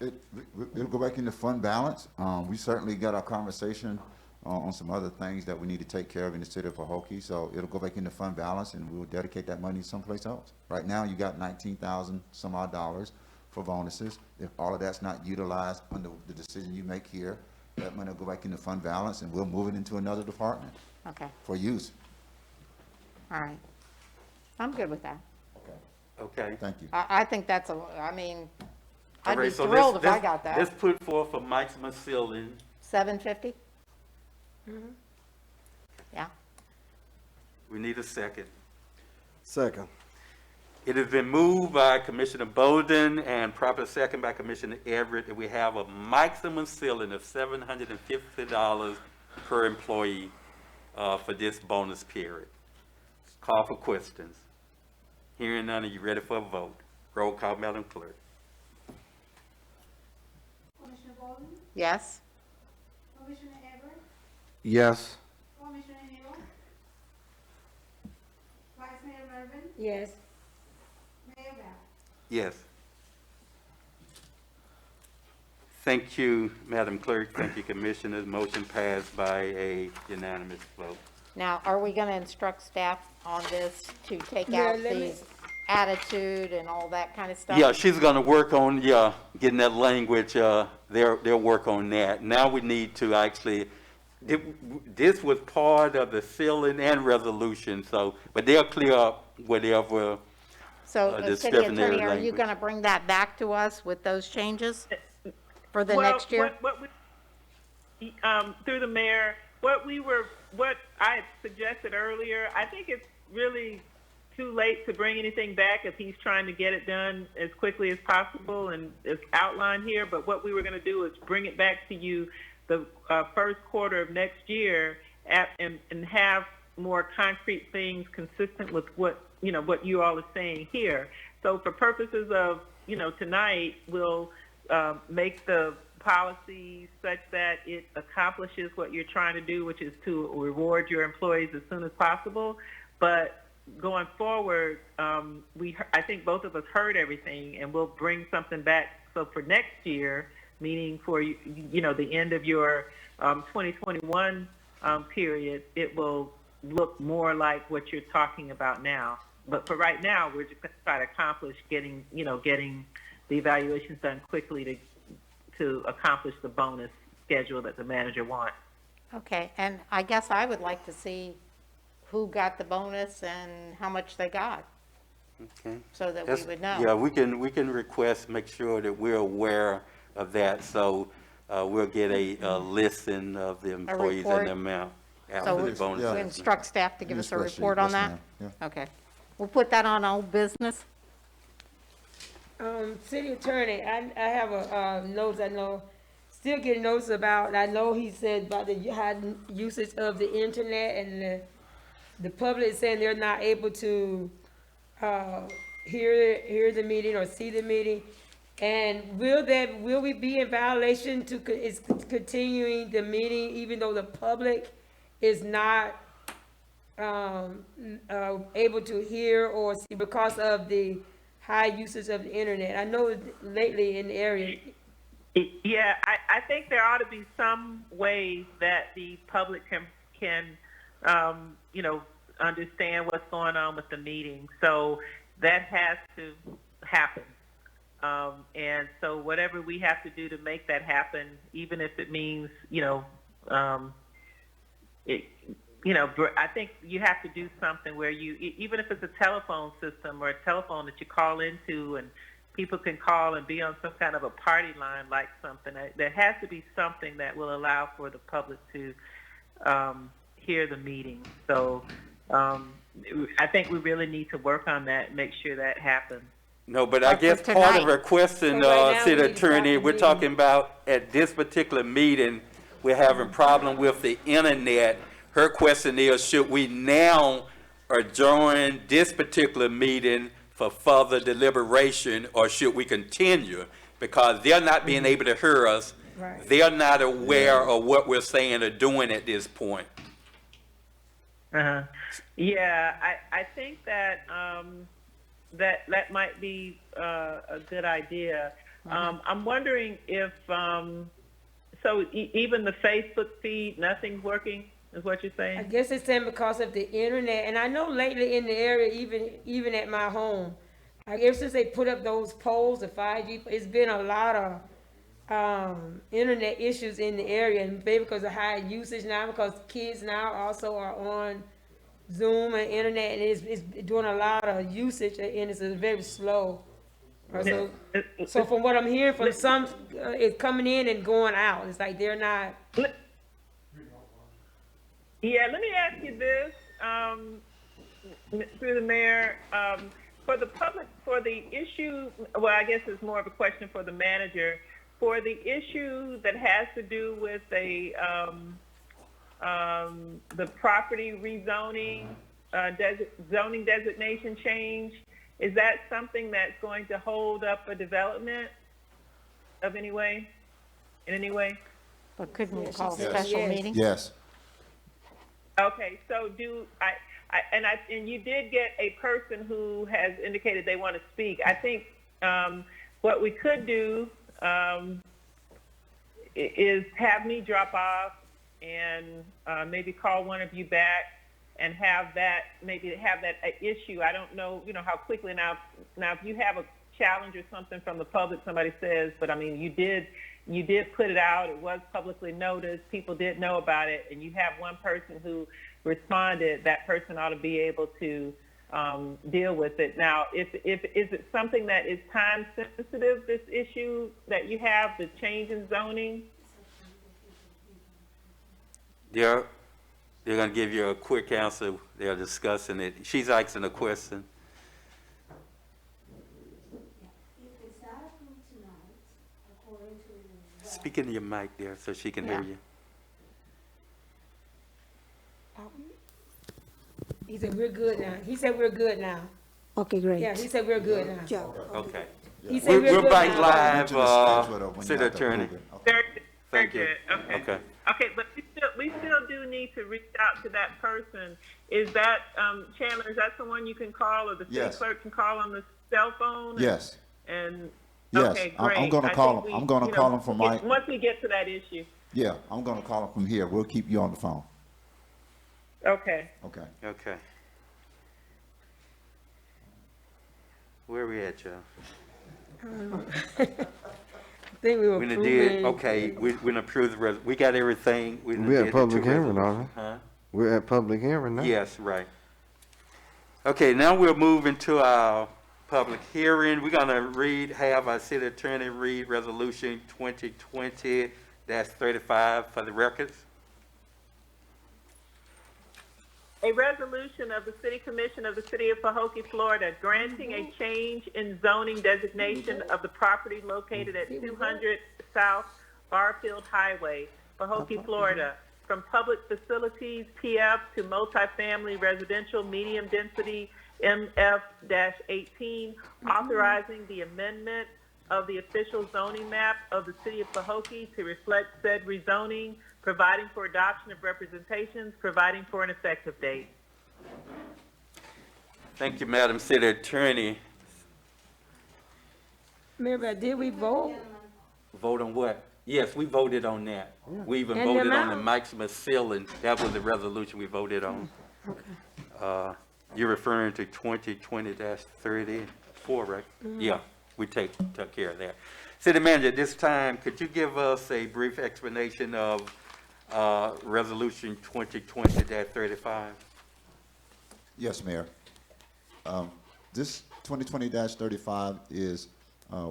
It'll go back into fund balance. We certainly got our conversation on some other things that we need to take care of in the city of Pahokee, so it'll go back into fund balance and we'll dedicate that money someplace else. Right now, you got 19,000 some odd dollars for bonuses. If all of that's not utilized under the decision you make here, that money will go back into fund balance and we'll move it into another department Okay, for use. all right. I'm good with that. Okay. Thank you. I think that's I mean, I'd All be right, so thrilled if I let's- got Let's that. put forth a maximum ceiling. 750? Yeah. We need a second. Second. It has been moved by Commissioner Bolden and proper second by Commissioner Everett that we have a maximum ceiling of $750 per employee for this bonus period. Call for questions. Hearing none, are you ready for a vote? Roll call, Madam Clerk. Commissioner Bolden? Yes? Commissioner Everett? Yes. Commissioner Hill? Vice Mayor Mervin? Yes. Mayor Bell? Yes. Thank you, Madam Clerk. Thank you, Commissioners. Motion passed by a unanimous vote. Now, are we going to instruct staff on this to take Yeah, out let me- the attitude and all that kind of stuff? Yeah, she's gonna work on, getting that language, they'll work on that. Now we need to actually, this was part of the ceiling and resolution, so, but they'll clear up whatever, So, the City Stephanie Attorney, are you language. going to bring that back to us with those changes for the Well, next year? What through the mayor, what I had suggested earlier, I think it's really too late to bring anything back if he's trying to get it done as quickly as possible and it's outlined here. But what we were going to do is bring it back to you the first quarter of next year and have more concrete things consistent with what you all are saying here. So for purposes of, tonight, we'll make the policy such that it accomplishes what you're trying to do, which is to reward your employees as soon as possible. But going forward, I think both of us heard everything, and we'll bring something back. So for next year, meaning for the end of your 2021 period, it will look more like what you're talking about now. But for right now, we're just going to try to accomplish getting the evaluations done quickly to accomplish the bonus schedule that the manager wants. Okay, and I guess I would like to see who got the bonus and how much they got, okay? so that we That's- would know. Yeah, we can request, make sure that we're aware of that, so, we'll get a listing of the employees report? and the amount So after the we bonus. we is- instruct staff to give us a Spreadsheet, report on yes, that? ma'am. Yeah. Okay. We'll put that on old business. City Attorney, I have a notes, I know, still getting notes about, I know he said about the high usage of the internet, and the public is saying they're not able to hear the meeting or see the meeting. And will we be in violation is continuing the meeting even though the public is not able to hear or see because of the high usage of the internet? I know lately in the area. Yeah, I think there ought to be some way that the public can understand what's going on with the meeting. So that has to happen. And so whatever we have to do to make that happen, even if it means, I think you have to do something where even if it's a telephone system or a telephone that you call into and people can call and be on some kind of a party line like something, there has to be something that will allow for the public to hear the meeting. So I think we really need to work on that and make sure that happens. No, but I Or for guess part of tonight. her question, So right now City we need to stop Attorney, the we're meeting. talking about at this particular meeting, we're having problem with the internet. Her question is, should we now adjourn this particular meeting for further deliberation, or should we continue? Because they're not being able to hear us. Right. They're not aware of what we're saying or doing at this point. Uh-huh. Yeah, I think that that might be a good idea. I'm wondering if even the Facebook feed, nothing's working, is what you're I saying? guess it's saying because of the internet, and I know lately in the area, even at my home, ever since they put up those poles, the 5G, it's been a lot of internet issues in the area, and maybe because of high usage now, because kids now also are on Zoom and internet, and it's doing a lot of usage, and it's very slow. So from what I'm hearing from some, it's coming in and going out. It's like they're not. Yeah, let me ask you this, through the mayor, for the public, for the issue, well, I guess it's more of a question for the manager, for the issue that has to do with the property rezoning, zoning designation change, is that something that's going to hold up a development of any way, in any way? But couldn't we Yes, call a she said special yes. meeting? Yes. Okay, so and you did get a person who has indicated they want to speak. I think what we could do is have me drop off and maybe call one of you back and have that issue. I don't know, how quickly now if you have a challenge or something from the public, somebody says, but I mean, you did put it out, it was publicly noticed, people did know about it, and you have one person who responded, that person ought to be able to deal with it. Now, is it something that is time sensitive, this issue that you have, the change in zoning? They're going to give you a quick answer. They're discussing it. She's asking a question. Speak into your mic there so she can hear you. He said, we're good now. He said, we're good now. Okay, great. Yeah, he said, we're good now. Yeah. Okay. He said, we're We're good back now. live, Mention the schedule when you city have to attorney. approve it. Very Thank you. good. Okay. Okay. Okay, but we still do need to reach out to that person. Is that, Chandler, is that someone you can call, or the city Yes. clerk can call on the cell phone? Yes. And, Yes, okay, I'm great. gonna I call think him. I'm gonna call him from my- once we get to that issue. Yeah, I'm gonna call him from here. We'll keep you on the phone. Okay. Okay. Okay. Where we at, y'all? I think we were We done did, approving. okay, we done approved we got everything. We done We're did at the public two hearing, resolutions. aren't Huh? We're at public hearing now. Yes, right. Okay, now we'll move into our public hearing. We're gonna have our city attorney read resolution 2020-35 for the records. A resolution of the City Commission of the City of Pahokee, Florida, granting a change in zoning designation of the property located at 200 South Barfield Highway, Pahokee, Florida, from public facilities, PF, to multifamily residential medium density, MF-18, authorizing the amendment of the official zoning map of the City of Pahokee to reflect said rezoning, providing for adoption of representations, providing for an effective date. Thank you, Madam City Attorney. Remember, did we vote? Vote on what? Yes, we voted on that. We even And the voted on the amount? maximum ceiling. That was the resolution we voted on. Okay. You're referring to 2020-34, right? Yeah, we took care of that. City Manager, at this time, could you give us a brief explanation of Resolution 2020-35? Yes, Mayor. This 2020-35 is,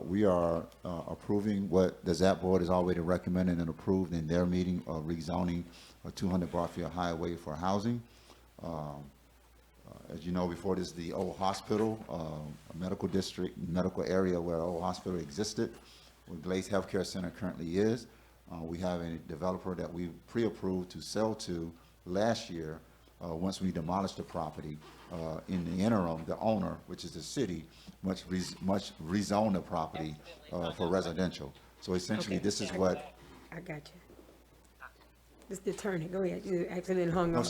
we are approving what the ZAP Board has already recommended and approved in their meeting of rezoning 200 Barfield Highway for housing. As you know, before this, the old hospital, a medical district, medical area where the old hospital existed, where Glaze Healthcare Center currently is. We have a developer that we pre-approved to sell to last year. Once we demolished the property, in the interim, the owner, which is the city, must rezone the property for residential. So essentially, Okay. this is what. I got you. This is the attorney, go ahead, you accidentally hung No,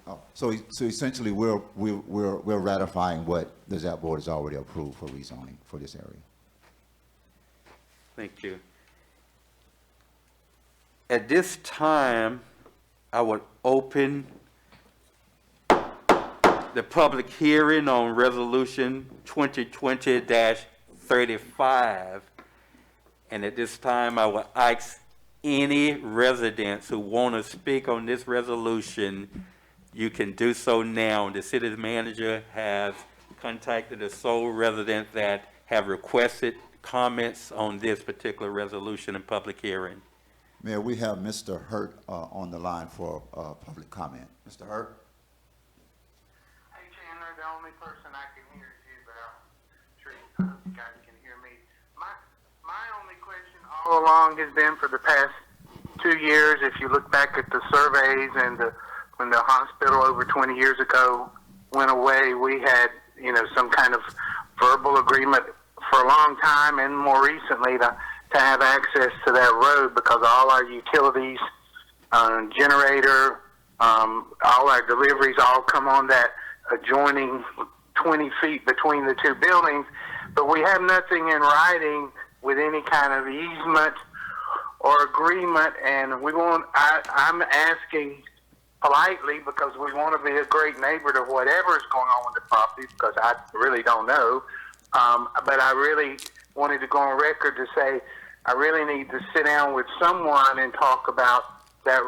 up. so essentially, we're ratifying what the ZAP Board has already approved for rezoning for this area. Thank you. At this time, I would open the public hearing on Resolution 2020-35. And at this time, I will ask any residents who want to speak on this resolution, you can do so now. The city manager has contacted the sole resident that have requested comments on this particular resolution and public hearing. Mayor, we have Mr. Hurt on the line for public comment. Mr. Hurt? Hey Chandler, the only person I can hear is you, but I'm sure you guys can hear me. My only question all along has been for the past 2 years, if you look back at the surveys and when the hospital over 20 years ago went away, we had, some kind of verbal agreement for a long time and more recently to have access to that road because all our utilities, generator, all our deliveries all come on that adjoining 20 feet between the two buildings, but we have nothing in writing with any kind of easement or agreement, and I'm asking politely because we want to be a great neighbor to whatever is going on with the property because I really don't know, but I really wanted to go on record to say I really need to sit down with someone and talk about that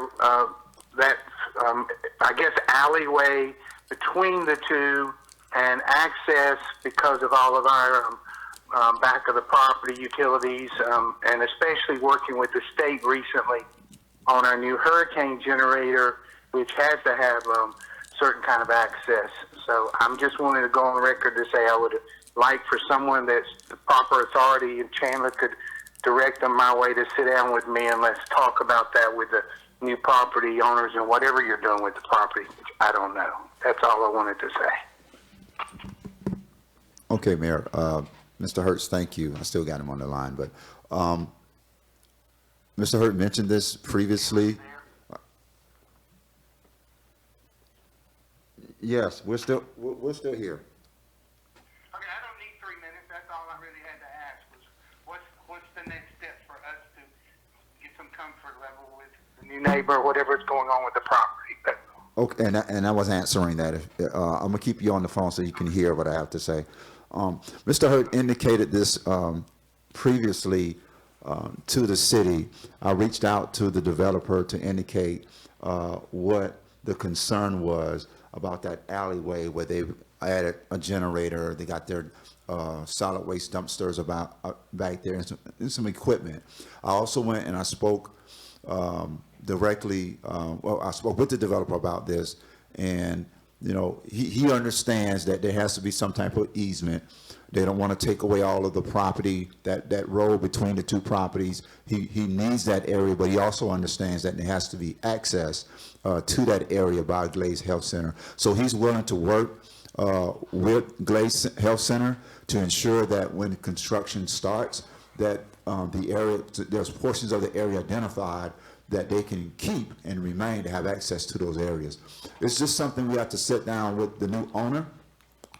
I guess alleyway between the two and access because of all of our back of the property utilities, and especially working with the state recently on our new hurricane generator, which has to have certain kind of access. So I'm just wanting to go on record to say I would like for someone that's the proper authority in Chandler could direct them my way to sit down with me and let's talk about that with the new property owners and whatever you're doing with the property. I don't know. That's all I wanted to say. Okay, Mayor. Mr. Hertz, thank you. I still got him on the line, but Mr. Hurt mentioned this previously. Yes, we're still here. Okay, I don't need 3 minutes. That's all I really had to ask was what's the next step for us to get some comfort level with the new neighbor, whatever's going on with the property. That's all. Okay, and I was answering that. I'm gonna keep you on the phone so you can hear what I have to say. Mr. Hurt indicated this previously to the city. I reached out to the developer to indicate what the concern was about that alleyway where they added a generator. They got their solid waste dumpsters back there and some equipment. I also went and I spoke directly. I spoke with the developer about this, and he understands that there has to be some type of easement. They don't want to take away all of the property, that road between the two properties. He needs that area, but he also understands that there has to be access to that area by Glaze Health Center. So he's willing to work with Glaze Health Center to ensure that when construction starts, that the area, there's portions of the area identified that they can keep and remain to have access to those areas. It's just something we have to sit down with the new owner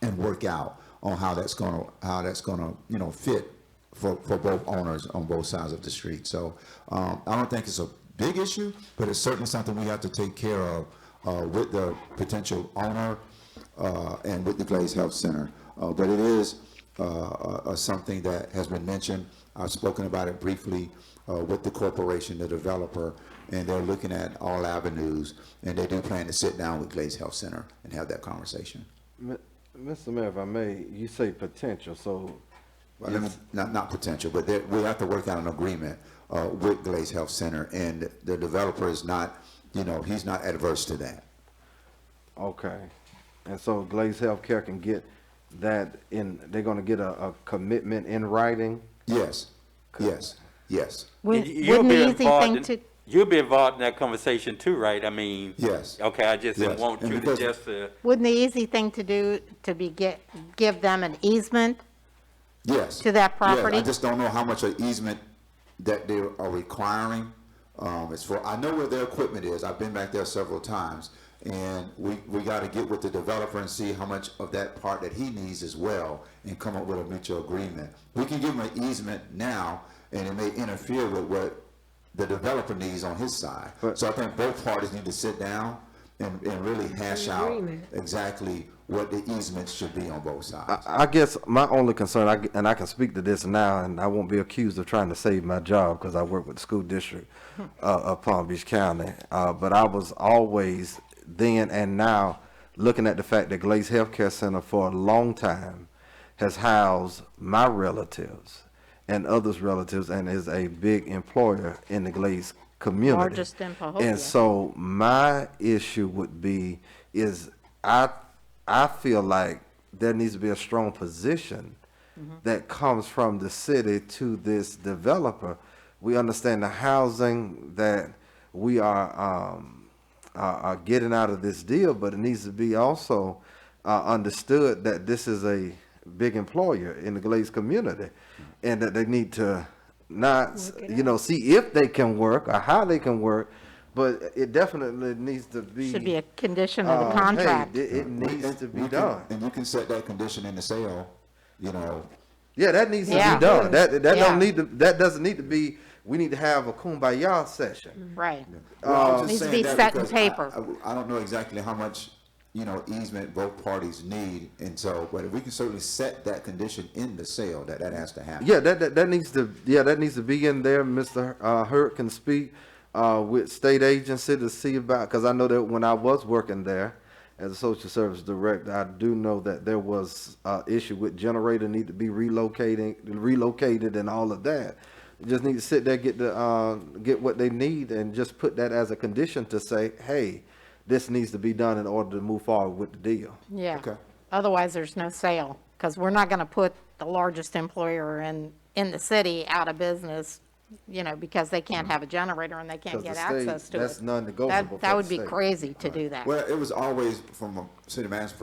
and work out on how that's gonna fit for both owners on both sides of the street. So I don't think it's a big issue, but it's certainly something we have to take care of with the potential owner and with the Glaze Health Center. But it is something that has been mentioned. I've spoken about it briefly with the corporation, the developer, and they're looking at all avenues, and they do plan to sit down with Glaze Health Center and have that conversation. Mr. Mayor, if I may, you say potential, so. Well, not potential, but we have to work out an agreement with Glaze Health Center, and the developer is not, he's not adverse to that. Okay. And so Glaze Healthcare can get that they're gonna get a commitment in writing? Yes, yes. And you'll be involved in that conversation too, right? I mean. Yes. Okay, I just didn't Yes. want And you because- to just. Wouldn't the easy thing to do to be give them an easement Yes. to that property? Yes, I just don't know how much of easement that they are requiring. I know where their equipment is. I've been back there several times, and we got to get with the developer and see how much of that part that he needs as well, and come up with a mutual agreement. We can give him an easement now, and it may interfere with what the developer needs on his side. So I think both parties need to sit down and really hash out exactly what the easements should be on both sides. I guess my only concern, and I can speak to this now, and I won't be accused of trying to save my job because I work with the school district of Palm Beach County. But I was always then and now looking at the fact that Glaze Healthcare Center for a long time has housed my relatives and others' relatives and is a big employer in the Glaze community. Largest in Pahookie. And so my issue would be, is I feel like there needs to be a strong position that comes from the city to this developer. We understand the housing that we are getting out of this deal, but it needs to be also understood that this is a big employer in the Glaze community, and that they need to not, see if they can work or how they can work, but it definitely needs to be. Should be a condition of the hey, contract. it needs to be done. And you can set that condition in the sale, Yeah, that needs to Yeah. be done. That Yeah. don't need to. That doesn't need to be. We need to have a kumbaya session. Right. Well, I was just Needs to saying be that set in because paper. I don't know exactly how much, easement both parties need, and so, but we can certainly set that condition in the sale, that has to happen. Yeah, that needs to. Yeah, that needs to be in there. Mr. Hurt can speak with state agency to see about, because I know that when I was working there as a social service director, I do know that there was issue with generator need to be relocated and all of that. You just need to sit there, get what they need, and just put that as a condition to say, hey, this needs to be done in order to move forward with the deal. Yeah. Okay. Otherwise, there's no sale, because we're not going to put the largest employer in the city out of business, because they can't have a generator and they can't 'Cause get the state, access to it. that's non-negotiable That for would the be state. crazy to do that. Well, it was always, from a city manager's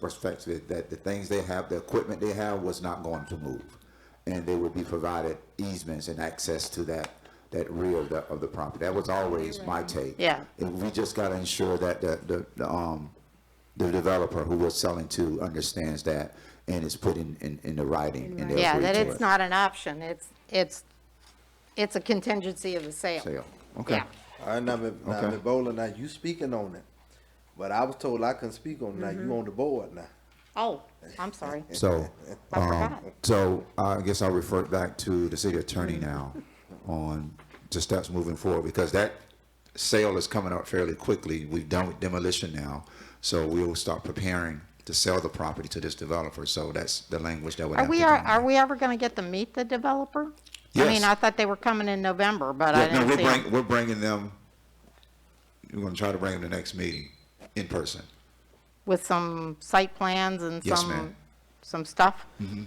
perspective, that the things they have, the equipment they have was not going to move. And they would be provided easements and access to that rear of the property. That was always my take. Yeah. And we just gotta ensure that the developer who we're selling to understands that and is put in the writing, and they'll Yeah, agree that to it's it. not an option. It's a contingency of the sale. Sale. Okay. Yeah. All right, now, Ms. Bowler, now you speaking on it, but I was told I couldn't speak on it. Now you on the board now. Oh, I'm sorry. So, I forgot. so I guess I'll refer back to the city attorney now on the steps moving forward, because that sale is coming up fairly quickly. We've done with demolition now, so we will start preparing to sell the property to this developer. So that's the language that would have to be. Are we ever going to get to meet the developer? I mean, Yes. I thought they were coming in November, but I Yeah, no, didn't see them. we're bringing them, we're gonna try to bring them the next meeting in person. With some site plans and Yes, ma'am. some stuff?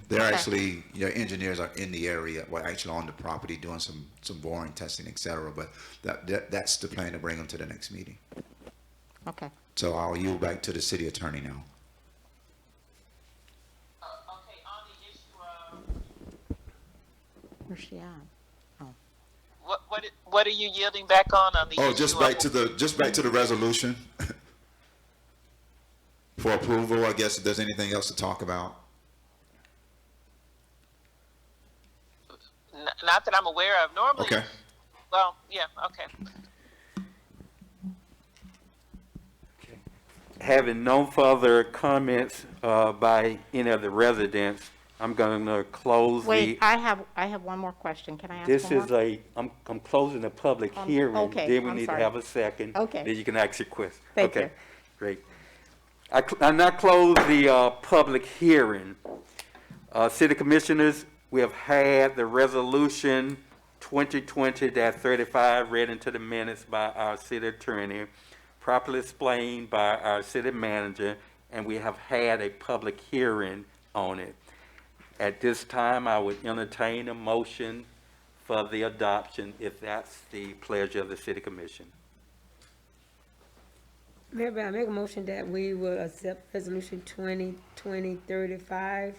They're Okay. actually, engineers are in the area, well, actually on the property, doing some boring testing, et cetera, but that's the plan, to bring them to the next meeting. Okay. So I'll yield back to the city attorney now. Okay, on the issue of, Where's she at? what are you yielding back on the Oh, issue just back to the resolution for approval, I guess, if there's anything else to talk about. Not that I'm aware of. Normally, Okay. well, yeah, okay. Having no further comments by any of the residents, I'm going to close the. Wait, I have one more question. Can I ask This one more? is I'm closing the public hearing. okay, Then we I'm need to sorry. have a second. Okay. Then you can ask your question. Thank Okay, you. great. I now close the public hearing. City Commissioners, we have had the resolution 2020-35 read into the minutes by our city attorney, properly explained by our city manager, and we have had a public hearing on it. At this time, I would entertain a motion for the adoption, if that's the pleasure of the city commission. Mayor, I make a motion that we will accept resolution 2020-35.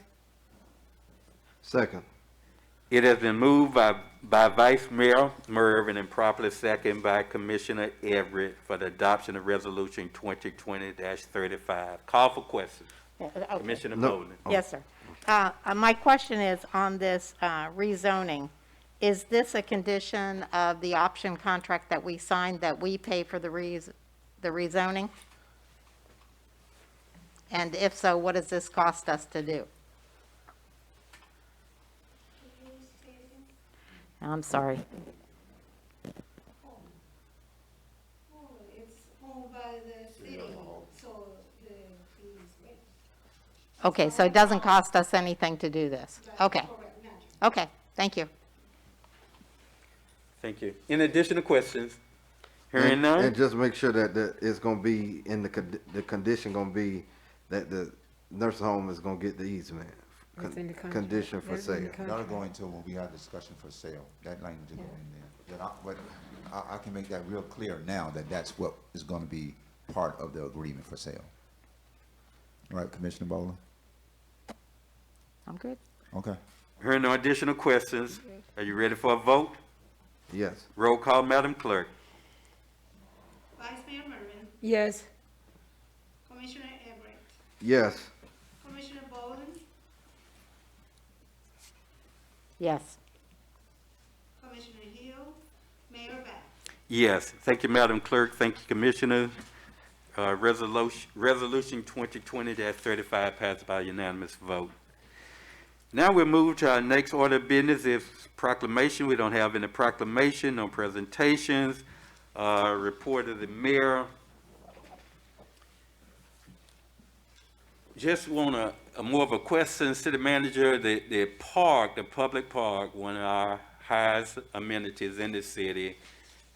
Second. It has been moved by Vice Mayor Mervin and properly seconded by Commissioner Everett for the adoption of resolution 2020-35. Call for questions. Yeah, okay. Commissioner No. Bowden. Yes, sir. My question is on this rezoning. Is this a condition of the option contract that we signed, that we pay for the rezoning? And if so, what does this cost us to do? I'm sorry. It's owned by the city, so the fees. Okay, so it doesn't cost us anything to do this? Okay. Okay, thank you. Thank you. In addition to questions, Hearing none? And just make sure that it's gonna be in the condition gonna be that the nursing home is gonna get the easement. It's in the contract. Condition for That's in the sale. contract. That'll go into when we have discussion for sale. That language will go in there. But I can make that real clear now that that's what is going to be part of the agreement for sale. All right, Commissioner Bowler? I'm good. Okay. Hearing no additional questions, are you ready for a vote? Yes. Roll call, Madam Clerk. Vice Mayor Mervin, Yes. Commissioner Everett, Yes. Commissioner Bowden, Yes. Commissioner Hill, Mayor Bass. Yes, thank you, Madam Clerk. Thank you, Commissioner. Resolution 2020-35 passed by unanimous vote. Now we'll move to our next order of business is proclamation. We don't have any proclamation, no presentations. Report of the mayor. Just want a more of a question, City Manager. The park, the public park, one of our highest amenities in the city,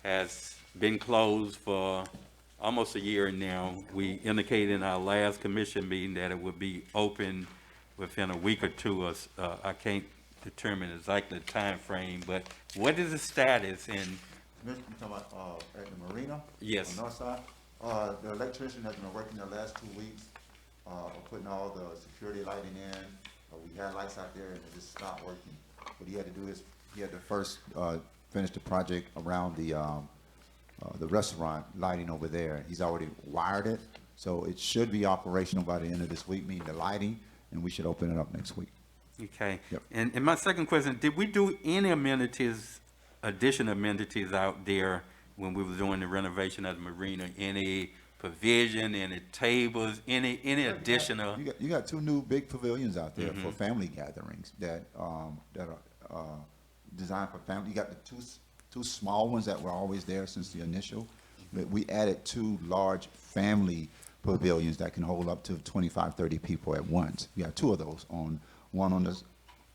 has been closed for almost a year now. We indicated in our last commission meeting that it would be open within a week or two. I can't determine exactly the time frame, but what is the status in? Commissioner, you talking about at the marina? Yes. On the north side? The electrician has been working the last 2 weeks, putting all the security lighting in. We had lights out there and it just stopped working. What he had to do is, he had to first finish the project around the restaurant lighting over there. He's already wired it, so it should be operational by the end of this week, meaning the lighting, and we should open it up next week. Okay. Yep. And my second question, did we do any amenities, additional amenities out there when we were doing the renovation of the marina? Any provision, any tables, any additional? You got 2 new big pavilions out there for family gatherings that are designed for family. You got the two small ones that were always there since the initial. But we added 2 large family pavilions that can hold up to 25, 30 people at once. We have 2 of those, one on the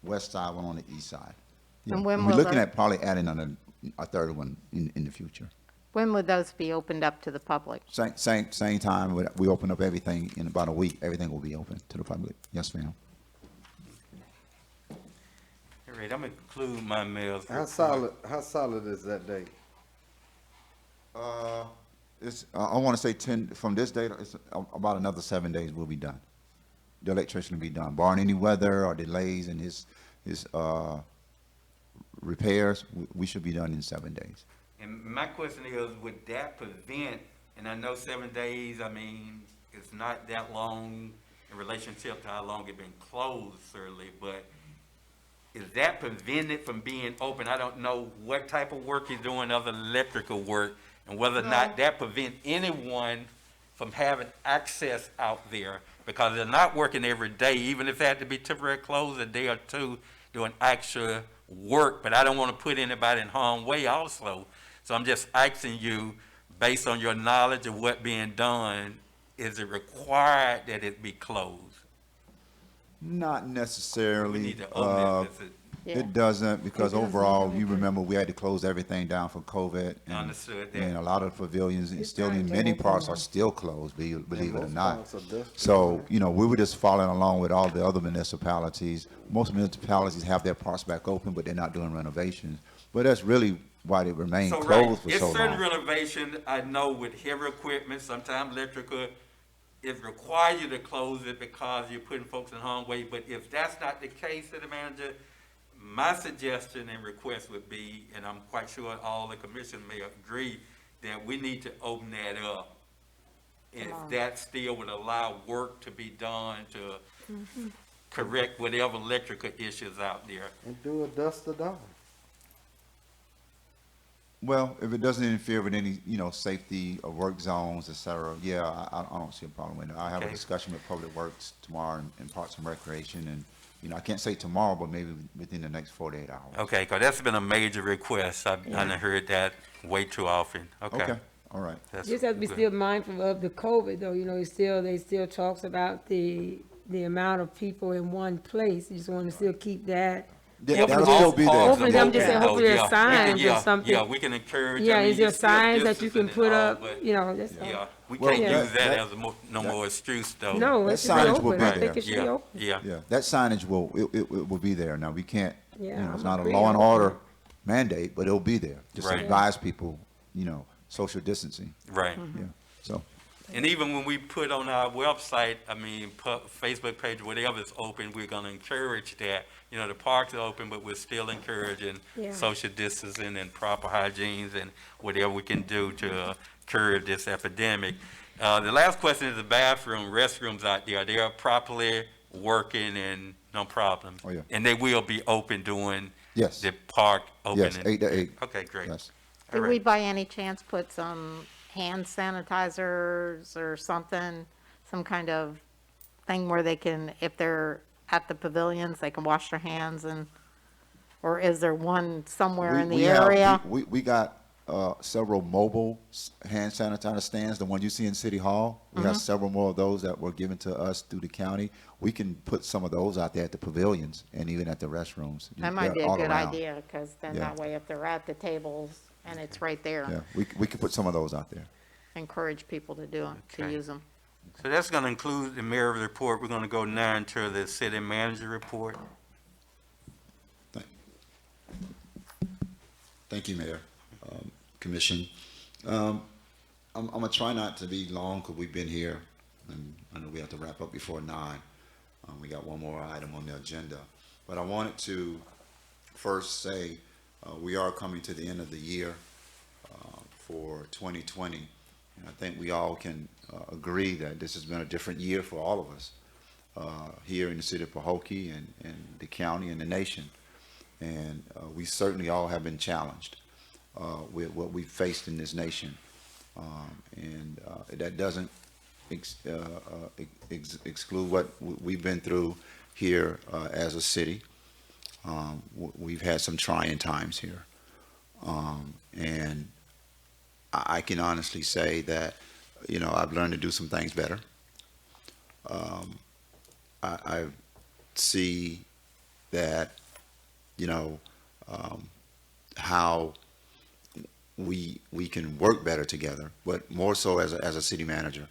west side, one on the east side. Yeah. And when we're will looking the- at probably adding a third one in the future. When would those be opened up to the public? Same time, we open up everything in about a week. Everything will be open to the public. Yes, ma'am. All right, I'm gonna conclude my mail's. How solid is that date? I want to say 10 from this date. It's about another 7 days. We'll be done. The electrician will be done, barring any weather or delays in his repairs. We should be done in 7 days. And my question is, would that prevent, and I know 7 days, I mean, it's not that long in relationship to how long it's been closed, certainly, but is that prevented from being open? I don't know what type of work he's doing, other electrical work, and whether or not that prevent anyone from having access out there, because they're not working every day, even if they had to be temporarily closed a day or two doing actual work, but I don't want to put anybody in harm's way also. So I'm just asking you, based on your knowledge of what being done, is it required that it be closed? Not necessarily. We need to open it. Yeah. It doesn't, because overall, you remember we had to close everything down for COVID. And, Understood that. And a lot of pavilions, and It's still in time to many open parts, them. are still closed, believe it or Most not. parts are definitely So, we were just following along with all the other municipalities. Most municipalities have their parts back open, but they're not doing renovations. But that's really why they remain So, right, closed for it's so certain long. renovation, I know with heavy equipment, sometimes electrical, it requires you to close it because you're putting folks in harm's way. But if that's not the case, City Manager, my suggestion and request would be, and I'm quite sure all the commission may agree, that we need to open that up. If that still would allow work to be done to correct whatever electrical issues out there. And do a duster dawn. Well, if it doesn't interfere with any, safety or work zones, et cetera, yeah, I don't see a problem with it. I have a Okay. discussion with Public Works tomorrow and Parks and Recreation, and, I can't say tomorrow, but maybe within the next 48 hours. Okay, because that's been a major request. I done heard that way too often. Okay. All right. That's Just have to be good. still mindful of the COVID, though, they still talks about the amount of people in one place. You just want to still keep that Yeah, that'll all still be there. parks Hopefully, are I'm just saying, open, hopefully though. there's Yeah, we can- signs or yeah, something. Yeah, we can encourage. Yeah, I mean, is there it's still signs that you can distancing put and all, up, but, you know, that's all. Yeah, we Well, can't that- use that that- as no more excuse, though. No, That it should be signage will open. be I there. think it should be Yeah, open. yeah. Yeah, that signage will be there. Now, we can't, Yeah, it's I'm not a agreeing. law and order mandate, but it'll be there. Just Right. advise people, social distancing. Right. Mm-hmm. Yeah, so, And even when we put on our website, Facebook page, whatever is open, we're gonna encourage that. The parks are open, but we're still encouraging Yeah. social distancing and proper hygienes and whatever we can do to curb this epidemic. The last question is the restrooms out there. They are properly working and no problem? Oh, yeah. And they will be open during yes, the park opening? yes, 8 to 8. Okay, great. Yes. All Did we right. by any chance put some hand sanitizers or something, some kind of thing where they can, if they're at the pavilions, they can wash their hands or is there one somewhere in the area? We got several mobile hand sanitizer stands, the one you see in City Hall. We Mm-hmm. have several more of those that were given to us through the county. We can put some of those out there at the pavilions and even at the restrooms. That might be They're a all good around. idea, because then Yeah. that way if they're at the tables and it's right there, Yeah, we can put some of those out there. encourage people to do it, to Okay. use them. So that's gonna include the mayor's report. We're gonna go now into the city manager report. Thank you, Mayor, Commission. I'm gonna try not to be long because we've been here, and I know we have to wrap up before 9. We got one more item on the agenda, but I wanted to first say we are coming to the end of the year for 2020, and I think we all can agree that this has been a different year for all of us here in the city of Pahokee and the county and the nation. And we certainly all have been challenged with what we've faced in this nation. And that doesn't exclude what we've been through here as a city. We've had some trying times here. And I can honestly say that, I've learned to do some things better. I see that how we can work better together, but more so as a city manager.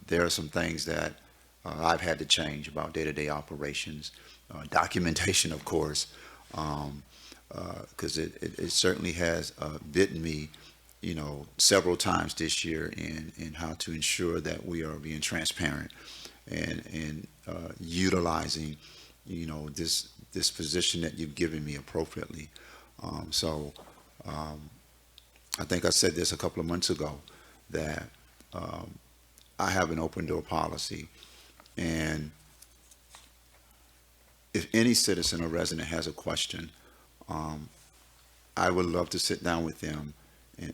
There are some things that I've had to change about day-to-day operations, documentation, of course, because it certainly has bitten me, several times this year in how to ensure that we are being transparent and utilizing this position that you've given me appropriately. I think I said this a couple of months ago that I have an open door policy, and if any citizen or resident has a question, I would love to sit down with them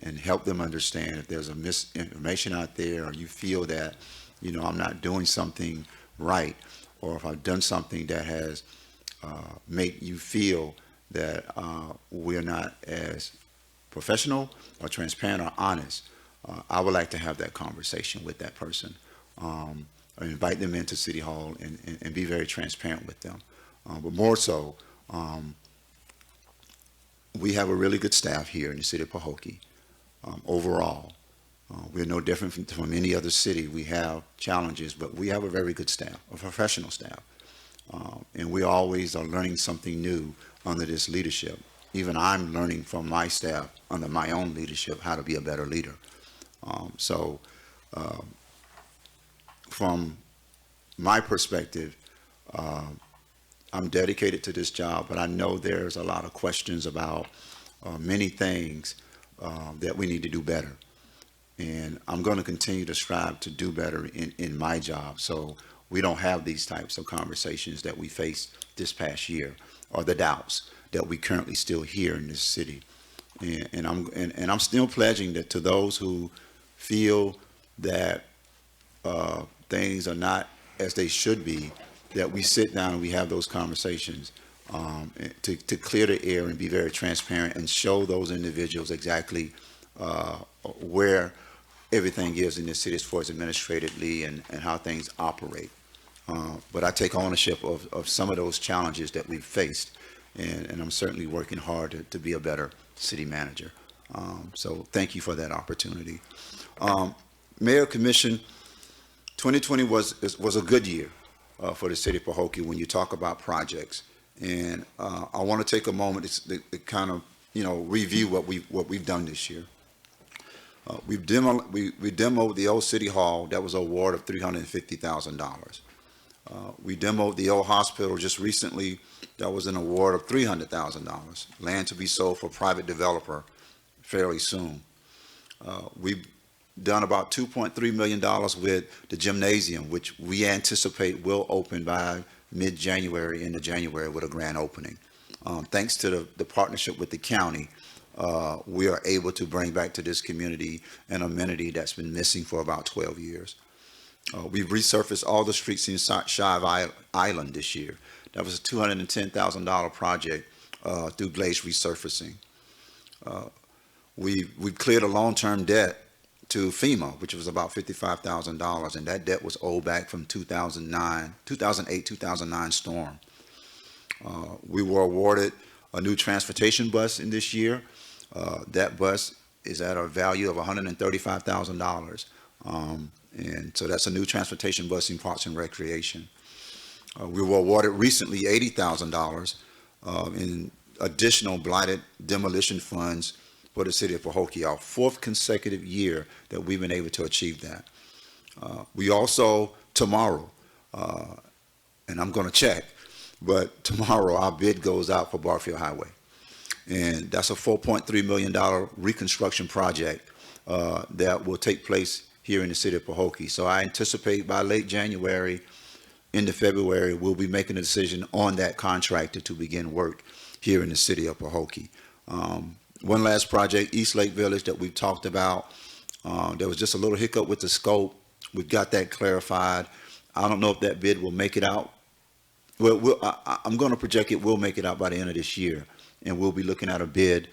and help them understand if there's a misinformation out there, or you feel that I'm not doing something right, or if I've done something that has made you feel that we're not as professional or transparent or honest. I would like to have that conversation with that person, or invite them into City Hall and be very transparent with them. But more so, we have a really good staff here in the city of Pahokee. Overall, we're no different from any other city. We have challenges, but we have a very good staff, a professional staff. And we always are learning something new under this leadership. Even I'm learning from my staff under my own leadership how to be a better leader. From my perspective, I'm dedicated to this job, but I know there's a lot of questions about many things that we need to do better. And I'm going to continue to strive to do better in my job, so we don't have these types of conversations that we faced this past year, or the doubts that we currently still hear in this city. And I'm still pledging that to those who feel that things are not as they should be, that we sit down and we have those conversations to clear the air and be very transparent and show those individuals exactly where everything is in this city as far as administratively and how things operate. But I take ownership of some of those challenges that we've faced, and I'm certainly working hard to be a better city manager. So thank you for that opportunity. Mayor, Commission, 2020 was a good year for the city of Pahokee when you talk about projects. And I want to take a moment to kind of, review what we've done this year. We demoed the old City Hall. That was an award of $350,000. We demoed the old hospital just recently. That was an award of $300,000. Land to be sold for private developer fairly soon. We've done about $2.3 million with the gymnasium, which we anticipate will open by mid-January into January with a grand opening. Thanks to the partnership with the county, we are able to bring back to this community an amenity that's been missing for about 12 years. We've resurfaced all the streets in Shive Island this year. That was a $210,000 project through glaze resurfacing. We've cleared a long-term debt to FEMA, which was about $55,000, and that debt was owed back from 2008-2009 storm. We were awarded a new transportation bus in this year. That bus is at a value of $135,000. And so that's a new transportation bus in Parks and Recreation. We were awarded recently $80,000 in additional blighted demolition funds for the city of Pahokee, our 4th consecutive year that we've been able to achieve that. We also, tomorrow, and I'm going to check, but tomorrow our bid goes out for Barfield Highway. And that's a $4.3 million reconstruction project that will take place here in the city of Pahokee. So I anticipate by late January into February, we'll be making a decision on that contractor to begin work here in the city of Pahokee. One last project, East Lake Village, that we've talked about. There was just a little hiccup with the scope. We've got that clarified. I don't know if that bid will make it out. Well, I'm going to project it will make it out by the end of this year, and we'll be looking at a bid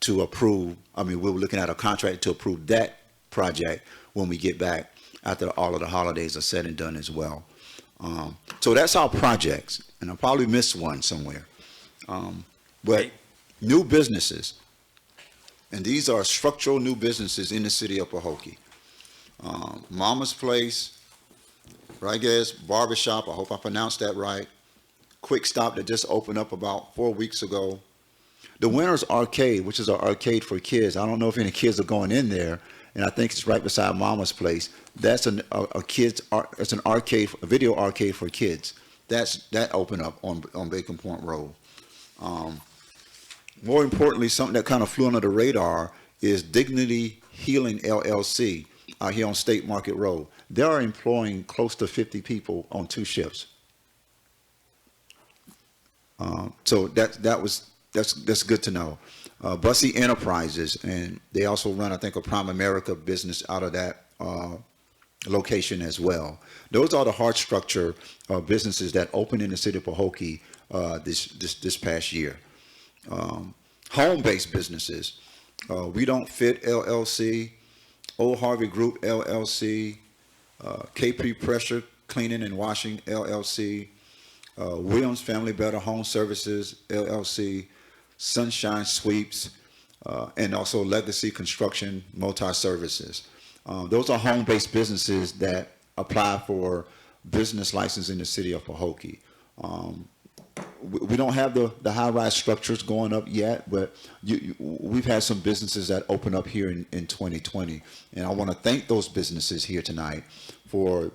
to approve. We're looking at a contract to approve that project when we get back after all of the holidays are said and done as well. So that's our projects, and I probably missed one somewhere. But new businesses, and these are structural new businesses in the city of Pahokee. Mama's Place, Rodriguez Barbershop, I hope I pronounced that right. Quick Stop that just opened up about 4 weeks ago. The Winners Arcade, which is an arcade for kids. I don't know if any kids are going in there, and I think it's right beside Mama's Place. That's it's an arcade, a video arcade for kids. That opened up on Bacon Point Road. More importantly, something that kind of flew under the radar is Dignity Healing LLC out here on State Market Road. They are employing close to 50 people on 2 shifts. So that's good to know. Bussy Enterprises, and they also run, I think, a Prime America business out of that location as well. Those are the hard structure businesses that opened in the city of Pahokee this past year. Home-based businesses, We Don't Fit LLC, Old Harvey Group LLC, KP Pressure Cleaning and Washing LLC, Williams Family Better Home Services LLC, Sunshine Sweeps, and also Legacy Construction Multi-Services. Those are home-based businesses that apply for business license in the city of Pahokee. We don't have the high-rise structures going up yet, but we've had some businesses that open up here in 2020. And I want to thank those businesses here tonight for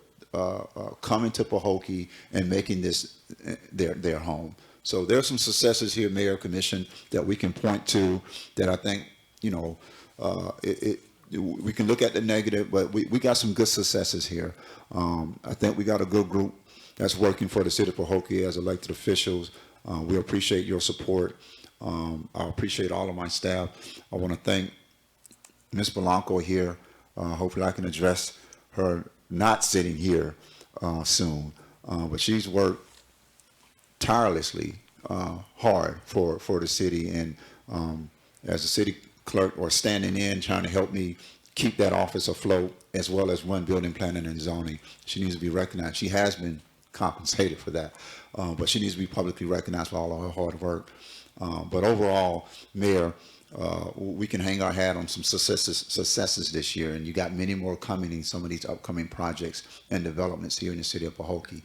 coming to Pahokee and making this their home. So there are some successes here, Mayor, Commission, that we can point to that I think, we can look at the negative, but we got some good successes here. I think we got a good group that's working for the city of Pahokee as elected officials. We appreciate your support. I appreciate all of my staff. I want to thank Ms. Blanco here. Hopefully I can address her not sitting here soon. But she's worked tirelessly hard for the city, and as a city clerk or standing in trying to help me keep that office afloat as well as run building planning and zoning. She needs to be recognized. She has been compensated for that. But she needs to be publicly recognized for all of her hard work. But overall, Mayor, we can hang our hat on some successes this year, and you got many more coming in some of these upcoming projects and developments here in the city of Pahokee.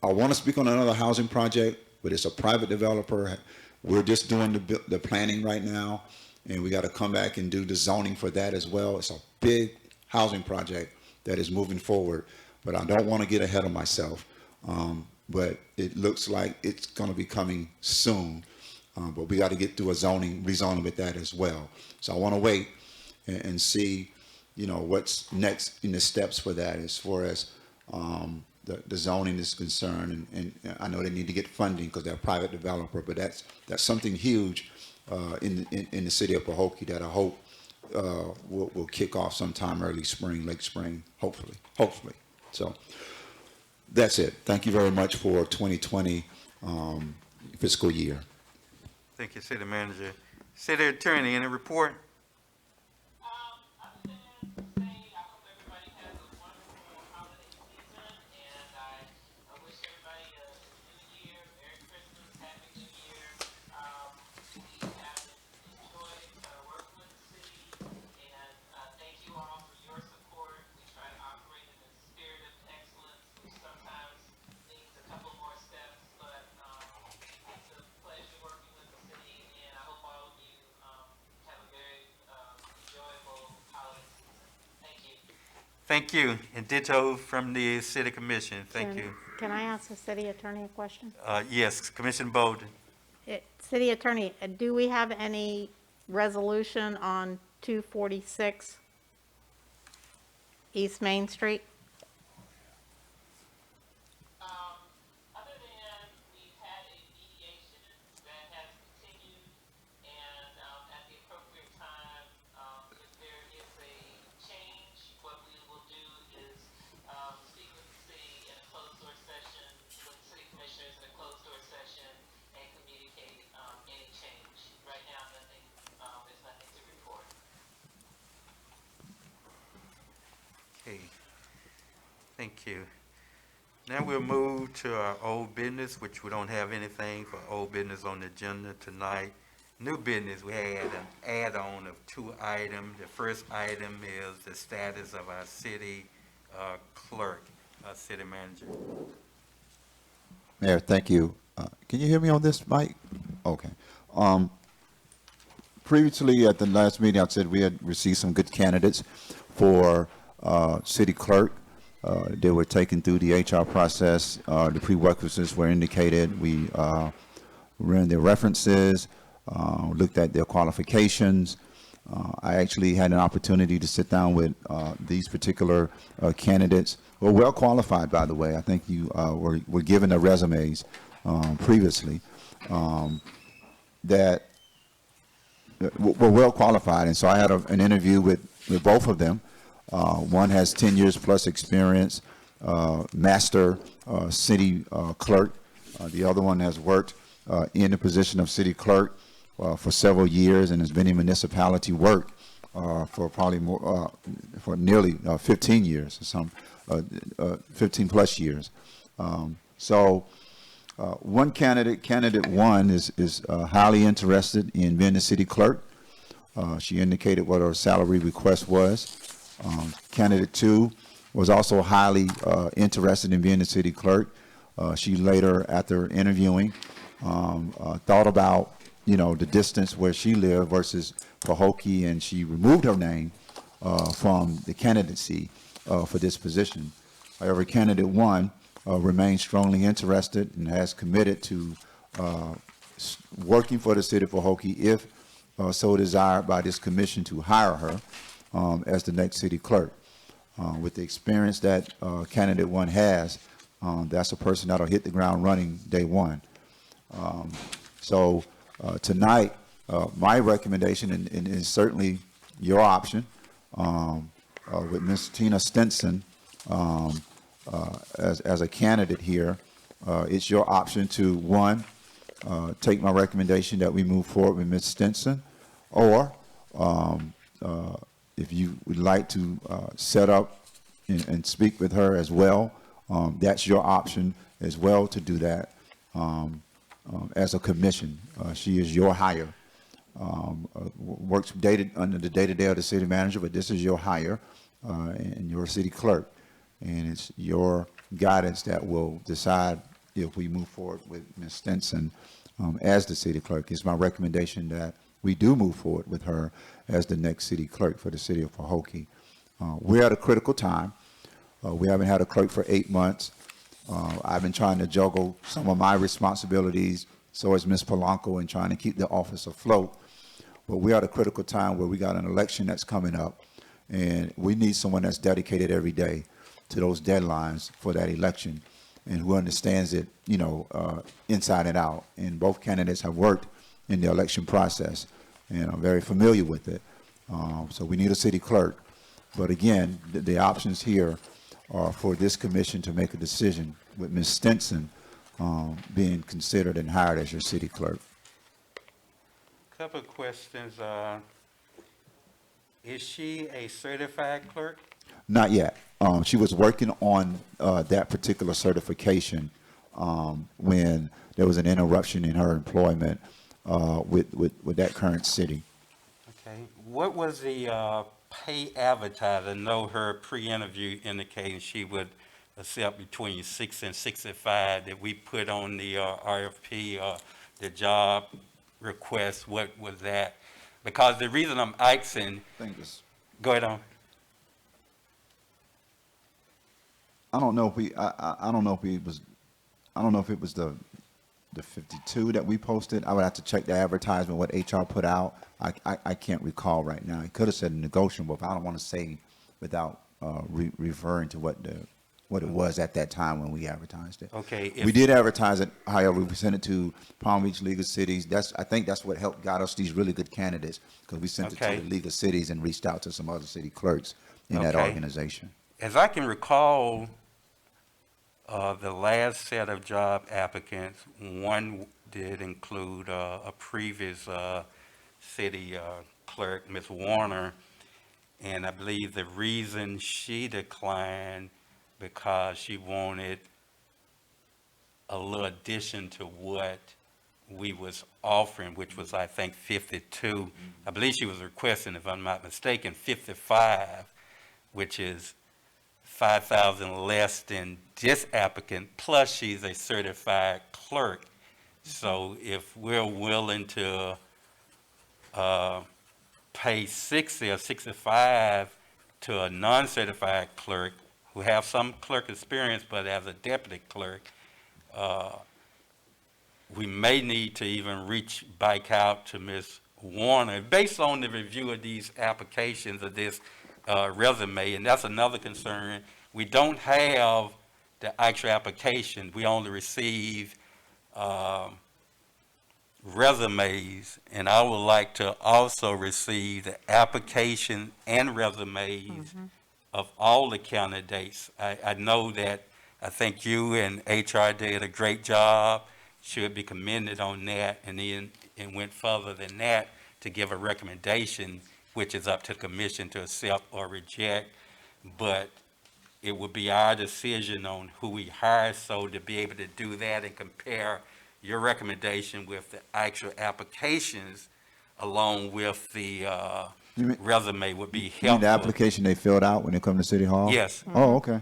I want to speak on another housing project, but it's a private developer. We're just doing the planning right now, and we got to come back and do the zoning for that as well. It's a big housing project that is moving forward, but I don't want to get ahead of myself. But it looks like it's going to be coming soon. But we got to get through a rezoning with that as well. So I want to wait and see, what's next in the steps for that as far as the zoning is concerned. And I know they need to get funding because they're a private developer, but that's something huge in the city of Pahokee that I hope will kick off sometime early spring, late spring, hopefully. So that's it. Thank you very much for 2020 fiscal year. Thank you, City Manager. City Attorney, any report? Other than to say, I hope everybody has a wonderful holiday season, and I wish everybody a new year, Merry Christmas, Happy New Year. We have enjoyed working with the city, and thank you all for your support. We try to operate in a spirit of excellence, which sometimes needs a couple more steps, but it's a pleasure working with the city, and I hope all of you have a very enjoyable holiday season. Thank you. Thank you. And ditto from the City Commission. Thank you. Can I ask the city attorney a question? Yes, Commissioner Bolden. City attorney, do we have any resolution on 246 East Main Street? Other than we've had a mediation that has continued, and at the appropriate time, if there is a change, what we will do is speak with the city in a closed door session, with the city commissioners in a closed door session, and communicate any change. Right now, there's nothing to report. Okay. Thank you. Now we'll move to our old business, which we don't have anything for old business on the agenda tonight. New business, we had an add-on of 2 items. The first item is the status of our city clerk, our city manager. Mayor, thank you. Can you hear me on this mic? Okay. Previously, at the last meeting, I said we had received some good candidates for city clerk. They were taken through the HR process. The prerequisites were indicated. We ran their references, looked at their qualifications. I actually had an opportunity to sit down with these particular candidates, who were well qualified, by the way. I think you were given their resumes previously that were well qualified. And so I had an interview with both of them. One has 10 years plus experience, master city clerk. The other one has worked in the position of city clerk for several years and has been in municipality work for probably more, for nearly 15 years, some 15 plus years. One candidate one is highly interested in being the city clerk. She indicated what her salary request was. Candidate 2 was also highly interested in being the city clerk. She later, after interviewing, thought about, the distance where she lived versus Pahokee, and she removed her name from the candidacy for this position. However, candidate 1 remains strongly interested and has committed to working for the city of Pahokee if so desired by this commission to hire her as the next city clerk. With the experience that candidate 1 has, that's a person that'll hit the ground running day one. Tonight, my recommendation, and is certainly your option, with Ms. Tina Stinson as a candidate here, it's your option to, 1, take my recommendation that we move forward with Ms. Stinson, or if you would like to set up and speak with her as well, That's your option as well to do that as a commission. She is your hire. Works under the day-to-day of the city manager, but this is your hire and your city clerk. And it's your guidance that will decide if we move forward with Ms. Stinson as the city clerk. It's my recommendation that we do move forward with her as the next city clerk for the city of Pahokee. We're at a critical time. We haven't had a clerk for 8 months. I've been trying to juggle some of my responsibilities, so is Ms. Polanco, in trying to keep the office afloat. But we're at a critical time where we got an election that's coming up, and we need someone that's dedicated every day to those deadlines for that election and who understands it, inside and out. And both candidates have worked in the election process and are very familiar with it. So we need a city clerk. But again, the options here are for this commission to make a decision with Ms. Stinson being considered and hired as your city clerk. Couple of questions. Is she a certified clerk? Not yet. She was working on that particular certification when there was an interruption in her employment with that current city. Okay. What was the pay advertised? I know her pre-interview indicating she would accept between 6 and 65 that we put on the RFP, the job request. What was that? Because the reason I'm asking, go ahead on. I don't know if it was the 52 that we posted. I would have to check the advertisement, what HR put out. I can't recall right now. It could have said negotiable, but I don't want to say without referring to what it was at that time when we advertised it. Okay. We did advertise it. However, we sent it to Palm Beach League of Cities. I think that's what got us these really good candidates, because we sent it to the League of Cities and reached out to some other city clerks in that organization. As I can recall, the last set of job applicants, one did include a previous city clerk, Ms. Warner, and I believe the reason she declined because she wanted a little addition to what we was offering, which was, I think, 52. I believe she was requesting, if I'm not mistaken, 55, which is 5,000 less than this applicant, plus she's a certified clerk. So if we're willing to pay 60 or 65 to a non-certified clerk who have some clerk experience but as a deputy clerk, we may need to even reach back out to Ms. Warner based on the review of these applications of this resume. And that's another concern. We don't have the actual application. We only receive resumes, and I would like to also receive the application and resumes of all the candidates. I know that I think you and HR did a great job, should be commended on that, and then it went further than that to give a recommendation, which is up to the commission to accept or reject. But it would be our decision on who we hire, so to be able to do that and compare your recommendation with the actual applications along with the resume would be helpful. You mean the application they filled out when they come to City Hall? Yes. Oh, okay.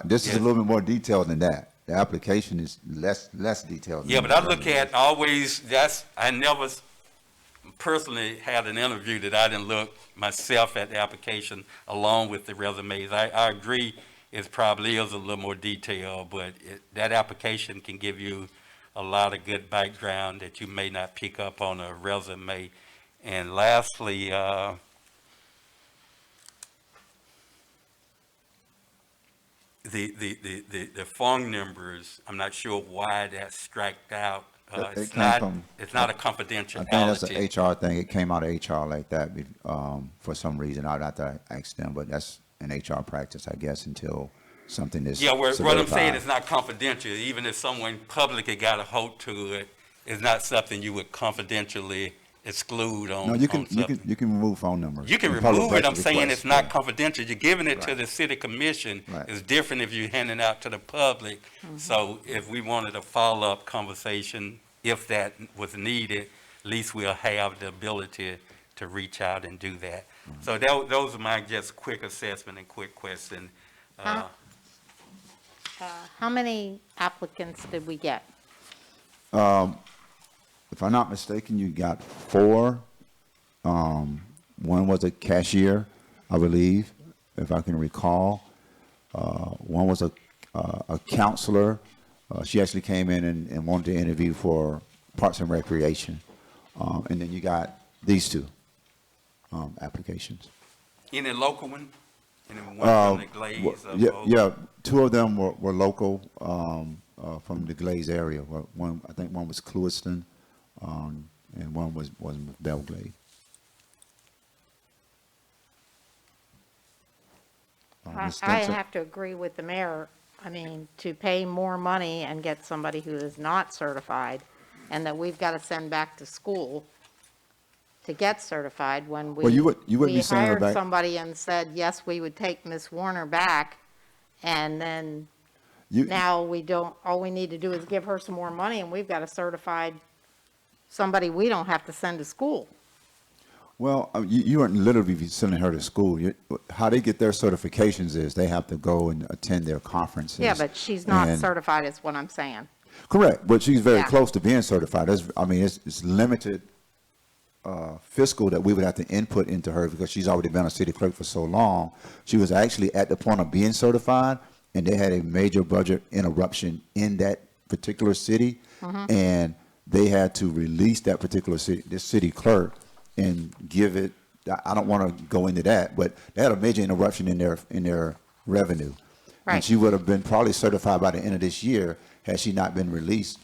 This is a little bit more detailed than that. The application is less detailed. Yeah, but I look at always, I never personally had an interview that I didn't look myself at the application along with the resumes. I agree it probably is a little more detailed, but that application can give you a lot of good background that you may not pick up on a resume. And lastly, the phone numbers, I'm not sure why that's striked out. It's not a confidentiality. I think that's an HR thing. It came out of HR like that for some reason. I'd have to ask them, but that's an HR practice, I guess, until something is what I'm saying is not confidential. Even if someone publicly got a hold to it, it's not something you would confidentially exclude on. No, you can, on you something. can, you can remove phone numbers. You can and public remove it, I'm budget saying requests, it's not yeah. confidential, you're giving it to Right. the city commission. Right. It's different if you're handing out to the public. So if we wanted a follow-up conversation, if that was needed, at least we'll have the ability to reach out and do that. So those are my just quick assessment and quick question. How many applicants did we get? If I'm not mistaken, you got 4. One was a cashier, I believe, if I can recall. One was a counselor. She actually came in and wanted to interview for Parks and Recreation. And then you got these 2 applications. Any local one? Any one from the Glaze? of Yeah, Pahokee? yeah, 2 of them were local, from the Glaze area. One, I think one was Clewiston, and one was Belglade. I have to agree with the mayor. I mean, to pay more money and get somebody who is not certified, and that we've got to send back to school to get certified when Well, you wouldn't be sending her hired back. somebody and said, yes, we would take Miss Warner back, and then You- now we don't, all we need to do is give her some more money, and we've got a certified somebody we don't have to send to school. Well, you aren't literally sending her to school. How they get their certifications is they have to go and attend their conferences. Yeah, but she's not And- certified, is what I'm saying. Correct, but she's very Yeah. close to being certified. It's limited fiscal that we would have to input into her because she's already been a city clerk for so long. She was actually at the point of being certified, and they had a major budget interruption in that particular city, and they had to release that particular city clerk and give it. I don't want to go into that, but they had a major interruption in their revenue, Right. and she would have been probably certified by the end of this year had she not been released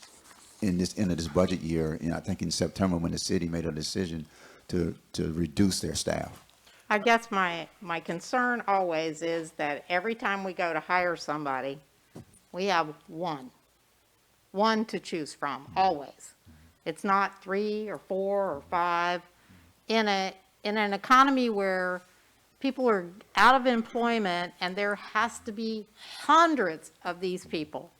in this end of this budget year. And I think in September when the city made a decision to reduce their staff. I guess my concern always is that every time we go to hire somebody, we have one to choose from, always. It's not 3 or 4 or 5. In an economy where people are out of employment and there has to be hundreds of these people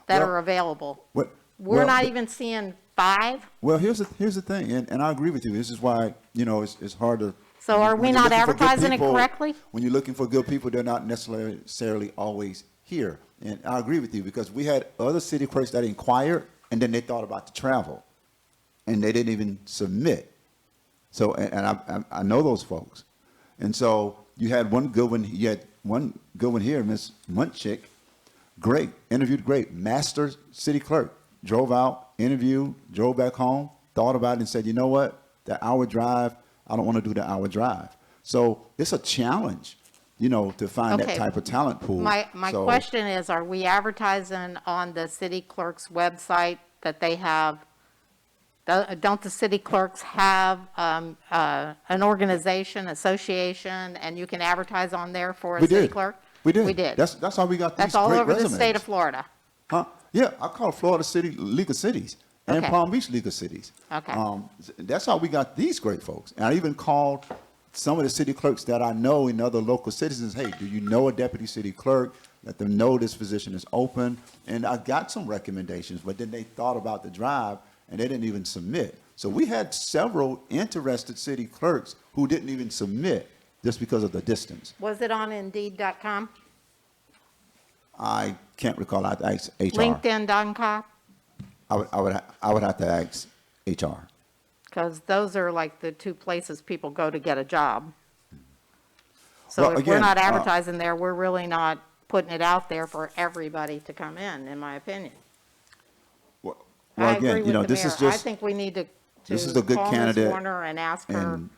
that Well, are available. We're We're not even seeing 5. Well, here's the thing, and I agree with you. This is why, it's hard to. So are when we you're not looking for good advertising it people- correctly? When you're looking for good people, they're not necessarily always here. And I agree with you because we had other city clerks that inquired and then they thought about the travel and they didn't even submit. So, and I know those folks. And so you had one good one here, Miss Munchik, great, interviewed great, master city clerk, drove out, interviewed, drove back home, thought about it and said, you know what, the hour drive, I don't want to do the hour drive. So it's a challenge, to find that Okay. type of talent pool. My So- question is, are we advertising on the city clerk's website that they have, don't the city clerks have an organization, association, and you can advertise on there for a We city did. clerk? We did. We did. That's how we got these That's all great over resumes. the state of Florida. Huh? Yeah, I call Florida City League of Cities and Okay. Palm Beach League of Cities. Okay. That's how we got these great folks. And I even called some of the city clerks that I know and other local citizens. Hey, do you know a deputy city clerk? Let them know this position is open. And I got some recommendations, but then they thought about the drive and they didn't even submit. So we had several interested city clerks who didn't even submit just because of the distance. Was it on Indeed.com? I can't recall. I asked HR. LinkedIn.com? I would have to ask HR. Because those are like the 2 places people go to get a job. So Well, if we're again, not advertising there, we're really not putting it out there for everybody to come in my opinion. Well, I again, agree with the this mayor. is just. I think we need to this is a good call Ms. candidate, Warner and ask her and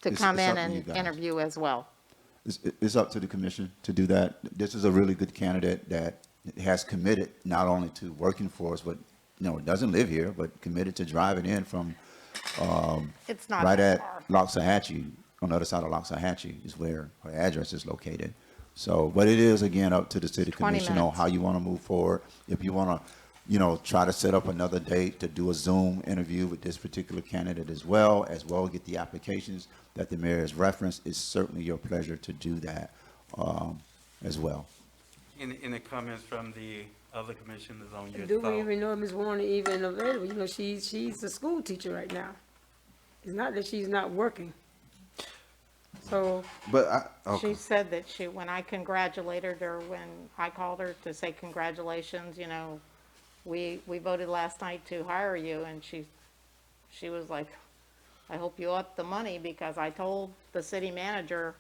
to it's- come it's in up to you and guys. interview as well. It's up to the commission to do that. This is a really good candidate that has committed not only to working for us, but, doesn't live here, but committed to driving in from, It's not right that at far. Loxahatchee, on the other side of Loxahatchee is where her address is located. So, but it is again up to the city 20 commission on minutes. how you want to move forward. If you want to try to set up another date to do a Zoom interview with this particular candidate as well get the applications that the mayor has referenced, it's certainly your pleasure to do that as well. Any comments from the other commissioners on your Do we thought? even know if Ms. Warner even available? You know, she's a school teacher right now. It's not that she's not working. So, But She said that when I congratulated her, when I called her to say congratulations, we voted last night to hire you, and she was like, I hope you up the money, because I told the city manager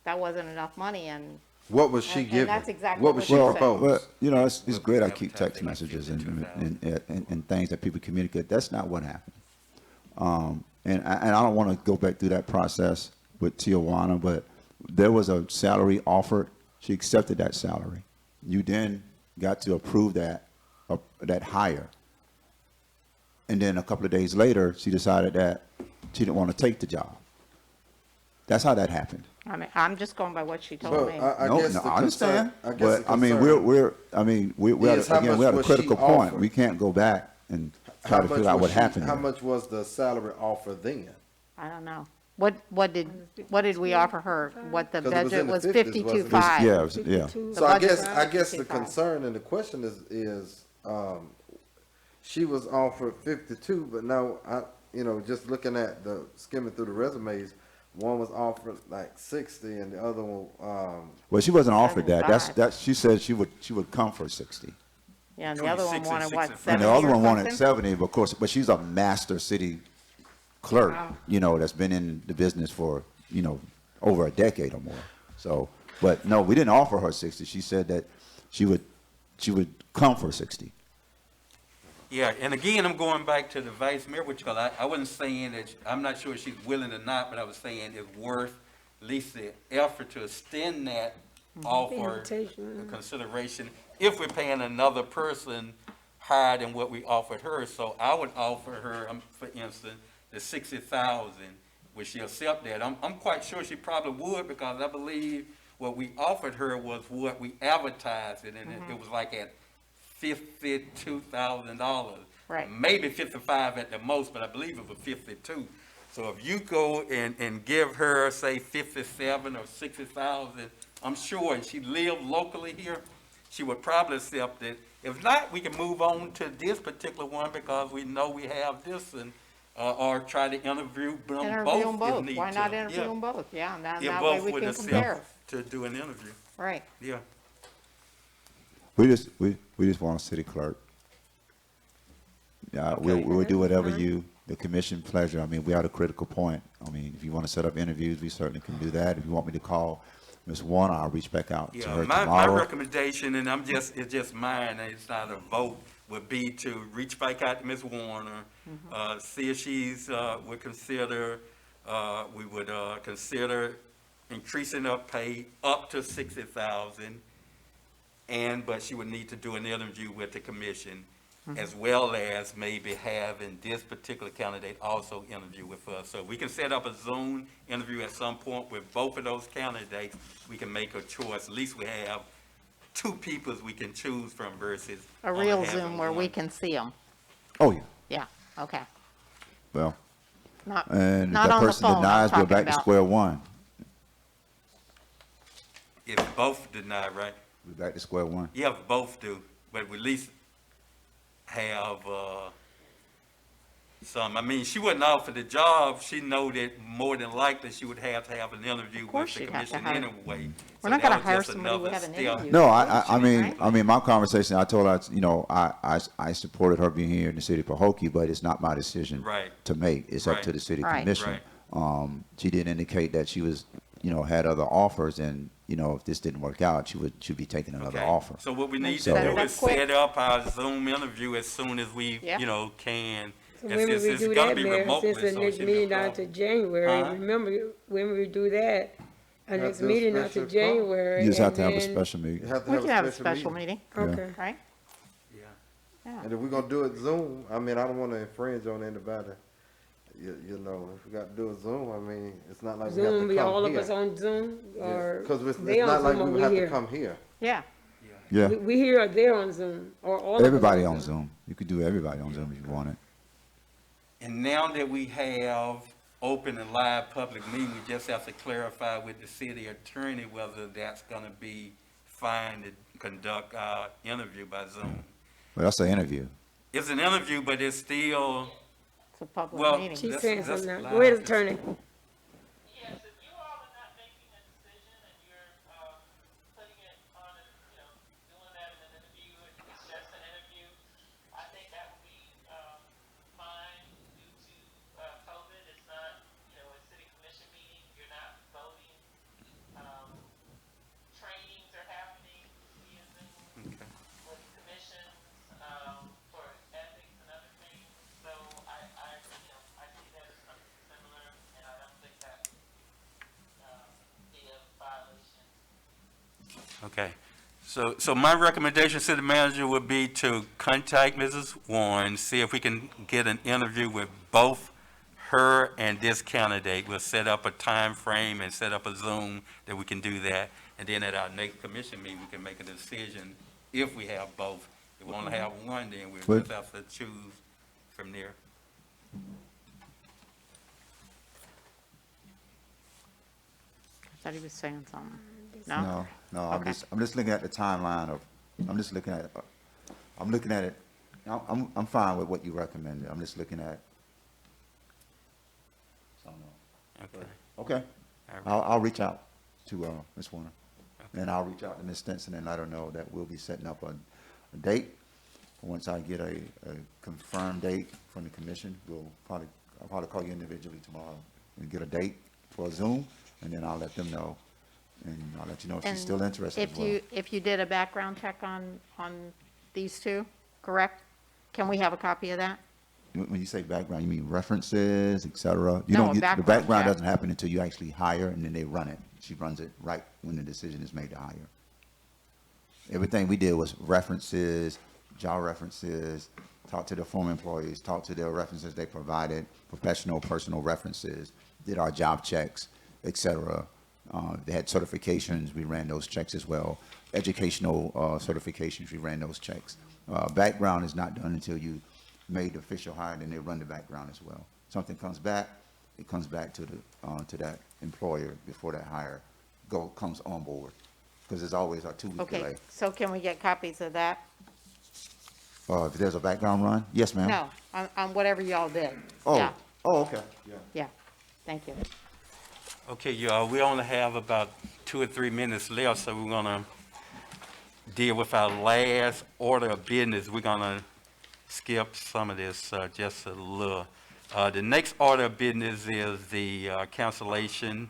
that wasn't enough money, and what was she And giving? that's exactly What what was she she said. proposed? Well, it's great I keep advertising text like messages 52,000. and things that people communicate. That's not what happened. And I don't want to go back through that process with Tijuana, but there was a salary offered. She accepted that salary. You then got to approve that hire. And then a couple of days later, she decided that she didn't want to take the job. That's how that happened. I mean, I'm just going by what she told Well, me. I No, guess no, the I understand, concern- I guess but the I mean, concern we're is how again, much we're at a was she critical point. offered? We can't go back and try How to much figure out was what she- happened. How there. much was the salary offer then? I don't know. What did we offer her? What the 'Cause it was in budget the was 50s, wasn't it? 52.5. Yeah, it was- yeah. 52. So I budget's guess around the 55. concern and the question is she was offered 52, but now just looking at skimming through the resumes, one was offered like 60 and the other one Well, she wasn't offered that. 75. She said she would come for 60. Yeah, and the other one 26 and wanted, what, 65. 70 And the other or one wanted something? 70, but of course, but she's a master city clerk, Wow. that's been in the business for, over a decade or more. So, but no, we didn't offer her 60. She said that she would come for 60. Yeah, and again, I'm going back to the vice mayor, which I wasn't saying that, I'm not sure if she's willing or not, but I was saying it's worth at least the effort to extend that offer, Invitation. consideration, if we're paying another person higher than what we offered her. So I would offer her, for instance, the 60,000. Would she accept that? I'm quite sure she probably would, because I believe what we offered her was what we advertised it, and it was like at $52,000. Right. Maybe 55 at the most, but I believe it was 52. So if you go and give her, say, 57 or 60,000, I'm sure, and she lived locally here, she would probably accept it. If not, we can move on to this particular one, because we know we have this, and or try to interview them Interview both them if both. need Why to. not interview Yeah. them both? Yeah, and that If way both we would can accept compare. to do an interview. Right. Yeah. We just want a city clerk. Yeah, we'll do whatever the commission pleasure. I mean, we are at a critical point. I mean, if you want to set up interviews, we certainly can do that. If you want me to call Ms. Warner, I'll reach back out to Yeah, her my tomorrow. recommendation, and it's just mine, and it's not a vote, would be to reach back out to Ms. Warner, see if she's, would consider, we would, consider increasing her pay up to 60,000. But she would need to do an interview with the commission, as well as maybe having this particular candidate also interview with us. So we can set up a Zoom interview at some point with both of those candidates. We can make a choice. At least we have two people we can choose from versus A only real having Zoom where we one. can see them. Oh, yeah. Yeah, okay. Well, Not and if not that on the person phone, I'm denies, we're talking back to about. square one. If both deny, right? We're back to square one. Yeah, if both do, but we at least have, some. I mean, she wouldn't offer the job. She know that more than likely she would have to have an interview Of course with the she'd have to commission hire- anyway. We're So not that gonna was hire just somebody we another haven't step. interviewed. No, Right. I mean, my conversation, I told her, I supported her being here in the city of Pahokee, but it's not my decision Right. to make. It's up to Right. the city Right. commission. Right. She did indicate that she was, had other offers, and, if this didn't work out, she'd be taking another Okay. offer. So what we need to So- Set it do up is quick. set up our Zoom interview as soon as we, Yeah. can. So It's- when will it's- we it's do gonna that, be Mayor? remotely, Since the so it next shouldn't be a meeting out to problem. January, Huh? remember, when we do that, our Have next to do a meeting out to special call. January. You just have to have a and then- special You meeting. have to We have can have a special meeting. meeting, Okay. right? Yeah. Yeah. And if we're gonna do it Zoom, I mean, I don't wanna infringe on anybody. If we got to do a Zoom, I mean, it's not like we have Zoom, to be all come of us here. on Zoom, or Because it's they on not like Zoom we or would have we to here? come here. Yeah, Yeah. We here or there on Zoom, or all of us Everybody on Zoom. You could do everybody on Zoom if you wanted. And now that we have open and live public meeting, we just have to clarify with the city attorney whether that's gonna be fine to conduct our interview by Zoom. But that's an interview. It's an interview, but it's still, It's a public well. meeting. She's That's- saying that's something now. live. Go ahead, attorney. Yes, if you all are not making a decision and you're, putting it on, doing that in an interview, and it's just an interview, I think that would be, fine due to, COVID. It's not, a city commission meeting, you're not voting. Trainings are happening via Zoom with commissions, for ethics and other things. So I see that as something similar, and I don't think that would, be a violation. Okay, so my recommendation, city manager, would be to contact Mrs. Warren, see if we can get an interview with both her and this candidate. We'll set up a time frame and set up a Zoom that we can do that. And then at our next commission meeting, we can make a decision if we have both. If we only have one, then we'll But- just have to choose from there. I thought he was saying something. No? No, Okay. I'm just looking at the timeline of, I'm looking at it, I'm fine with what you recommended. I'm just looking at. I don't know. Okay. Okay. All right. I'll reach out to, Ms. Warner. And I'll reach out to Ms. Stinson and let her know that we'll be setting up a date. Once I get a confirmed date from the commission, I'll probably call you individually tomorrow and get a date for a Zoom, and then I'll let them know. And I'll let you know if she's And still interested as well. If you did a background check on these two, correct? Can we have a copy of that? When you say background, you mean references, et cetera? You No, don't a get, the background background check. doesn't happen until you actually hire, and then they run it. She runs it right when the decision is made to hire. Everything we did was references, job references, talk to the former employees, talk to their references they provided, professional, personal references, did our job checks, et cetera. They had certifications, we ran those checks as well. Educational certifications, we ran those checks. Background is not done until you made the official hire, then they run the background as well. Something comes back, it comes back to that employer before that hire comes on board. Because there's always a 2-week delay. Okay, so can we get copies of that? If there's a background run, yes, ma'am. No, on whatever y'all did. Oh, Yeah, oh, okay, yeah. yeah, thank you. Okay, y'all, we only have about 2 or 3 minutes left, so we're gonna deal with our last order of business. We're gonna skip some of this just a little. The next order of business is the cancellation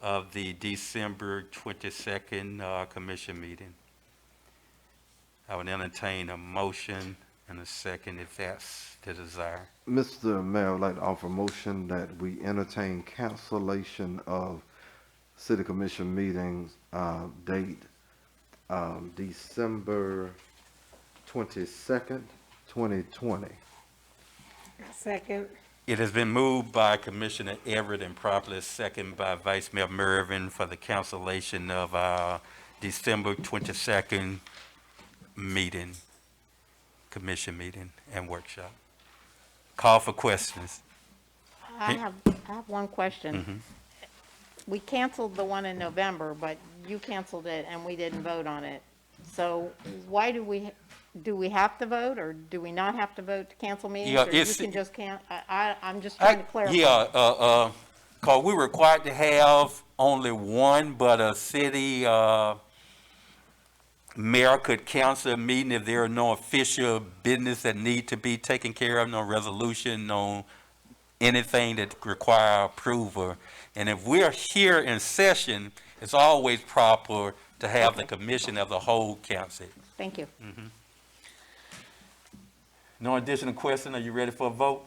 of the December 22nd commission meeting. I would entertain a motion and a second if that's the desire. Mr. Mayor, I would like to offer a motion that we entertain cancellation of city commission meetings, date, December 22nd, 2020. Second. It has been moved by Commissioner Everett and properly seconded by Vice Mayor Mervin for the cancellation of our December 22nd meeting, commission meeting and workshop. Call for questions. I have one question. We canceled the one in November, but you canceled it and we didn't vote on it. So why do we have to vote, or do we not have to vote to cancel meetings? Yeah, Or you it's- can just I'm just trying to clarify. Yeah, cause we're required to have only one, but a city, mayor could cancel a meeting if there are no official business that need to be taken care of, no resolution, no anything that require approval. And if we're here in session, it's always proper to have the commission of the whole council. Thank you. No additional question, are you ready for a vote?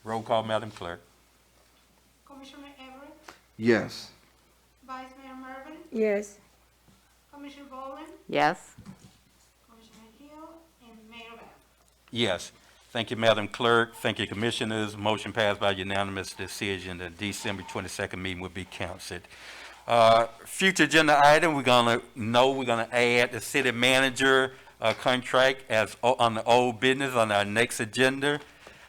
Roll call, Madam Clerk. Commissioner Everett, Yes. Vice Mayor Mervin, Yes. Commissioner Bowling, Yes? Commissioner Hill, and Mayor Bell. Yes. Thank you, Madam Clerk. Thank you, Commissioners. Motion passed by unanimous decision. The December 22nd meeting will be canceled. Future agenda item, we're gonna add the city manager contract as on the old business on our next agenda.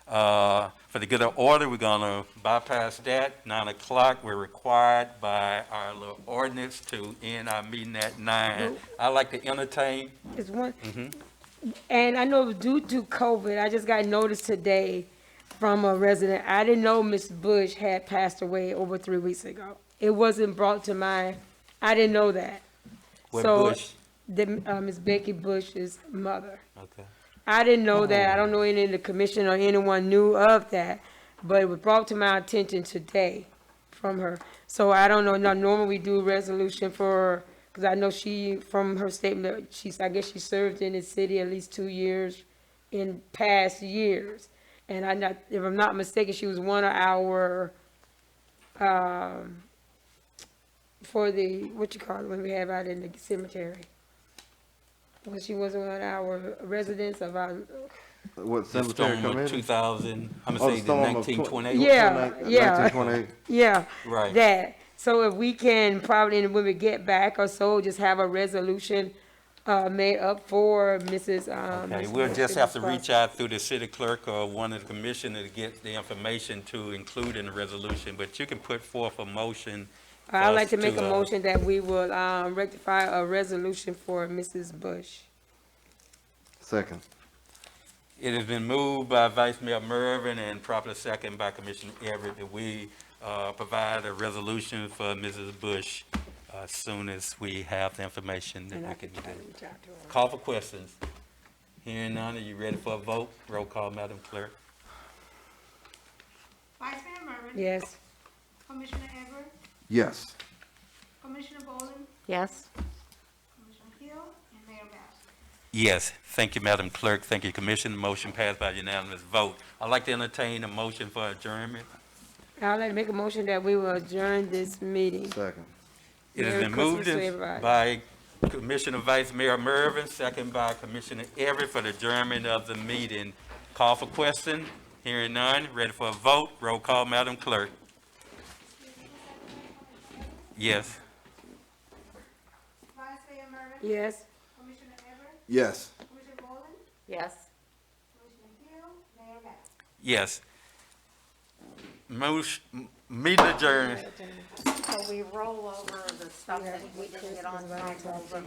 For the good of order, we're gonna bypass that. 9 o'clock, we're required by our little ordinance to end our meeting at 9. I'd like to entertain. It's one, and I know due to COVID, I just got notice today from a resident. I didn't know Miss Bush had passed away over 3 weeks ago. It wasn't brought to my, I didn't know that. What So, Bush? Miss Becky Bush's mother. Okay. I didn't know that. I don't know any of the commission or anyone knew of that, but it was brought to my attention today from her. So I don't know. Now, normally we do resolution for, because I know she, from her statement, I guess she served in the city at least 2 years in past years. And if I'm not mistaken, she was one of our, for the, what you call it, when we have out in the cemetery. Well, she was one of our residents of our, What The cemetery storm of committee? 2000, I'm Oh, gonna the say the storm of 1928. Yeah, yeah. 1928. yeah, Right. that. So if we can probably, when we get back or so, just have a resolution made up for Mrs. Okay, Miss we'll Bush just in have this to reach process. out through the city clerk or one of the commissioners to get the information to include in the resolution, but you can put forth a motion. for I'd like us to make a uh, motion that we will rectify a resolution for Mrs. Bush. Second. It has been moved by Vice Mayor Mervin and properly second by Commissioner Everett that we provide a resolution for Mrs. Bush as soon as we have the information that And we I can can try to do. reach out to her. Call for questions. Hearing none, are you ready for a vote? Roll call, Madam Clerk. Vice Mayor Mervin. Yes, Commissioner Everett. Yes. Commissioner Bowling. Yes? Commissioner Hill. And Mayor Bass. Yes, thank you, Madam Clerk. Thank you, Commission. Motion passed by unanimous vote. I'd like to entertain a motion for adjournment. I'd like to make a motion that we will adjourn this meeting. Second. It has Merry been moved Christmas to everybody. by Commissioner Vice Mayor Mervin, second by Commissioner Everett for the adjournment of the meeting. Call for question. Hearing none. Ready for a vote. Roll call, Madam Clerk. Yes. Vice Mayor Mervin. Yes, Commissioner Everett. Yes. Commissioner Bowling. Yes. Commissioner Hill. Mayor Bass. Yes. Meeting adjourned. So we roll over the stuff that we didn't get on, roll over